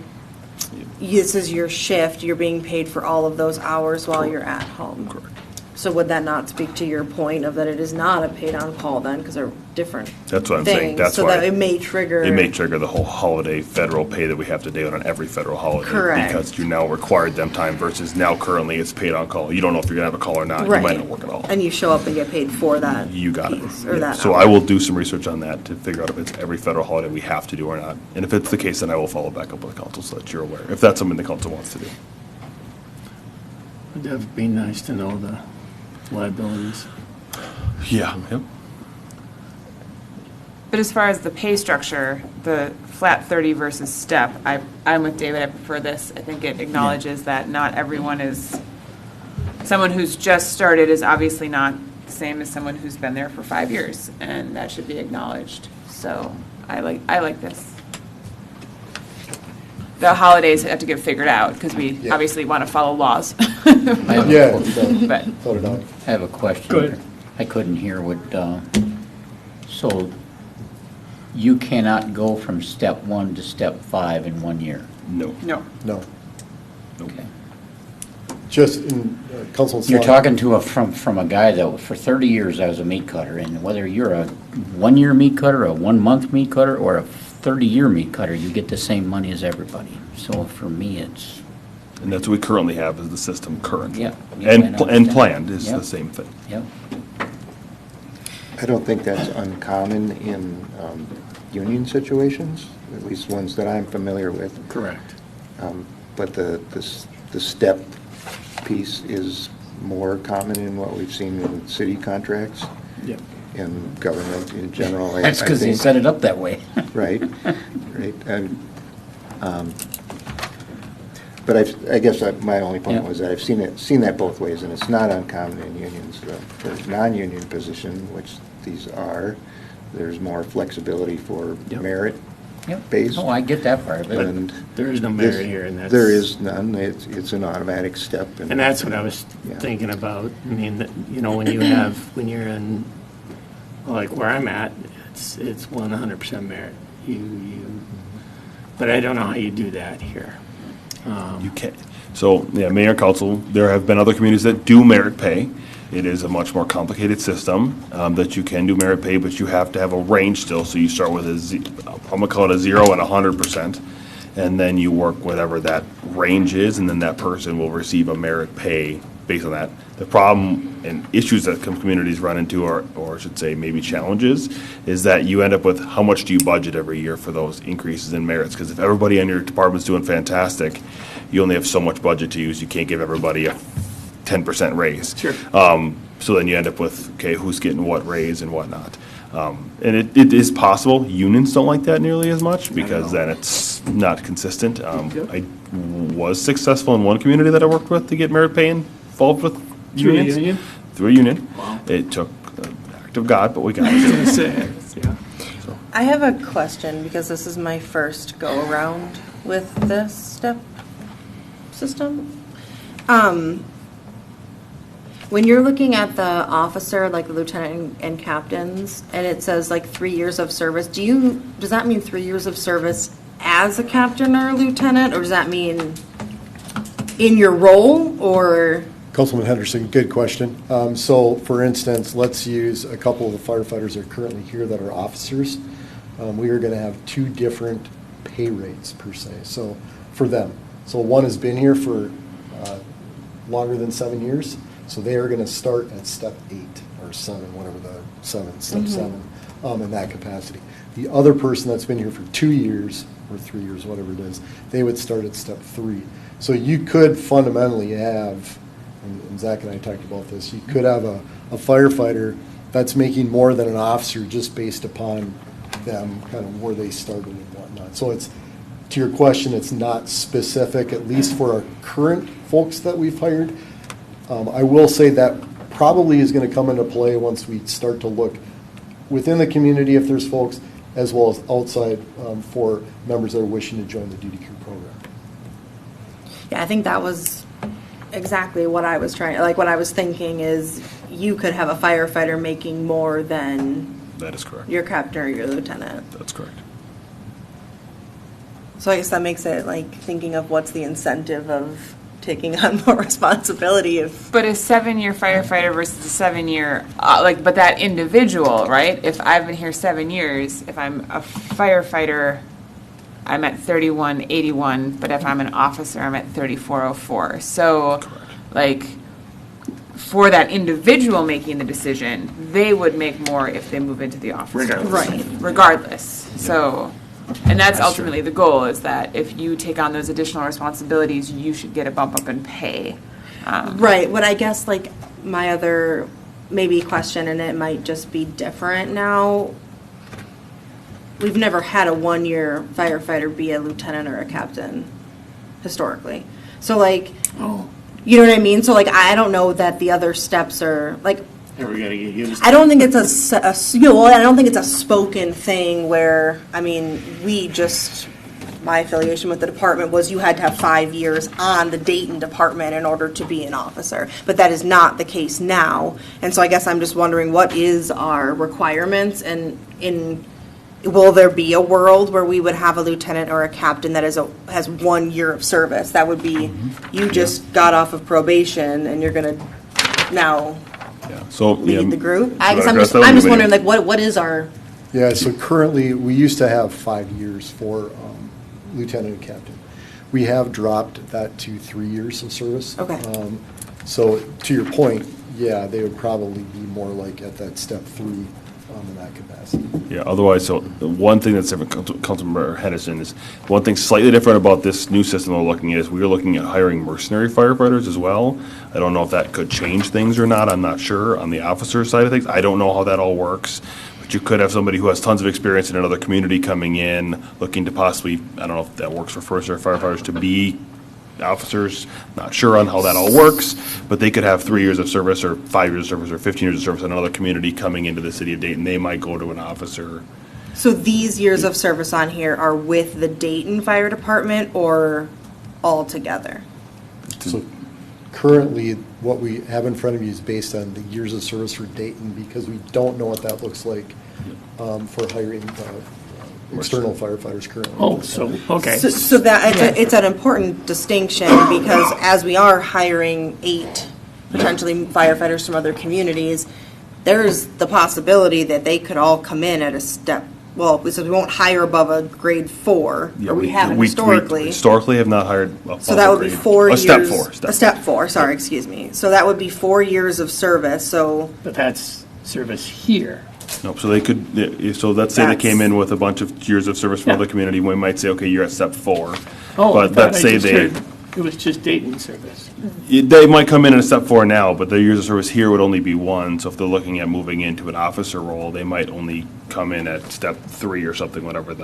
this is your shift, you're being paid for all of those hours while you're at home. Correct. So would that not speak to your point of that it is not a paid on call then, because they're different That's what I'm saying. things? That's So why that it may trigger. It may trigger the whole holiday federal pay that we have to do on every federal holiday. Correct. Because you now required them time versus now currently it's paid on call. You don't know if you're gonna have a call or not. You Right. might not work at all. And you show up and get paid for that. You got it. piece, Or Yeah. that So hour. I will do some research on that to figure out if it's every federal holiday we have to do or not. And if it's the case, then I will follow back up with the council so that you're aware, if that's something the council wants to do. It'd have be nice to know the liabilities. Yeah. Yep. But as far as the pay structure, the flat 30 versus step, I'm with David, I prefer this. I think it acknowledges that not everyone is, someone who's just started is obviously not the same as someone who's been there for 5 years, and that should be acknowledged. So I like this. The holidays have to get figured out, because we obviously want to follow laws. Yeah. But Voted on. I have a question. Go ahead. I couldn't hear what, so you cannot go from step 1 to step 5 in 1 year? No. No. No. Okay. Just in, Councilman You're Swan- talking to from a guy that, for 30 years, I was a meat cutter, and whether you're a 1-year meat cutter, a 1-month meat cutter, or a 30-year meat cutter, you get the same money as everybody. So for me, it's, And that's what we currently have as the system current. Yeah. And, I and understand. planned is Yep. the same thing. yep. I don't think that's uncommon in union situations, at least ones that I'm familiar with. Correct. But the step piece is more common in what we've seen in city contracts Yep. and government in general. That's because they think. set it up that way. Right, right. And, but I guess my only point Yeah. was that I've seen that both ways, and it's not uncommon in unions. The non-union position, which these are, there's more flexibility for Yep. merit Yep. based. Oh, I get that part of it. And There is no this- merit here, and that's. There is none. It's an automatic step. And that's what I was Yeah. thinking about. I mean, when you're in, like where I'm at, it's 100% merit. But I don't know how you do that here. You can. So, yeah, mayor and council, there have been other communities that do merit pay. It is a much more complicated system that you can do merit pay, but you have to have a range still. So you start with I'm gonna call it a 0 and 100%, and then you work whatever that range is, and then that person will receive a merit pay based on that. The problem and issues that communities run into, or I should say maybe challenges, is that you end up with how much do you budget every year for those increases in merits? Because if everybody in your department's doing fantastic, you only have so much budget to use. You can't give everybody a 10% raise. Sure. So then you end up with, okay, who's getting what raise and whatnot. And it is possible. Unions don't like that nearly as much because then it's not consistent. I was successful in one community that I worked with to get merit pay involved with Through a unions. union? Through a union. Wow. It took an act of God, but we got I was it. gonna say, yeah. I have a question, because this is my first go-around with this step system. When you're looking at the officer, like the lieutenant and captains, and it says like 3 years of service, does that mean 3 years of service as a captain or a lieutenant, or does that mean in your role, or? Councilman Henderson, good question. So, for instance, let's use a couple of the firefighters that are currently here that are officers. We are going to have 2 different pay rates per se. So, for them, so one has been here for longer than 7 years. So they are going to start at step 8 or 7, whatever the step 7, in that capacity. The other person that's been here for 2 years or 3 years, whatever it is, they would start at step 3. So you could fundamentally have, and Zach and I talked about this, you could have a firefighter that's making more than an officer just based upon them kind of where they started and whatnot. So it's to your question, it's not specific, at least for our current folks that we've hired. I will say that probably is going to come into play once we start to look within the community if there's folks, as well as outside for members that are wishing to join the duty crew program. Yeah, I think that was exactly what I was what I was thinking is you could have a firefighter making more than That is correct. your captain or your lieutenant. That's correct. So I guess that makes it like thinking of what's the incentive of taking on more responsibility if. But a 7-year firefighter versus a 7-year, but that individual, right? If I've been here 7 years, if I'm a firefighter, I'm at 3181, but if I'm an officer, I'm at 3404. So, for that individual making the decision, they would make more if they move into the officer. Regardless. So, and that's ultimately the goal, is that if you take on those additional responsibilities, you should get a bump up in pay. Right. What I guess my other maybe question, and it might just be different now. We've never had a 1-year firefighter be a lieutenant or a captain historically. So you know what I mean? So I don't know that the other steps are And we're gonna get used. I don't think it's I don't think it's a spoken thing where, my affiliation with the department was you had to have 5 years on the Dayton department in order to be an officer. But that is not the case now. And so I guess I'm just wondering, what is our requirements, and will there be a world where we would have a lieutenant or a captain that has 1 year of service? That would be, you just got off of probation and you're gonna now lead the group? I guess I'm just wondering, what is our? Yeah, so currently, we used to have 5 years for lieutenant and captain. We have dropped that to 3 years of service. Okay. So to your point, yeah, they would probably be more at that step 3 in that capacity. Yeah, otherwise, so the one thing that's different, Councilmember Henderson, is one thing slightly different about this new system we're looking at is we're looking at hiring mercenary firefighters as well. I don't know if that could change things or not. I'm not sure on the officer side of things. I don't know how that all works. But you could have somebody who has tons of experience in another community coming in, looking to possibly, I don't know if that works for first-year firefighters, to be officers. Not sure on how that all works, but they could have 3 years of service or 5 years of service or 15 years of service in another community coming into the city of Dayton. They might go to an officer. So these years of service on here are with the Dayton Fire Department or all together? So currently, what we have in front of you is based on the years of service for Dayton, because we don't know what that looks like for hiring external firefighters currently. Oh, so, okay. So that, it's an important distinction, because as we are hiring 8 potentially firefighters from other communities, there's the possibility that they could all come in at a step, so we won't hire above a grade 4, or we haven't historically. We historically have not hired above So that would be 4 years. Step 4. A step 4, sorry, excuse me. So that would be 4 years of service, so. But that's service here. Nope, so they could, so let's say they came in with a bunch of years of service from other community, we might say, okay, you're at step 4. Oh, But let's say they, it was just Dayton service. they might come in at step 4 now, but their years of service here would only be 1. So if they're looking at moving into an officer role, they might only come in at step 3 or something, whatever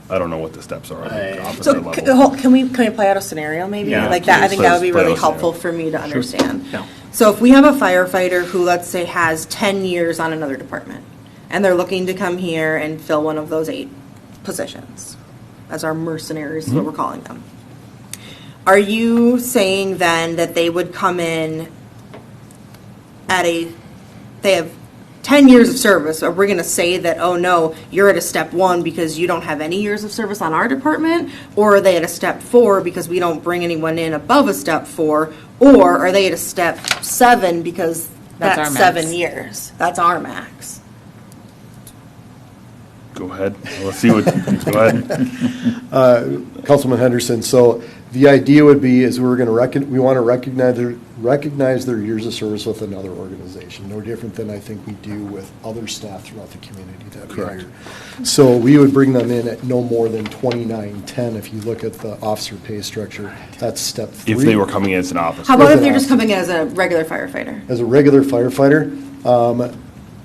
I don't know what the steps are on the officer So level. can we play out a scenario maybe? Yeah, Like that, I think that would be play out a really scenario. helpful for me to understand. Yeah. So if we have a firefighter who, let's say, has 10 years on another department, and they're looking to come here and fill one of those 8 positions, as our mercenaries is what we're calling them. Are you saying then that they would come in they have 10 years of service, or we're going to say that, oh no, you're at a step 1 because you don't have any years of service on our department, or are they at a step 4 because we don't bring anyone in above a step 4, or are they at a step 7 because That's our that's max. 7 years? That's our max. Go ahead, let's see what, go ahead. Councilman Henderson, so the idea would be is we want to recognize their years of service with another organization, no different than I think we do with other staff throughout the community that we hire. So we would bring them in at no more than 2910. If you look at the officer pay structure, that's step 3. If they were coming in as an officer. How about if they're just coming in as a regular firefighter? As a regular firefighter,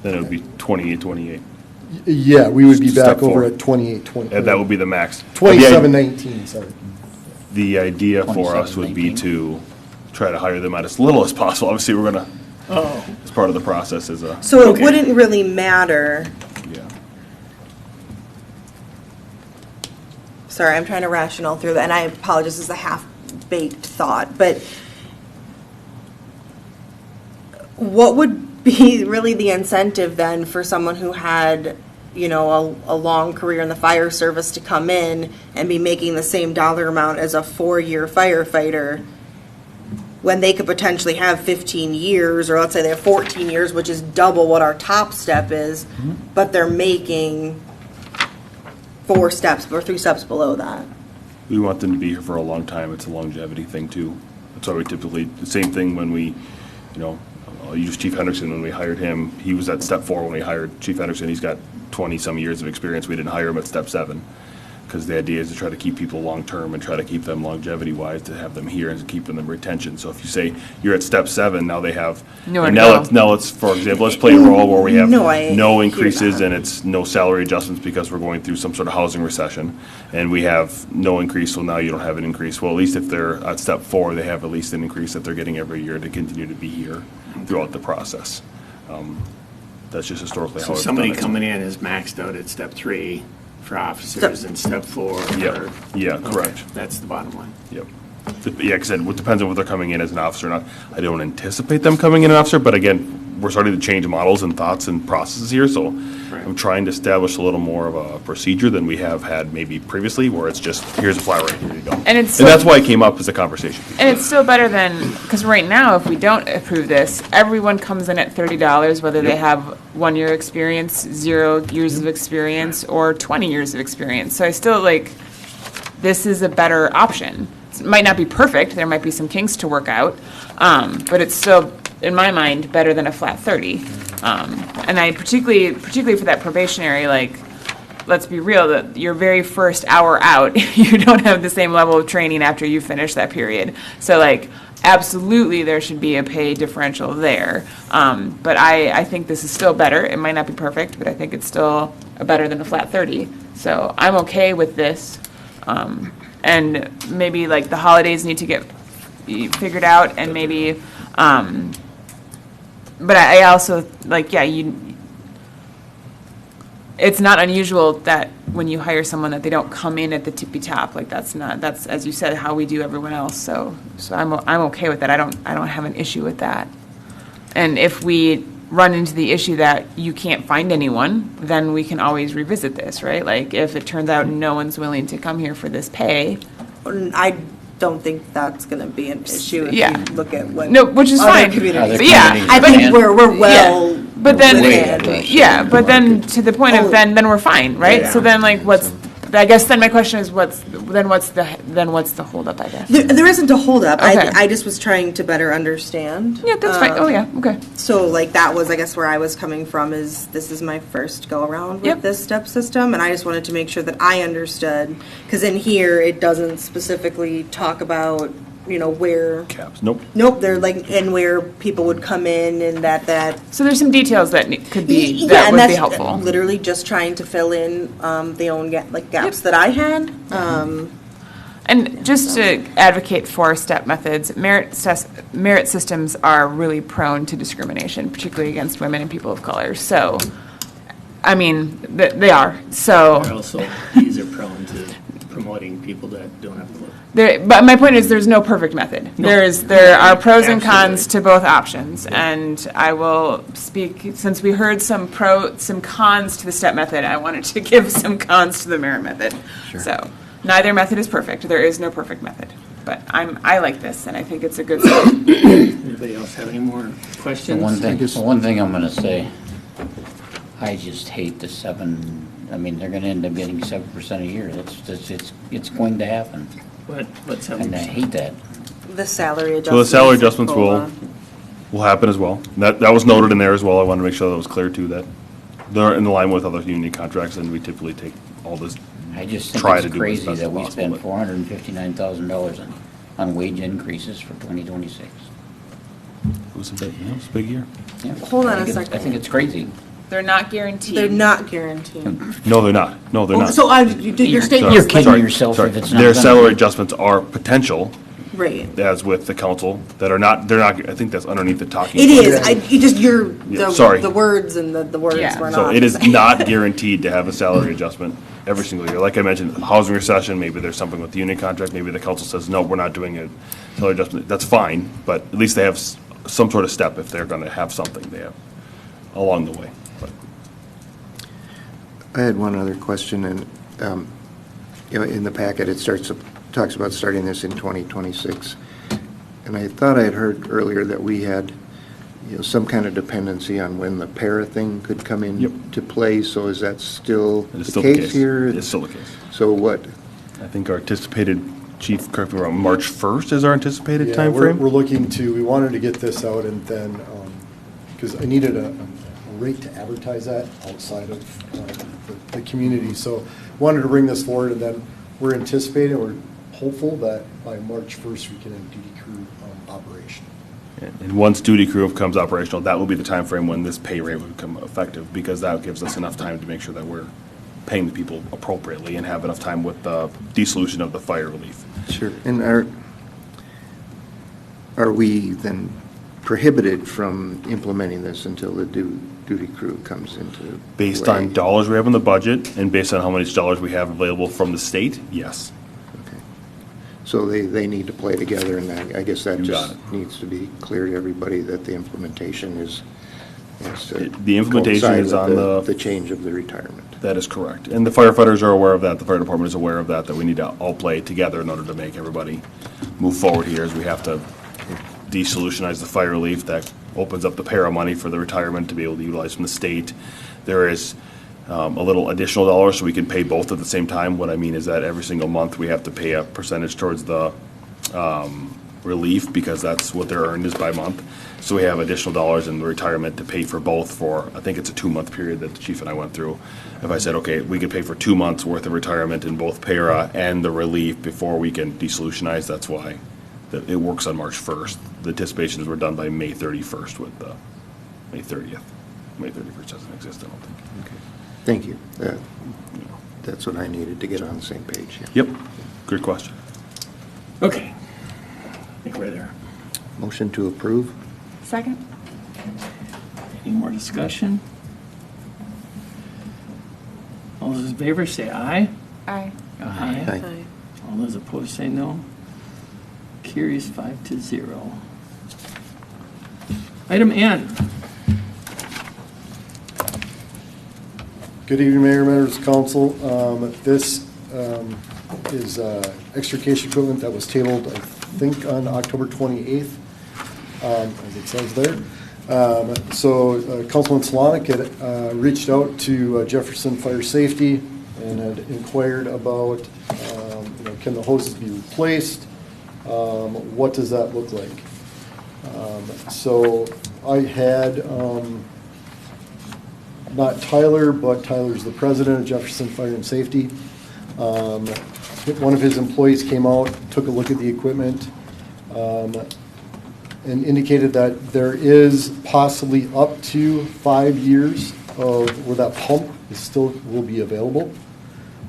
Then it would be 28. Yeah, we would be Step back over four. at 28, 20. And that would be the max. 2719, sorry. The idea for us would be to try to hire them at as little as possible. Obviously, we're gonna, as part of the process is a. So it wouldn't really matter. Yeah. Sorry, I'm trying to rational through that, and I apologize, this is a half-baked thought, but what would be really the incentive then for someone who had, you know, a long career in the fire service to come in and be making the same dollar amount as a 4-year firefighter when they could potentially have 15 years, or let's say they have 14 years, which is double what our top step is, but they're making 4 steps or 3 steps below that? We want them to be here for a long time. It's a longevity thing too. That's why we typically, the same thing when we, you know, I'll use Chief Henderson. When we hired him, he was at step 4 when we hired Chief Henderson. He's got 20-some years of experience. We didn't hire him at step 7 because the idea is to try to keep people long-term and try to keep them longevity-wise, to have them here and keeping them retention. So if you say you're at step 7, now they have, Nowhere and to now let's, for example, let's play a role where we have I no hear increases that. and it's no salary adjustments because we're going through some sort of housing recession, and we have no increase, so now you don't have an increase. Well, at least if they're at step 4, they have at least an increase that they're getting every year to continue to be here throughout the process. That's just historically how So it's somebody done it. coming in is maxed out at step 3 for officers and step 4 Yeah, for. yeah, Okay, correct. That's the bottom line. Yep. Yeah, like I said, it depends on what they're coming in as an officer or not. I don't anticipate them coming in an officer, but again, we're starting to change models and thoughts and processes here, so I'm trying to establish a little more of a procedure than we have had maybe previously, where it's just, here's a flat rate, here you go. And it's that's why it came up as a conversation. And it's still better than, because right now, if we don't approve this, everyone comes in at $30, whether they have 1 year experience, 0 years of experience, or 20 years of experience. So I still this is a better option. It might not be perfect, there might be some kinks to work out, but it's still, in my mind, better than a flat 30. And I particularly for that probationary, let's be real, that your very first hour out, you don't have the same level of training after you finish that period. So absolutely there should be a pay differential there. But I think this is still better. It might not be perfect, but I think it's still better than a flat 30. So I'm okay with this. And maybe the holidays need to get figured out, and maybe, but I also, it's not unusual that when you hire someone that they don't come in at the tippy top. That's, as you said, how we do everyone else. So I'm okay with that. I don't have an issue with that. And if we run into the issue that you can't find anyone, then we can always revisit this, right? If it turns out no one's willing to come here for this pay. I don't think that's going to be an issue if Yeah. you look at what which is other fine. communities. But yeah, I think we're well. But then, within. but then to the point of then we're fine, right? Yeah. So then what's, I guess then my question is what's the holdup, I guess? There isn't a holdup. Okay. I just was trying to better understand. Yeah, that's fine. Oh, yeah, okay. So that was, I guess, where I was coming from is this is my first go around with Yep. this step system, and I just wanted to make sure that I understood, because in here it doesn't specifically talk about, where. Caps, nope. Nope, they're and where people would come in and that. So there's some details that could be, Yeah, that and would that's be helpful. literally just trying to fill in the own gaps that I had. And just to advocate for step methods, merit systems are really prone to discrimination, particularly against women and people of color. So, I mean, they are. So, These are prone to promoting people that don't have a clue. but my point is, there's no perfect method. No. There are pros and cons to both options, and I will speak, since we heard some cons to the step method. I wanted to give some cons to the merit method. So, neither method is perfect. There is no perfect method, but I like this, and I think it's a good start. Anybody else have any more questions? One thing I'm going to say, I just hate the 7. I mean, they're going to end up getting 7% a year. It's going to happen. What's And I hate that. The salary adjustments. So the salary adjustments will happen as well. That was noted in there as well. I wanted to make sure that was clear too, that they're in line with other union contracts, and we typically take all this. I just think try it's to do as crazy best that as we possible, spend $459,000 on wage increases for 2026. It was a big year. Yeah. Hold on I a think second. I think it's crazy. They're not guaranteed. They're not guaranteed. No, they're not. No, they're not. So your statement. You're kidding Sorry, yourself sorry. if it's not Their gonna salary be. adjustments are potential, Right. as with the council, that are not, they're not, I think that's underneath the talking. It point. is. You just Yeah, sorry. the words and the words Yeah. were not. So it is not guaranteed to have a salary adjustment every single year. Like I mentioned, housing recession, maybe there's something with the union contract, maybe the council says, no, we're not doing a salary adjustment. That's fine, but at least they have some sort of step if they're gonna have something they have along the way. But I had one other question, and, in the packet, it talks about starting this in 2026. And I thought I had heard earlier that we had, some kind of dependency on when the para thing could come into play. So is that still It is the still the case case. here? It's still the case. So what? I think our anticipated, Chief, correct me if I'm wrong, March 1st is our anticipated Yeah, timeframe? we're looking to, we wanted to get this out and then, because I needed a rate to advertise that outside of the community. So wanted to bring this forward, and then we're anticipating, we're hopeful that by March 1st, we can have duty crew operation. And once duty crew becomes operational, that will be the time frame when this pay rate will become effective, because that gives us enough time to make sure that we're paying the people appropriately and have enough time with the dissolution of the fire relief. Sure. And are we then prohibited from implementing this until the duty crew comes into Based play? on dollars we have in the budget and based on how many dollars we have available from the state, yes. Okay. So they need to play together, and I guess that You got just needs to be clear to everybody that the implementation is The implementation coincide is with on the change of the retirement. That is correct. And the firefighters are aware of that, the fire department is aware of that, that we need to all play together in order to make everybody move forward here, as we have to desolutionize the fire relief. That opens up the para money for the retirement to be able to utilize from the state. There is a little additional dollars so we can pay both at the same time. What I mean is that every single month we have to pay a percentage towards the relief, because that's what their earned is by month. So we have additional dollars in the retirement to pay for both for, I think it's a 2-month period that the chief and I went through. If I said, okay, we could pay for 2 months worth of retirement in both para and the relief before we can desolutionize, that's why it works on March 1st. The anticipations were done by May 31st with the May 30th. May 31st doesn't exist, I don't think. Okay. Thank you. That's what I needed to get on the same page. Yeah. Yep, good question. Okay. I think we're there. Motion to approve? Second? Any more discussion? All those in favor say aye. Aye. Aye. All those opposed say no. Carries 5-0. Item N. Good evening, Mayor, members of council. This is extrication equipment that was tabled, I think, on October 28th, as it says there. So Councilman Solonic had reached out to Jefferson Fire Safety and had inquired about, can the hoses be replaced? What does that look like? So I had not Tyler, but Tyler's the president of Jefferson Fire and Safety. One of his employees came out, took a look at the equipment, and indicated that there is possibly up to 5 years of where that pump is still will be available,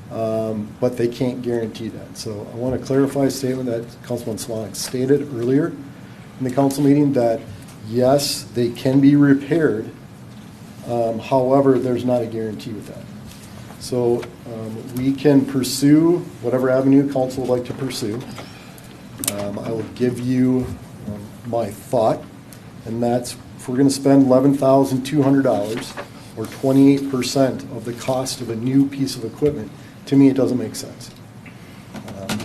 but they can't guarantee that. So I want to clarify a statement that Councilman Solonic stated earlier in the council meeting, that yes, they can be repaired. However, there's not a guarantee with that. So we can pursue whatever avenue council would like to pursue. I will give you my thought, and that's if we're going to spend $11,200 or 28% of the cost of a new piece of equipment, to me it doesn't make sense.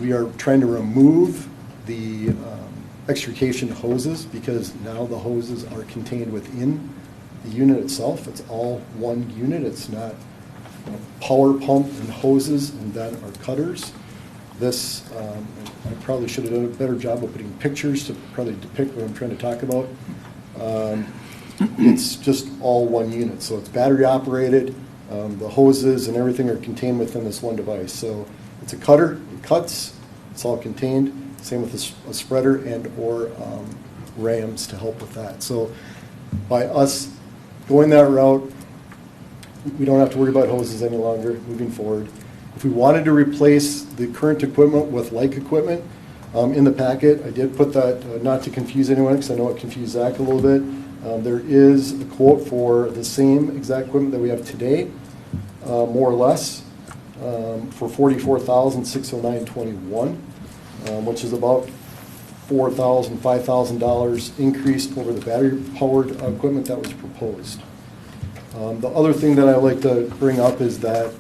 We are trying to remove the extrication hoses, because now the hoses are contained within the unit itself. It's all one unit. It's not power pump and hoses and then our cutters. This, I probably should have done a better job of putting pictures to probably depict what I'm trying to talk about. It's just all one unit. So it's battery operated. The hoses and everything are contained within this one device. So it's a cutter, it cuts, it's all contained. Same with a spreader and or rams to help with that. So by us going that route, we don't have to worry about hoses any longer moving forward. If we wanted to replace the current equipment with like equipment, in the packet, I did put that, not to confuse anyone, because I know it confused Zach a little bit. There is a quote for the same exact equipment that we have today, more or less, for $44,609.21, which is about $4,000, $5,000 increase over the battery-powered equipment that was proposed. The other thing that I like to bring up is that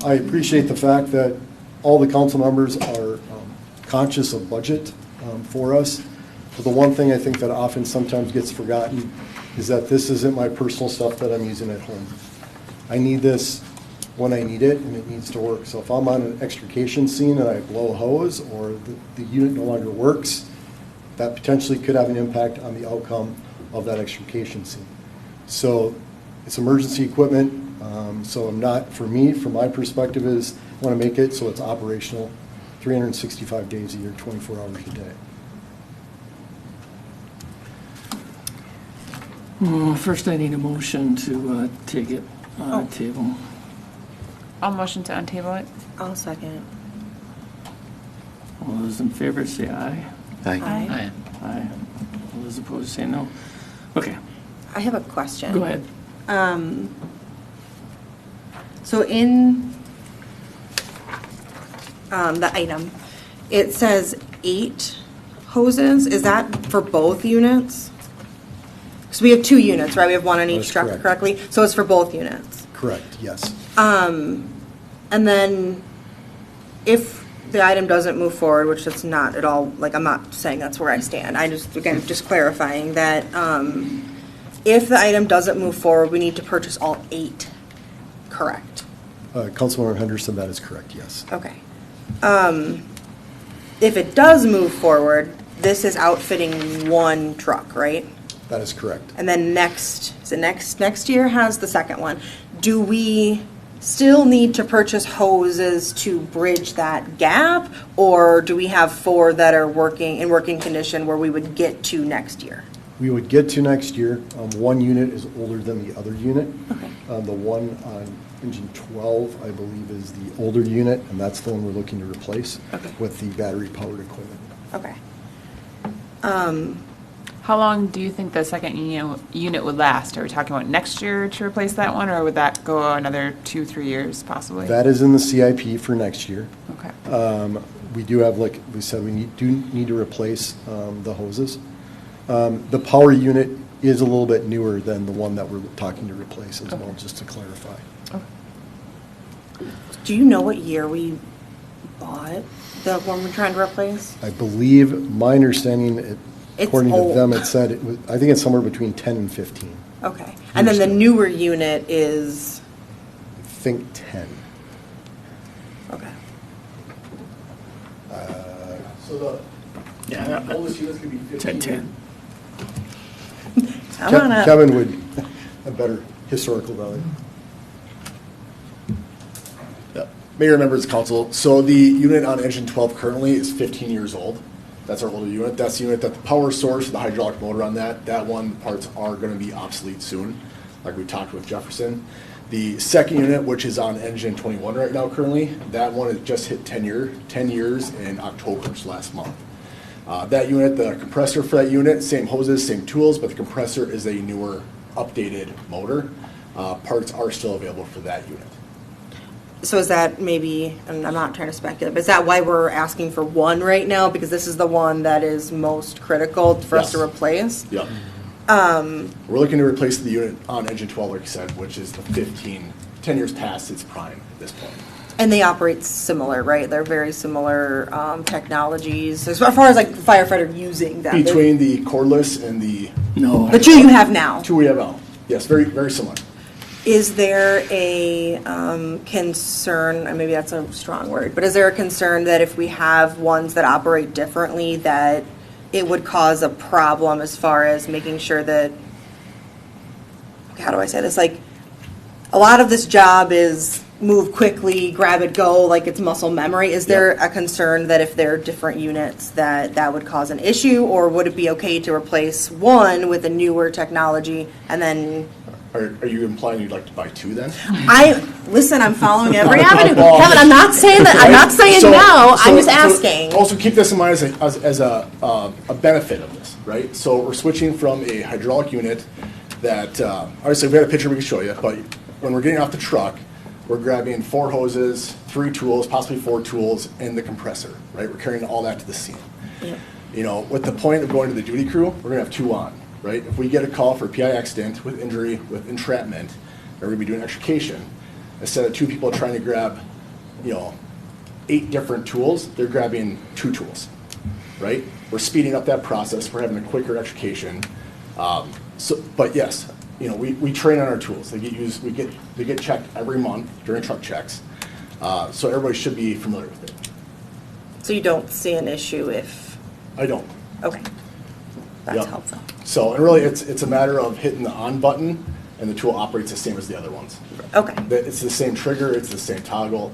I appreciate the fact that all the council members are conscious of budget for us. But the one thing I think that often sometimes gets forgotten is that this isn't my personal stuff that I'm using at home. I need this when I need it, and it needs to work. So if I'm on an extrication scene and I blow a hose, or the unit no longer works, that potentially could have an impact on the outcome of that extrication scene. So it's emergency equipment. So I'm not, for me, from my perspective, is I want to make it so it's operational 365 days a year, 24 hours a day. First, I need a motion to take it on the table. I'll motion to untable it. I'll second. All those in favor say aye. Aye. Aye. Aye. All those opposed say no. Okay. I have a question. Go ahead. So in the item, it says 8 hoses. Is that for both units? So we have 2 units, right? We have one on each truck, correctly? So it's for both units? Correct, yes. And then if the item doesn't move forward, which it's not at all, like, I'm not saying that's where I stand. I just, again, just clarifying that if the item doesn't move forward, we need to purchase all 8, correct? Councilmember Henderson, that is correct, yes. Okay. If it does move forward, this is outfitting 1 truck, right? That is correct. And then next year has the second one. Do we still need to purchase hoses to bridge that gap, or do we have 4 that are in working condition where we would get to next year? We would get to next year. One unit is older than the other unit. Okay. The one on engine 12, I believe, is the older unit, and that's the one we're looking to replace with the battery-powered equipment. Okay. How long do you think the second unit would last? Are we talking about next year to replace that one, or would that go another 2-3 years possibly? That is in the CIP for next year. Okay. We do have, like we said, we do need to replace the hoses. The power unit is a little bit newer than the one that we're talking to replace as well, just to clarify. Do you know what year we bought the one we're trying to replace? I believe, my understanding, according to them, it said, I think it's somewhere between 10 and 15. Okay. And then the newer unit is? I think 10. Okay. So the oldest units could be 15. 10. Kevin would have better historical value. Mayor, members of council, so the unit on engine 12 currently is 15 years old. That's our older unit. That's the unit that the power source, the hydraulic motor on that one, the parts are going to be obsolete soon, like we talked with Jefferson. The second unit, which is on engine 21 right now currently, that one has just hit 10 years in October, so last month. That unit, the compressor for that unit, same hoses, same tools, but the compressor is a newer, updated motor. Parts are still available for that unit. So is that maybe, and I'm not trying to speculate, but is that why we're asking for 1 right now? Because this is the one that is most critical for us to replace? Yep. We're looking to replace the unit on engine 12, like you said, which is the 10 years past its prime at this point. And they operate similar, right? They're very similar technologies, as far as like the firefighter using them. Between the cordless and the... No. The 2 you have now? 2 we have now. Yes, very, very similar. Is there a concern, and maybe that's a strong word, but is there a concern that if we have ones that operate differently, that it would cause a problem as far as making sure that, how do I say this, like, a lot of this job is move quickly, grab it, go, like it's muscle memory. Is there a concern that if there are different units that would cause an issue, or would it be okay to replace one with a newer technology and then Are you implying you'd like to buy 2 then? Listen, I'm following every avenue. Kevin, I'm not saying that, I'm not saying So- no, I'm so- just asking. Also keep this in mind as a benefit of this, right? So we're switching from a hydraulic unit that, obviously we had a picture we can show you, but when we're getting off the truck, we're grabbing 4 hoses, 3 tools, possibly 4 tools, and the compressor, right? We're carrying all that to the scene. Yep. You know, with the point of going to the duty crew, we're gonna have 2 on, right? If we get a call for a PI accident with injury, with entrapment, we're gonna be doing extrication. Instead of 2 people trying to grab, 8 different tools, they're grabbing 2 tools, right? We're speeding up that process, we're having a quicker extrication. But yes, we train on our tools. They get checked every month during truck checks. So everybody should be familiar with it. So you don't see an issue if, I don't. okay, that's Yep. helpful. So, and really, it's a matter of hitting the on button, and the tool operates the same as the other ones. Okay. It's the same trigger, it's the same toggle,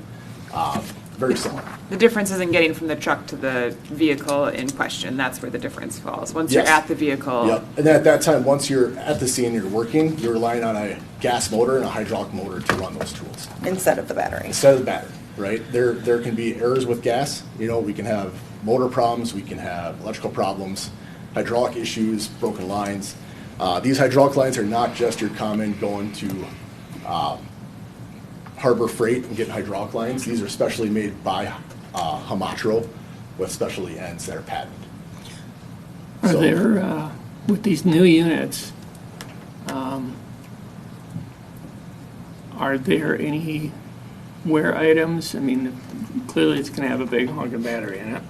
very similar. The difference isn't getting from the truck to the vehicle in question. That's where the difference falls. Once you're Yes. at the vehicle. Yep, and then at that time, once you're at the scene, you're working, you're relying on a gas motor and a hydraulic motor to run those tools. Instead of the battery. Instead of the battery, right? There can be errors with gas, we can have motor problems, we can have electrical problems, hydraulic issues, broken lines. These hydraulic lines are not just your common going to Harbor Freight and getting hydraulic lines. These are specially made by Hamatro with specialty ends that are patented. Are there, with these new units, are there any wear items? I mean, clearly it's going to have a big honking battery in it.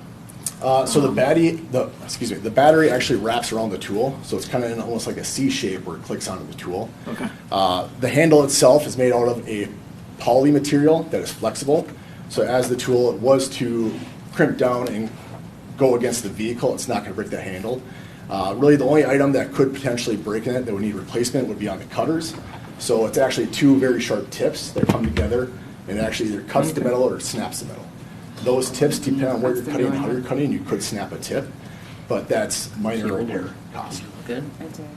So the battery actually wraps around the tool, so it's kind of in almost like a C shape where it clicks onto the tool. Okay. The handle itself is made out of a poly material that is flexible. So as the tool was to crimp down and go against the vehicle, it's not going to break that handle. Really, the only item that could potentially break in it that would need replacement would be on the cutters. So it's actually 2 very sharp tips that come together and it actually either cuts the metal or snaps the metal. Those tips, depending on where you're cutting and how you're cutting, you could snap a tip, but that's minor repair cost. Good. I did.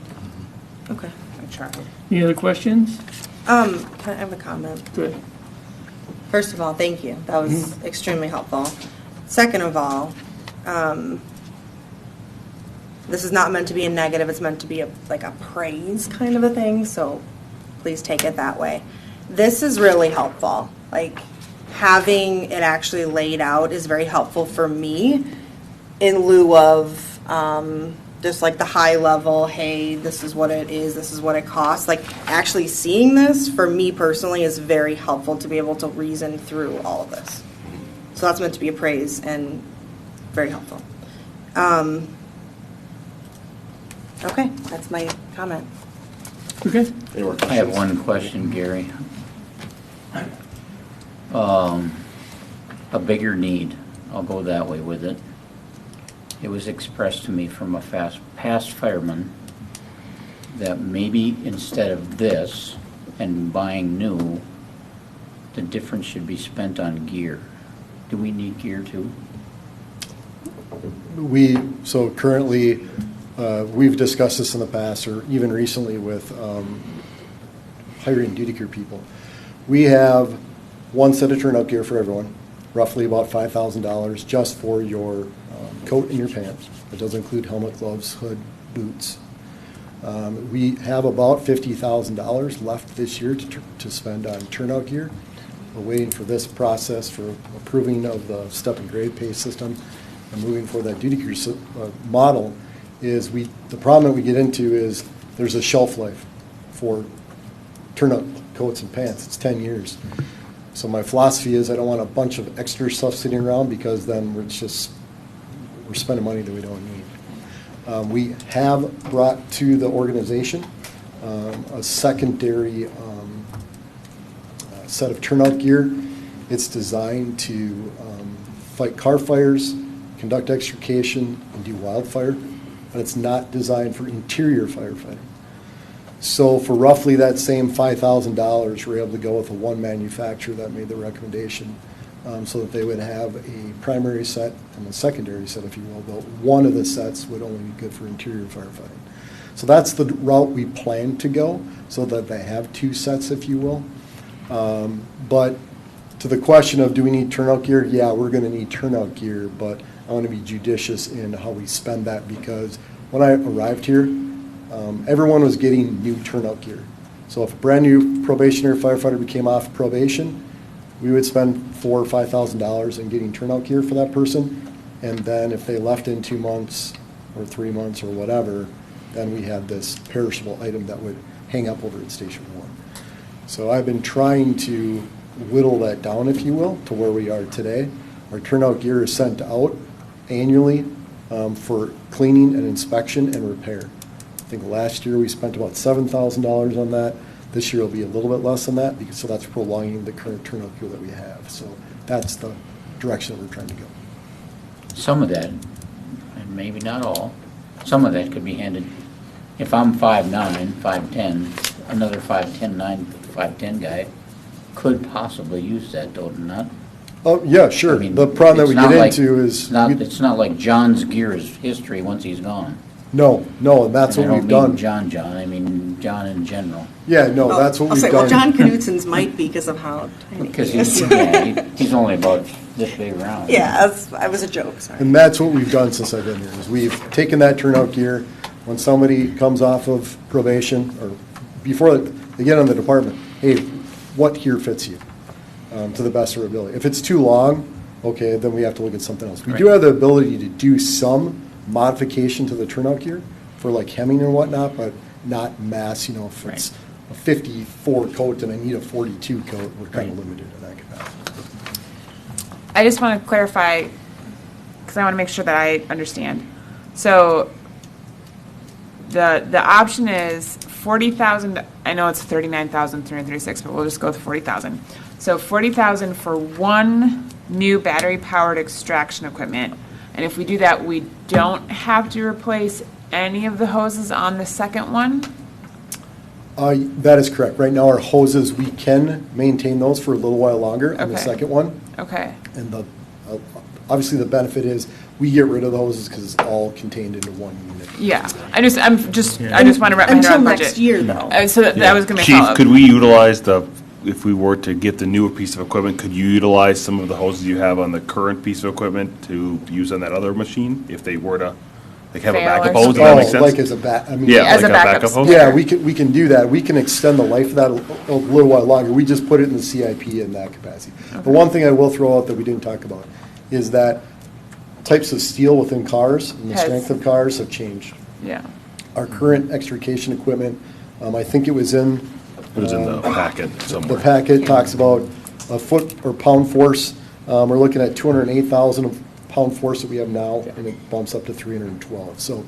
Okay. I tried. Any other questions? Can I have a comment? Good. First of all, thank you. That was extremely helpful. Second of all, this is not meant to be a negative. It's meant to be like a praise kind of a thing. So please take it that way. This is really helpful. Like having it actually laid out is very helpful for me in lieu of just like the high level, hey, this is what it is, this is what it costs. Like actually seeing this for me personally is very helpful to be able to reason through all of this. So that's meant to be a praise and very helpful. Okay, that's my comment. Okay. I have one question, Gary. A bigger need, I'll go that way with it. It was expressed to me from a past fireman that maybe instead of this and buying new, the difference should be spent on gear. Do we need gear too? So currently, we've discussed this in the past, or even recently with hiring duty crew people. We have one set of turnout gear for everyone, roughly about $5,000 just for your coat and your pants. It does include helmet, gloves, hood, boots. We have about $50,000 left this year to spend on turnout gear. We're waiting for this process for approving of the step and grade pay system and moving for that duty crew model. The problem that we get into is there's a shelf life for turnout coats and pants. It's 10 years. So my philosophy is I don't want a bunch of extra stuff sitting around because then we're spending money that we don't need. We have brought to the organization a secondary set of turnout gear. It's designed to fight car fires, conduct extrication, and do wildfire, but it's not designed for interior firefighting. So for roughly that same $5,000, we're able to go with the one manufacturer that made the recommendation so that they would have a primary set and a secondary set, if you will, but one of the sets would only be good for interior firefighting. So that's the route we plan to go, so that they have two sets, if you will. But to the question of do we need turnout gear? Yeah, we're going to need turnout gear, but I want to be judicious in how we spend that, because when I arrived here, everyone was getting new turnout gear. So if a brand new probationary firefighter became off probation, we would spend $4,000 or $5,000 in getting turnout gear for that person. And then if they left in 2 months or 3 months or whatever, then we had this perishable item that would hang up over at Station 1. So I've been trying to whittle that down, if you will, to where we are today. Our turnout gear is sent out annually for cleaning and inspection and repair. I think last year we spent about $7,000 on that. This year will be a little bit less than that, because so that's prolonging the current turnout gear that we have. So that's the direction that we're trying to go. Some of that, and maybe not all, some of that could be handed, if I'm 5'9", 5'10", another 5'10", 5'10" guy could possibly use that, though, not? Oh, yeah, sure. I mean, the problem that we it's not get like- into is. It's not like John's gear is history once he's gone. No, and that's what we've I done. don't mean John, I mean John in general. Yeah, no, that's what I'll we've say, done. well, John Knutson's might be because of how tiny Because he is. he's only about this big around. Yeah, I was a joke, sorry. And that's what we've done since I've been here, is we've taken that turnout gear. When somebody comes off of probation, or before they get on the department, hey, what gear fits you to the best of our ability? If it's too long, okay, then we have to look at something else. We do have the ability to do some modification to the turnout gear for like hemming and whatnot, but not mass, if it's a 54 coat and I need a 42 coat, we're kind of limited in that capacity. I just want to clarify, because I want to make sure that I understand. So the option is 40,000. I know it's 39,336, but we'll just go with 40,000. So 40,000 for one new battery-powered extraction equipment, and if we do that, we don't have to replace any of the hoses on the second one. That is correct. Right now, our hoses, we can maintain those for a little while longer on the Okay. second one. Okay. And obviously, the benefit is we get rid of the hoses because it's all contained into one unit. Yeah. I just want to wrap my head Until around budget. next year, though. So that was going to be Chief, follow-up. could we utilize if we were to get the newer piece of equipment, could you utilize some of the hoses you have on the current piece of equipment to use on that other machine if they were to have a Fail backup or hose? Does that make sense? Like as as a backup hose? Yeah, we can do that. We can extend the life of that a little while longer. We just put it in the CIP in that capacity. The one thing I will throw out that we didn't talk about is that types of steel within cars and the strength of cars have changed. Yeah. Our current extrication equipment, I think it was in. It was in the packet somewhere. The packet talks about a foot or pound force. We're looking at 208,000 of pound force that we have now, and it bumps up to 312. So,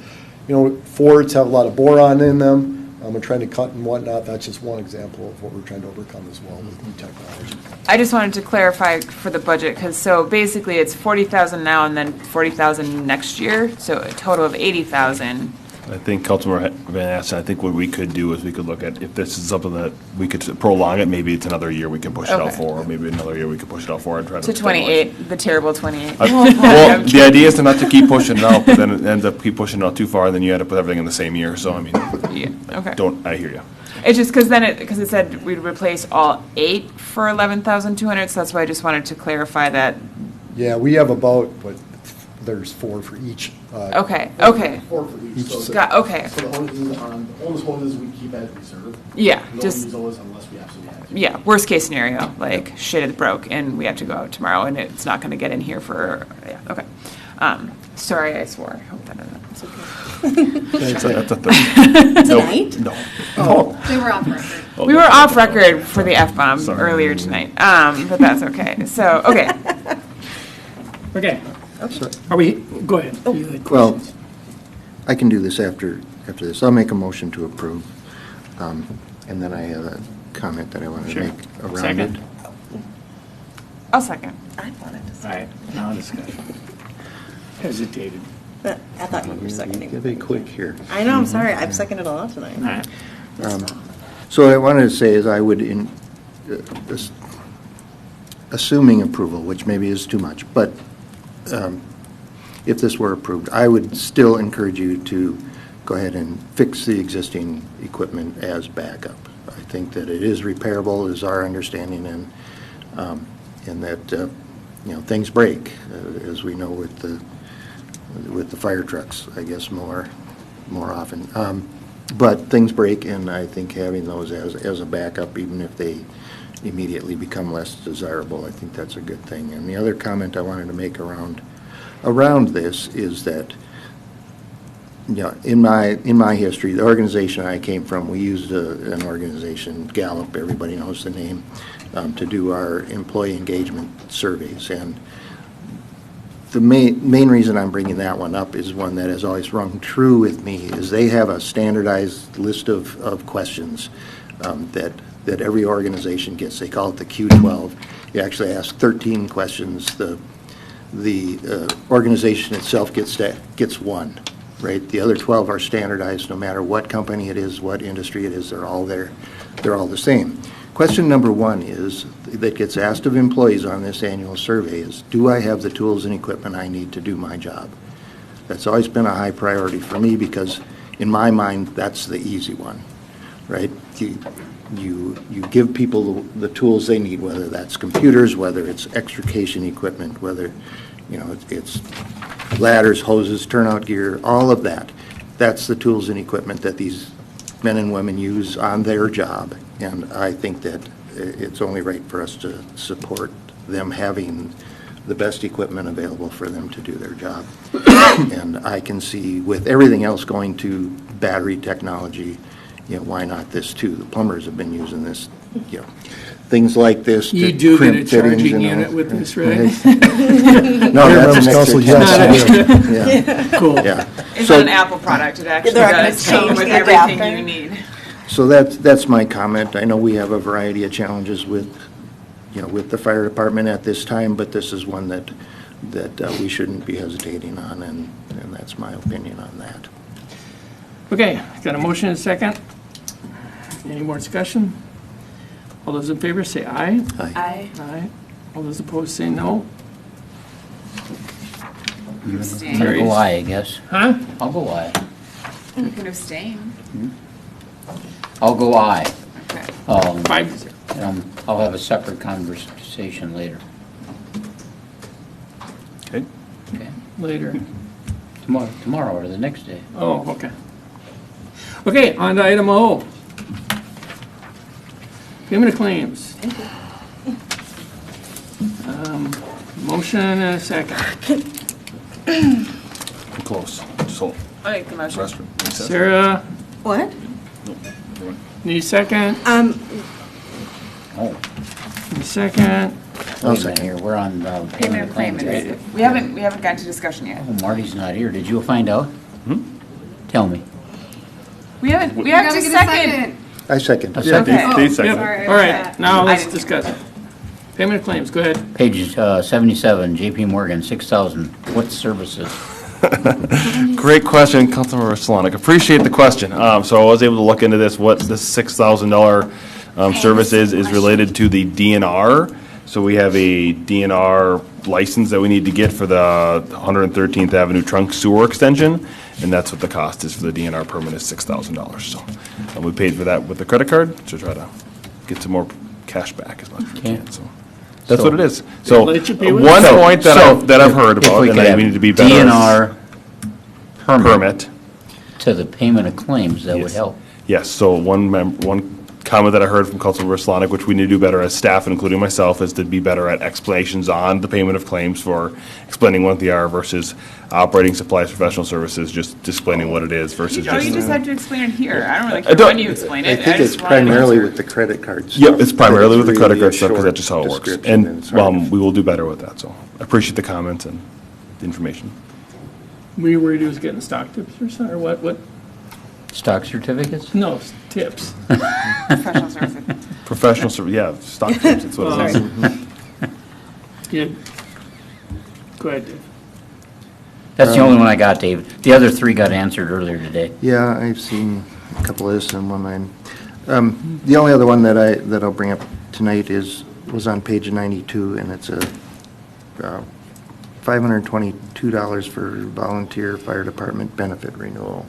Fords have a lot of boron in them. We're trying to cut and whatnot. That's just one example of what we're trying to overcome as well with new technology. I just wanted to clarify for the budget, because so basically it's 40,000 now and then 40,000 next year, so a total of 80,000. I think Councilmember Van Asten, I think what we could do is we could look at, if this is something that we could prolong it, maybe it's another year we can push it out Okay. for, or maybe another year we could push it out for and try to. To 28, the terrible 28. Well, the idea is to not to keep pushing it out, but then it ends up keep pushing it out too far, and then you end up with everything in the same year, so I mean. Yeah, okay. I hear you. It's just because it said we'd replace all 8 for 11,200, so that's why I just wanted to clarify that. Yeah, we have about, there's 4 for each. Okay. 4 for each. So Okay. So the oldest hoses we keep as reserve. Yeah, We don't just- use those unless we absolutely have to. Yeah, worst case scenario, like shit it broke and we have to go out tomorrow and it's not going to get in here for, yeah, okay. Sorry, I swore. I hope that doesn't, it's okay. That's a thing. Tonight? No. Oh. We were off record. We were off record for the F-bomb earlier tonight, but that's okay. So, okay. Okay. Are we, go ahead. You had Well, questions. I can do this after this. I'll make a motion to approve. And then I have a comment that I want to Sure. make around Second. it. I'll second. I wanted to All right, now discussion. Hesitated. But I thought you were seconding. Give it quick here. I know, I'm sorry, I've seconded a lot tonight. All right. So what I wanted to say is I would, assuming approval, which maybe is too much, but if this were approved, I would still encourage you to go ahead and fix the existing equipment as backup. I think that it is repairable, is our understanding, and that, things break, as we know with the fire trucks, I guess, more often. But things break, and I think having those as a backup, even if they immediately become less desirable, I think that's a good thing. And the other comment I wanted to make around this is that, in my history, the organization I came from, we used an organization, Gallup, everybody knows the name, to do our employee engagement surveys. And the main reason I'm bringing that one up is one that has always rung true with me, is they have a standardized list of questions that every organization gets. They call it the Q12. You actually ask 13 questions. The organization itself gets one, right? The other 12 are standardized no matter what company it is, what industry it is, they're all there. They're all the same. Question number one that gets asked of employees on this annual survey is, do I have the tools and equipment I need to do my job? That's always been a high priority for me because in my mind, that's the easy one, right? You give people the tools they need, whether that's computers, whether it's extrication equipment, whether it's ladders, hoses, turnout gear, all of that. That's the tools and equipment that these men and women use on their job, and I think that it's only right for us to support them having the best equipment available for them to do their job. And I can see with everything else going to battery technology, why not this too? The plumbers have been using this, things like this. You to do get crimp a charging fittings and unit all. with this, right? No, that's an Council, extra yes, $10. you Cool. Yeah. It's So- not an Apple product, it actually They're not gonna does come change with the everything adapter. you need. So that's my comment. I know we have a variety of challenges with the fire department at this time, but this is one that we shouldn't be hesitating on, and that's my opinion on that. Okay, got a motion and a second. Any more discussion? All those in favor say aye. Aye. Aye. All those opposed say no. I'm gonna go aye, I guess. Huh? I'll go aye. You can abstain. I'll go aye. Okay. 5-0. I'll have a separate conversation later. Okay. Okay. Later. Tomorrow or the next day. Oh, okay. Okay, on to item O. Payment of claims. Motion and a second. Close. Just hold. I'll make the motion. Restroom. Recess. Sarah, What? need a second? Oh, Need a second? wait a minute here, we're on payment of claims, right? We haven't gotten to discussion yet. Oh, Marty's not here. Did you find out? Tell me. We have to second. I second. A second? Okay. Dave second. All right, now I let's didn't- discuss it. Payment of claims, go ahead. Page 77, JP Morgan, 6,000. What services? Great question, Councilmember Solonic. Appreciate the question. So I was able to look into this. What this $6,000 service is related to the DNR. So we have a DNR license that we need to get for the 113th Avenue Trunk Sewer Extension, and that's what the cost is for the DNR permit is $6,000. So we paid for that with the credit card to try to get some more cash back as much as we can. So that's what it is. So Let you pay with one it. point that I've heard If about, we and could I have need to be better. DNR permit. to the payment of claims, that would help. Yes, so one comment that I heard from Councilmember Solonic, which we need to do better as staff, including myself, is to be better at explanations on the payment of claims for explaining what they are versus operating supplies, professional services, just explaining what it is versus Oh, you just just. have to explain it here. I don't really I care don't- when you explain I it. think it's just wanted to primarily answer. with the credit cards. Yep, it's primarily with the credit really card a stuff, because short that's just how it works. description, And it's hard to- we will do better with that, so I appreciate the comments and the information. Were you worried he was getting stock tips or something, or what? Stock certificates? No, tips. Professional services. Professional service, yeah, stock tips, that's what it is. Good. Go ahead, Dave. That's the only one I got, Dave. The other three got answered earlier today. Yeah, I've seen a couple of this in one line. The only other one that I'll bring up tonight was on page 92, and it's a $522 for volunteer fire department benefit renewal.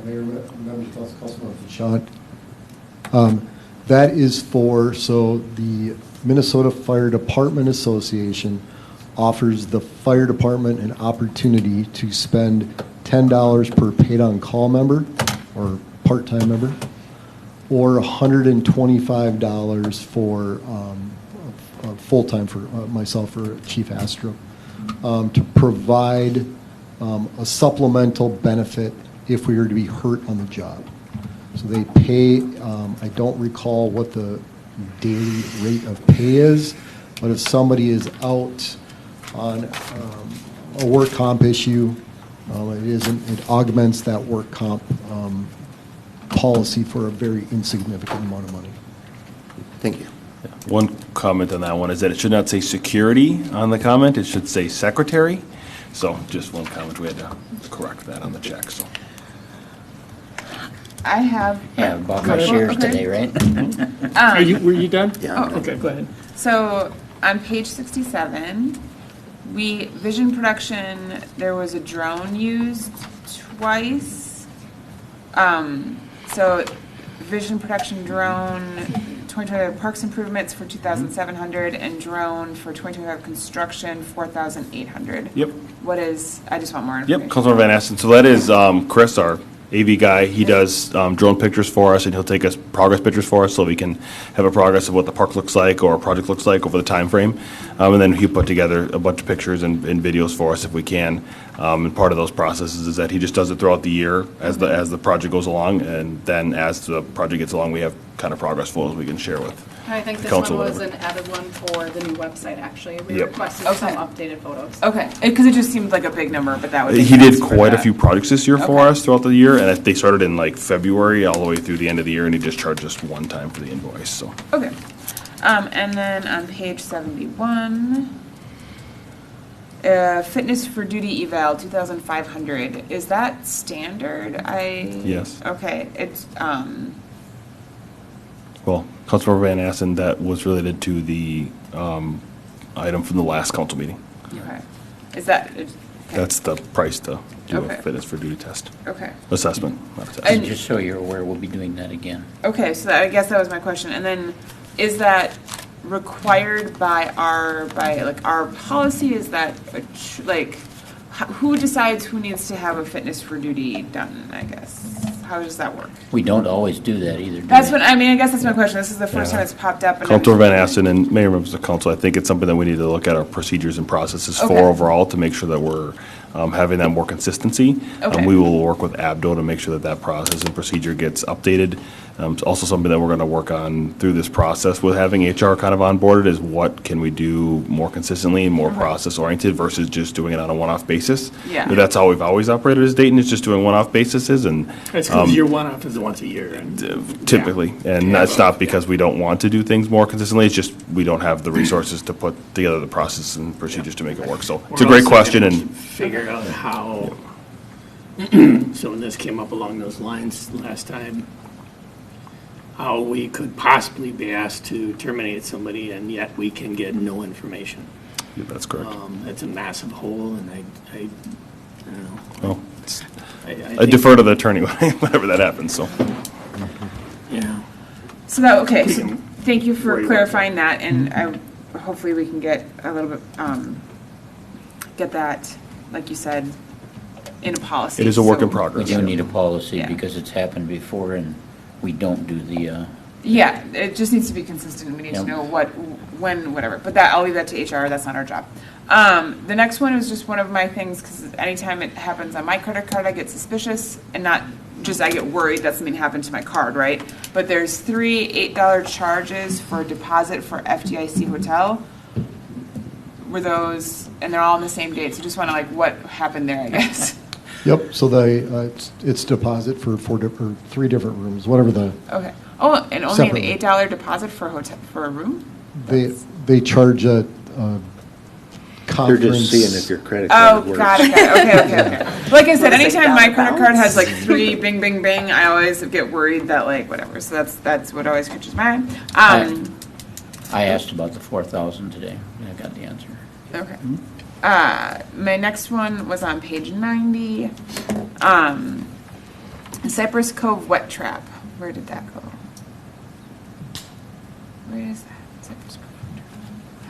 Mayor, members of Councilman Pursuant. That is so the Minnesota Fire Department Association offers the fire department an opportunity to spend $10 per paid-on-call member or part-time member, or $125 for full-time for myself or Chief Astro, to provide a supplemental benefit if we were to be hurt on the job. So they pay, I don't recall what the daily rate of pay is, but if somebody is out on a work comp issue, it augments that work comp policy for a very insignificant amount of money. Thank you. One comment on that one is that it should not say security on the comment, it should say secretary. So just one comment, we had to correct that on the check, so. I have. Yeah, bought my shares today, right? Were you done? Yeah. Okay, go ahead. So on page 67, vision production, there was a drone used twice. So vision production drone, 2025 parks improvements for 2,700 and drone for 2025 construction, 4,800. Yep. I just want more information. Yep, Councilmember Van Asten. So that is Chris, our AV guy. He does drone pictures for us, and he'll take us progress pictures for us so we can have a progress of what the park looks like or a project looks like over the time frame. And then he put together a bunch of pictures and videos for us if we can. And part of those processes is that he just does it throughout the year as the project goes along, and then as the project gets along, we have kind of progress photos we can share with I think this council, one was whatever. an added one for the new website, actually. We Yep. requested some updated photos. Okay, because it just seemed like a big number, but that would. He did quite a few projects this year for us throughout the year, and they started in like February all the way through the end of the year, and he just charged us one time for the invoice, so. Okay. And then on page 71, fitness for duty eval, 2,500. Is that standard? Yes. Okay, it's, Well, Councilmember Van Asten, that was related to the item from the last council meeting. okay. Is that, okay. That's the price to do Okay. a fitness for duty test. Okay. Assessment, not a test. And just so you're aware, we'll be doing that again. Okay, so I guess that was my question. And then, is that required by our policy? Is that, who decides who needs to have a fitness for duty done, I guess? How does that work? We don't always do that either, do That's we? what, I mean, I guess that's my question. This is the first time it's popped up. And Councilor Van Asten and Mayor members of council, I think it's something that we need to look at our procedures and processes Okay. for overall to make sure that we're having that more consistency. Okay. We will work with ABDO to make sure that that process and procedure gets updated. It's also something that we're going to work on through this process with having HR kind of onboarded is what can we do more consistently and more process oriented versus just doing it on a one-off basis. Yeah. But that's how we've always operated as Dayton, is just doing one-off bases and. That's because your one-off is once a year. Typically, and that's not because we don't want to do things more consistently, it's just we don't have the resources to put together the process and procedures to make it work, so it's a We're great also question, gonna and figure out how, so when this came up along those lines last time, how we could possibly be asked to terminate somebody and yet we can get no information. yeah, that's correct. That's a massive hole, and I don't know. Well, I I think- defer to the attorney whenever that happens, so. Yeah. So that, okay, We so can thank you for worry about clarifying that, and hopefully we can get a little bit, get that, like you said, in a policy. It is a work in so- We progress. do need a policy Yeah. because it's happened before and we don't do the, Yeah, it just needs to be consistent, we need to Yep. know what, when, whatever, but I'll leave that to HR, that's not our job. The next one is just one of my things, because anytime it happens on my credit card, I get suspicious, and not just I get worried that something happened to my card, right? But there's 3 $8 charges for deposit for FDIC hotel. Were those, and they're all on the same date, so just want to what happened there, I guess. Yep, so it's deposit for 3 different rooms, whatever the, Okay. Oh, and only Separately. an $8 deposit for a hotel, for a room? they charge a They're conference. just seeing if your credit Oh, card works. got it. Okay. Like I said, What is it, anytime my dollar credit card has balance? 3 bing, bing, bing, I always get worried that whatever. So that's what always catches my eye. I asked about the 4,000 today. I got the answer. Okay. My next one was on page 90. Cypress Cove wet trap, where did that go? Where is that? Cypress Cove wet trap.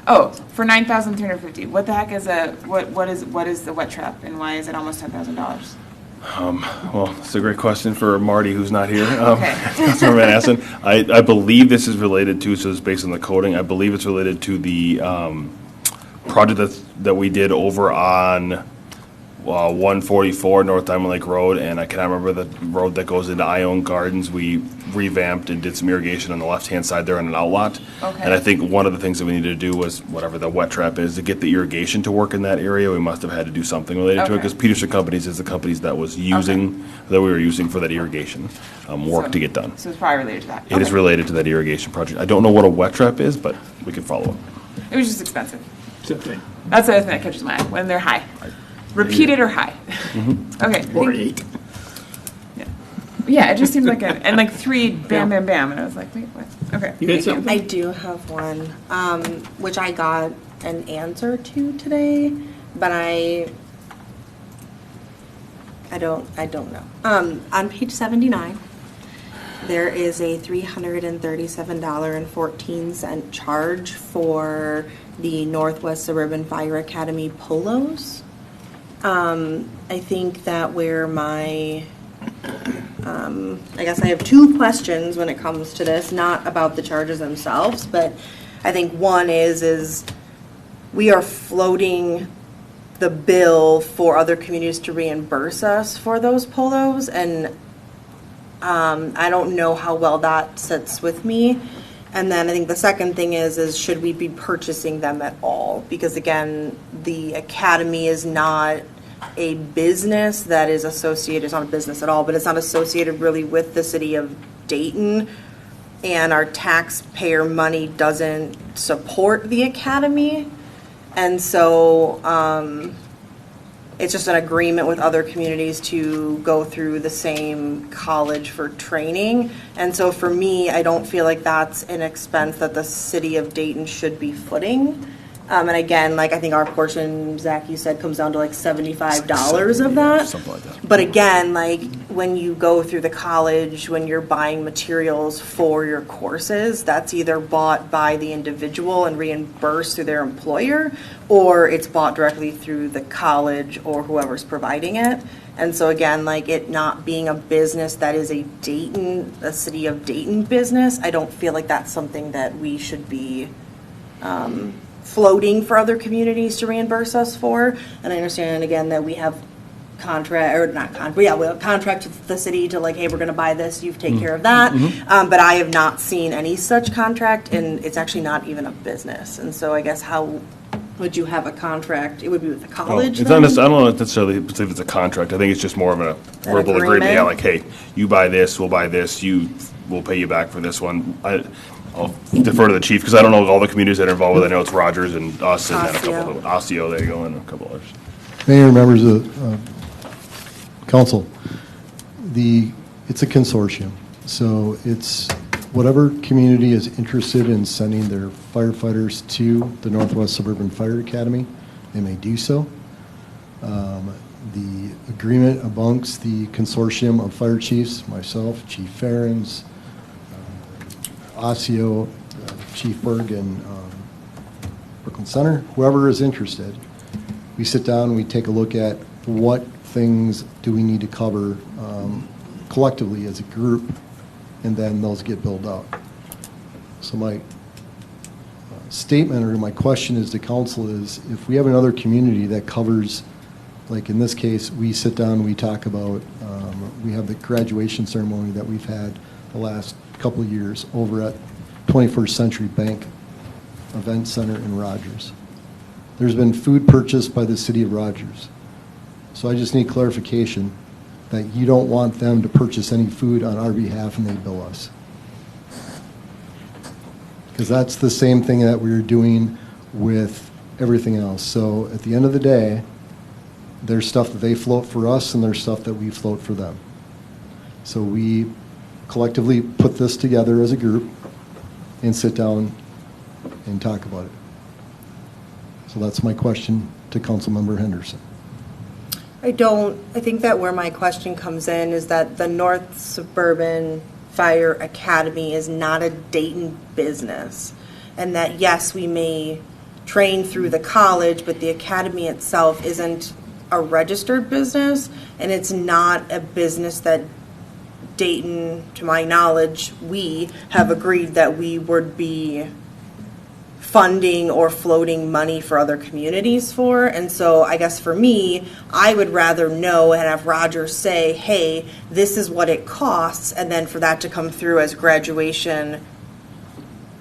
Oh, for $9,350. What the heck is what is the wet trap, and why is it almost $10,000? Well, it's a great question for Marty, who's not here. Okay. Councilmember Van Assen. I believe this is related to, so it's based on the coding, I believe it's related to the project that we did over on 144 North Diamond Lake Road, and I cannot remember the road that goes into Ione Gardens. We revamped and did some irrigation on the left-hand side there on an outlot. Okay. And I think one of the things that we needed to do was, whatever the wet trap is, to get the irrigation to work in that area, we must have had to do something related to it, Okay. because Peterson Companies is the companies that was using, that we were using for that irrigation work So- to get done. So it's probably related to that. It is Okay. related to that irrigation project. I don't know what a wet trap is, but we can follow up. It was just expensive. Something. That's the other thing that catches my eye, when they're high. Repeated or high. Okay. Or 8. Yeah, it just seemed like and like 3, bam, bam, bam, and I was like, wait, what? Okay. You had thank something? I do have one, which I got an answer to today, but I don't know. On page 79, there is a $337.14 charge for the Northwest Suburban Fire Academy polos. I think that where I guess I have two questions when it comes to this, not about the charges themselves, but I think one is we are floating the bill for other communities to reimburse us for those polos, and I don't know how well that sits with me. And then I think the second thing is should we be purchasing them at all? Because again, the academy is not a business that is associated, it's not a business at all, but it's not associated really with the city of Dayton, and our taxpayer money doesn't support the academy. And so it's just an agreement with other communities to go through the same college for training. And so for me, I don't feel like that's an expense that the city of Dayton should be footing. And again, like I think our portion, Zach, you said, comes down to like $75 of that. Something like that. But again, like when you go through the college, when you're buying materials for your courses, that's either bought by the individual and reimbursed through their employer, or it's bought directly through the college or whoever's providing it. And so again, like it not being a business that is a city of Dayton business, I don't feel like that's something that we should be floating for other communities to reimburse us for. And I understand again that we have we have contract with the city to like, hey, we're going to buy this, you take care of that. But I have not seen any such contract, and it's actually not even a business. And so I guess how would you have a contract? It would be with the college. It's not I don't know necessarily if it's a contract. I think it's just more of a verbal agreement. Yeah, like, hey, you buy this, we'll buy this, we'll pay you back for this one. I'll defer to the chief because I don't know all the communities that are involved with it. I know it's Rogers and us and then a couple of Osseo, there you go, and a couple others. Mayor, members of council, it's a consortium. So it's whatever community is interested in sending their firefighters to the Northwest Suburban Fire Academy, they may do so. The agreement amongst the consortium of fire chiefs, myself, Chief Ferens, Osseo, Chief Berg, and Brooklyn Center, whoever is interested, we sit down, we take a look at what things do we need to cover collectively as a group, and then those get built out. So my statement or my question is to council is, if we have another community that covers, like in this case, we sit down, we talk about, we have the graduation ceremony that we've had the last couple of years over at 21st Century Bank Event Center in Rogers. There's been food purchased by the city of Rogers. So I just need clarification that you don't want them to purchase any food on our behalf and they bill us. Because that's the same thing that we were doing with everything else. So at the end of the day, there's stuff that they float for us and there's stuff that we float for them. So we collectively put this together as a group and sit down and talk about it. So that's my question to Councilmember Henderson. I think that where my question comes in is that the North Suburban Fire Academy is not a Dayton business. And that, yes, we may train through the college, but the academy itself isn't a registered business, and it's not a business that Dayton, to my knowledge, we have agreed that we would be funding or floating money for other communities for. And so I guess for me, I would rather know and have Roger say, hey, this is what it costs, and then for that to come through as graduation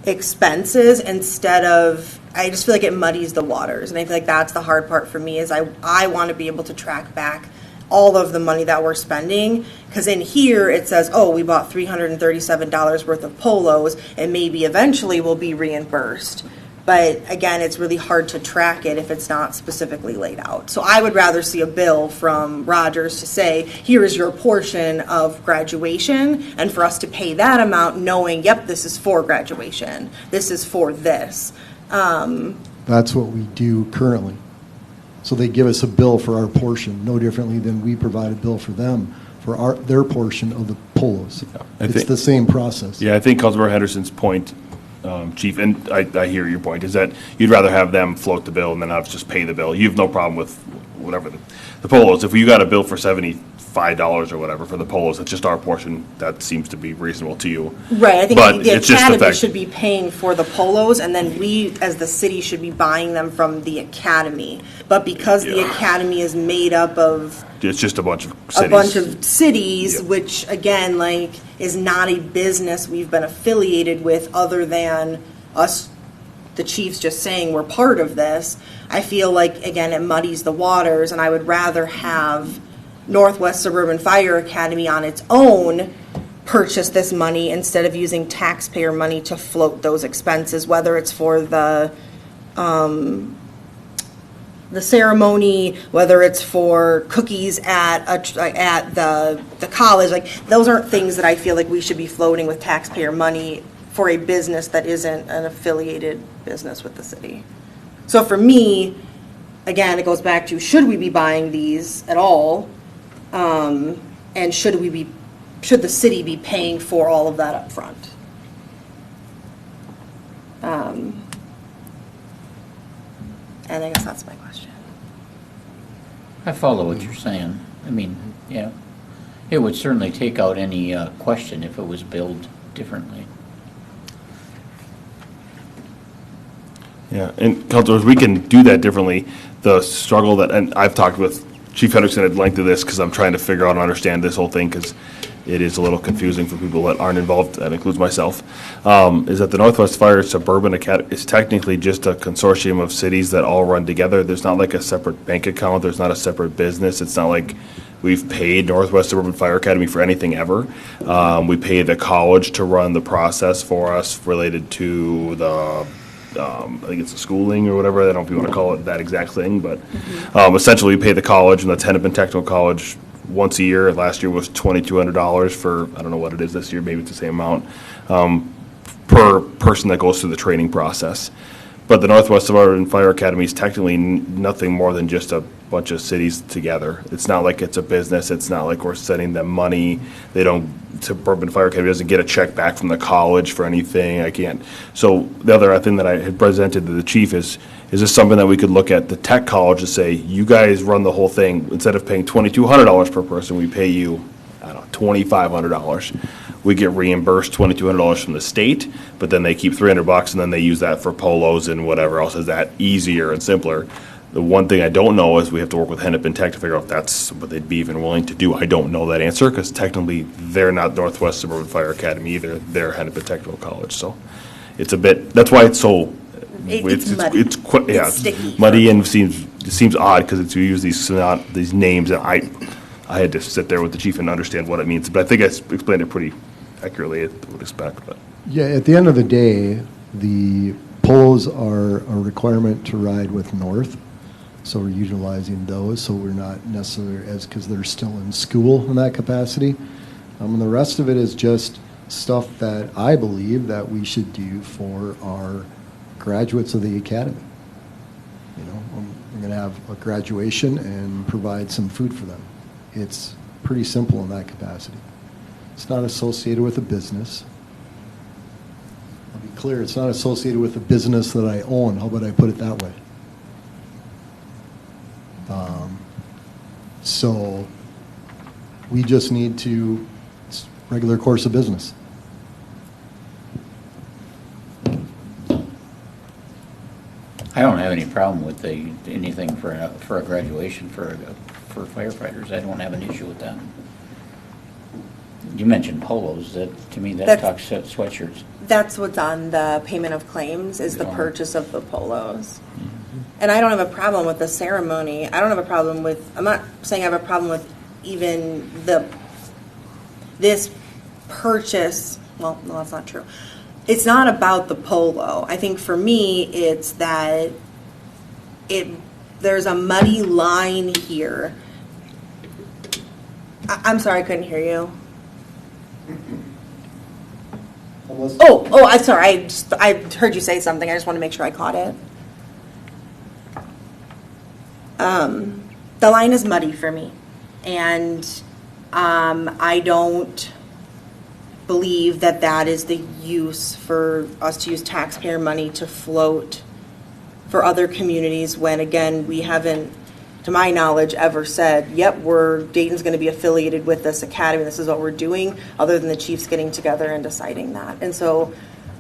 expenses instead of, I just feel like it muddies the waters. And I feel like that's the hard part for me is I want to be able to track back all of the money that we're spending, because in here it says, oh, we bought $337 worth of polos and maybe eventually we'll be reimbursed. But again, it's really hard to track it if it's not specifically laid out. So I would rather see a bill from Rogers to say, here is your portion of graduation, and for us to pay that amount knowing, yep, this is for graduation, this is for this. That's what we do currently. So they give us a bill for our portion, no differently than we provide a bill for them for their portion of the polos. It's the same process. Yeah, I think Councilmember Henderson's point, Chief, and I hear your point, is that you'd rather have them float the bill and then us just pay the bill. You have no problem with whatever the polos. If you got a bill for $75 or whatever for the polos, it's just our portion. That seems to be reasonable to you. Right, I think But the it's just the academy fact- should be paying for the polos, and then we, as the city, should be buying them from the academy. But because the academy is made up of It's just a bunch of cities. which again, like, is not a business we've been affiliated with other than us, the chiefs just saying we're part of this. I feel like, again, it muddies the waters, and I would rather have Northwest Suburban Fire Academy on its own purchase this money instead of using taxpayer money to float those expenses, whether it's for the ceremony, whether it's for cookies at the college. Like, those aren't things that I feel like we should be floating with taxpayer money for a business that isn't an affiliated business with the city. So for me, again, it goes back to, should we be buying these at all? And should the city be paying for all of that up front? And I guess that's my question. I follow what you're saying. I mean, yeah, it would certainly take out any question if it was billed differently. Yeah, and Councilors, we can do that differently. The struggle that, and I've talked with Chief Henderson at length of this because I'm trying to figure out and understand this whole thing because it is a little confusing for people that aren't involved, that includes myself, is that the Northwest Fire Suburban Academy is technically just a consortium of cities that all run together. There's not like a separate bank account. There's not a separate business. It's not like we've paid Northwest Suburban Fire Academy for anything ever. We pay the college to run the process for us related to the I think it's the schooling or whatever. I don't know if you want to call it that exact thing, but essentially we pay the college, and that's Hennepin Technical College once a year. Last year was $2,200 for, I don't know what it is this year, maybe it's the same amount, per person that goes through the training process. But the Northwest Suburban Fire Academy is technically nothing more than just a bunch of cities together. It's not like it's a business. It's not like we're sending them money. Suburban Fire Academy doesn't get a check back from the college for anything. I can't. So the other thing that I had presented to the chief is this something that we could look at the tech college to say, you guys run the whole thing. Instead of paying $2,200 per person, we pay you, I don't know, $2,500. We get reimbursed $2,200 from the state, but then they keep $300 and then they use that for polos and whatever else. Is that easier and simpler? The one thing I don't know is we have to work with Hennepin Tech to figure out if that's what they'd be even willing to do. I don't know that answer because technically they're not Northwest Suburban Fire Academy either. They're Hennepin Technical College. So it's a bit, that's why it's so, It's muddy. It's sticky. muddy and it seems odd because we use these names, and I had to sit there with the chief and understand what it means. But I think I explained it pretty accurately, I would expect. But Yeah, at the end of the day, the polos are a requirement to ride with North. So we're utilizing those, so we're not necessarily because they're still in school in that capacity. And the rest of it is just stuff that I believe that we should do for our graduates of the academy. You know, we're going to have a graduation and provide some food for them. It's pretty simple in that capacity. It's not associated with a business. I'll be clear, it's not associated with a business that I own. How about I put it that way? So we just need to, it's regular course of business. I don't have any problem with anything for a graduation for firefighters. I don't have an issue with that. You mentioned polos. That, to me, that talks sweatshirts. That's what's on the payment of claims, is the purchase of the polos. And I don't have a problem with the ceremony. I don't have a problem with, I'm not saying I have a problem with even this purchase. Well, no, that's not true. It's not about the polo. I think for me, it's that there's a muddy line here. I'm sorry, I couldn't hear you. I'm sorry. I heard you say something. I just want to make sure I caught it. The line is muddy for me, and I don't believe that is the use for us to use taxpayer money to float for other communities when, again, we haven't, to my knowledge, ever said, yep, Dayton's going to be affiliated with this academy, this is what we're doing, other than the chiefs getting together and deciding that. And so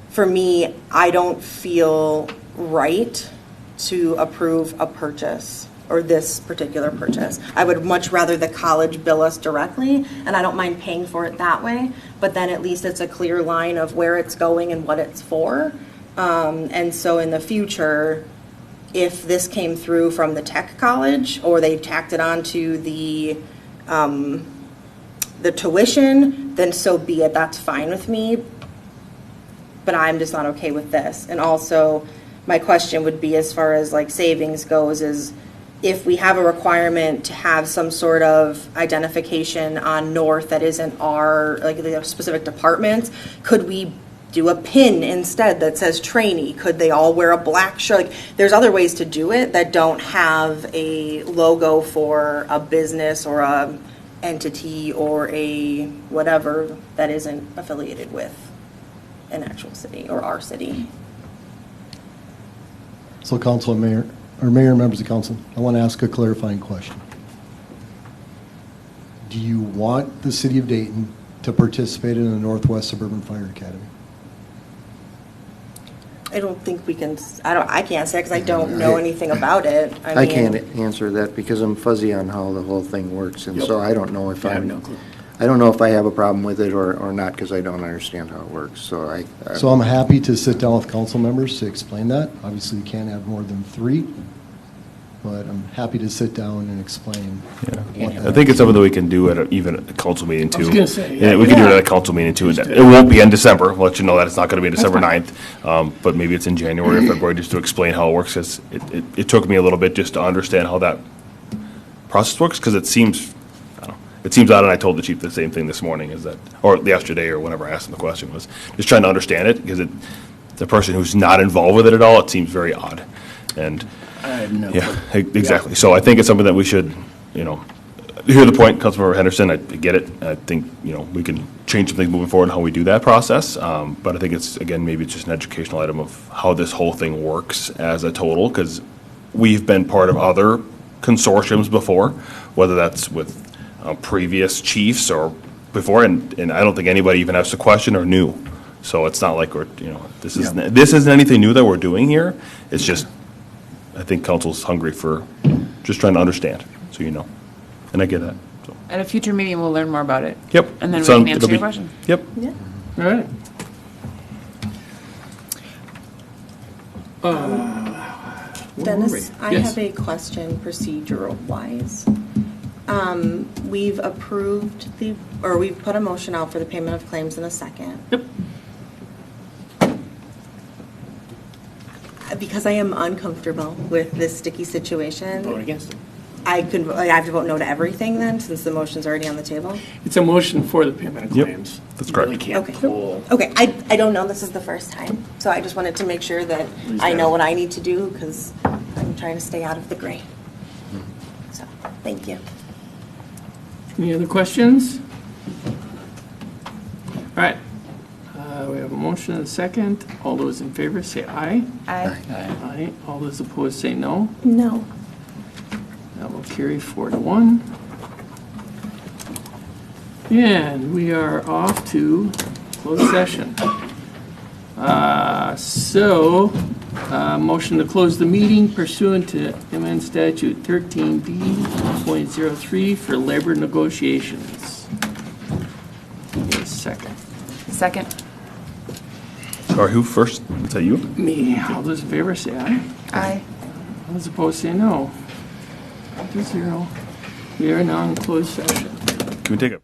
for me, I don't feel right to approve a purchase, or this particular purchase. I would much rather the college bill us directly, and I don't mind paying for it that way, but then at least it's a clear line of where it's going and what it's for. And so in the future, if this came through from the tech college, or they tacked it onto the tuition, then so be it. That's fine with me, but I'm just not okay with this. And also, my question would be, as far as like savings goes, is if we have a requirement to have some sort of identification on North that isn't our, like the specific departments, could we do a pin instead that says trainee? Could they all wear a black shirt? Like, there's other ways to do it that don't have a logo for a business or a entity or a whatever that isn't affiliated with an actual city or our city. So council and mayor, or mayor and members of council, I want to ask a clarifying question. Do you want the city of Dayton to participate in the Northwest Suburban Fire Academy? I don't think we can, I can't say because I don't know anything about it. I can't answer that because I'm fuzzy on how the whole thing works, and so I don't know if I don't know if I have a problem with it or not, because I don't understand how it works. So So I'm happy to sit down with council members to explain that. Obviously, you can't have more than 3, but I'm happy to sit down and explain. I think it's something that we can do at even a council meeting too. I was gonna say, we can do it at a council meeting too. It won't be in December. I'll let you know that it's not going to be December 9th, but maybe it's in January or February, just to explain how it works. 'Cause it took me a little bit just to understand how that process works, because it seems odd, and I told the chief the same thing this morning, or yesterday, or whenever I asked him the question, was just trying to understand it, because the person who's not involved with it at all, it seems very odd. And I have no yeah, exactly. So I think it's something that we should, hear the point, Councilmember Henderson, I get it. I think, we can change some things moving forward in how we do that process. But I think it's, again, maybe it's just an educational item of how this whole thing works as a total, because we've been part of other consortiums before, whether that's with previous chiefs or before, and I don't think anybody even asked a question or knew. So it's not like this isn't anything new that we're doing here. It's just, I think council's hungry for just trying to understand, so and I get that. So. At a future meeting, we'll learn more about it. Yep. And then we can answer your question. Yep. Yeah. All right. Dennis, I have a question procedural-wise. We've approved we've put a motion out for the payment of claims in a second. Yep. Because I am uncomfortable with this sticky situation. Vote against it. I have to vote no to everything then, since the motion's already on the table? It's a motion for the payment of claims. That's You correct. really can't pull. Okay, I don't know, this is the first time, so I just wanted to make sure that I know what I need to do, because I'm trying to stay out of the gray. So, thank you. Any other questions? All right. We have a motion and a second. All those in favor say aye. Aye. Aye. All those opposed say no. No. That will carry 4-1. And we are off to closed session. Motion to close the meeting pursuant to MN Statute 13B.03 for labor negotiations. Give me a second. Second. Sorry, who first? Is that you? Me. All those in favor say aye. Aye. All those opposed say no. 5-0. We are now in closed session. Can we take a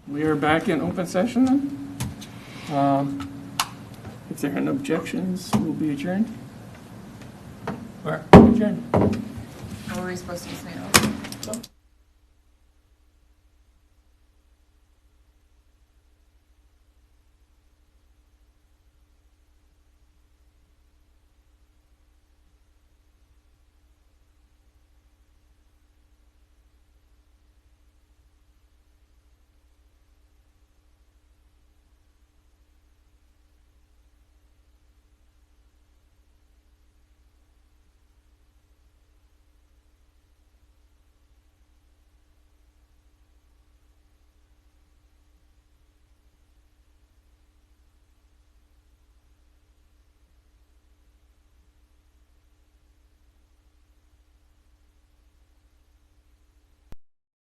We are back in open session then. If there are no objections, we'll be adjourned. Or adjourned. What were we supposed to say?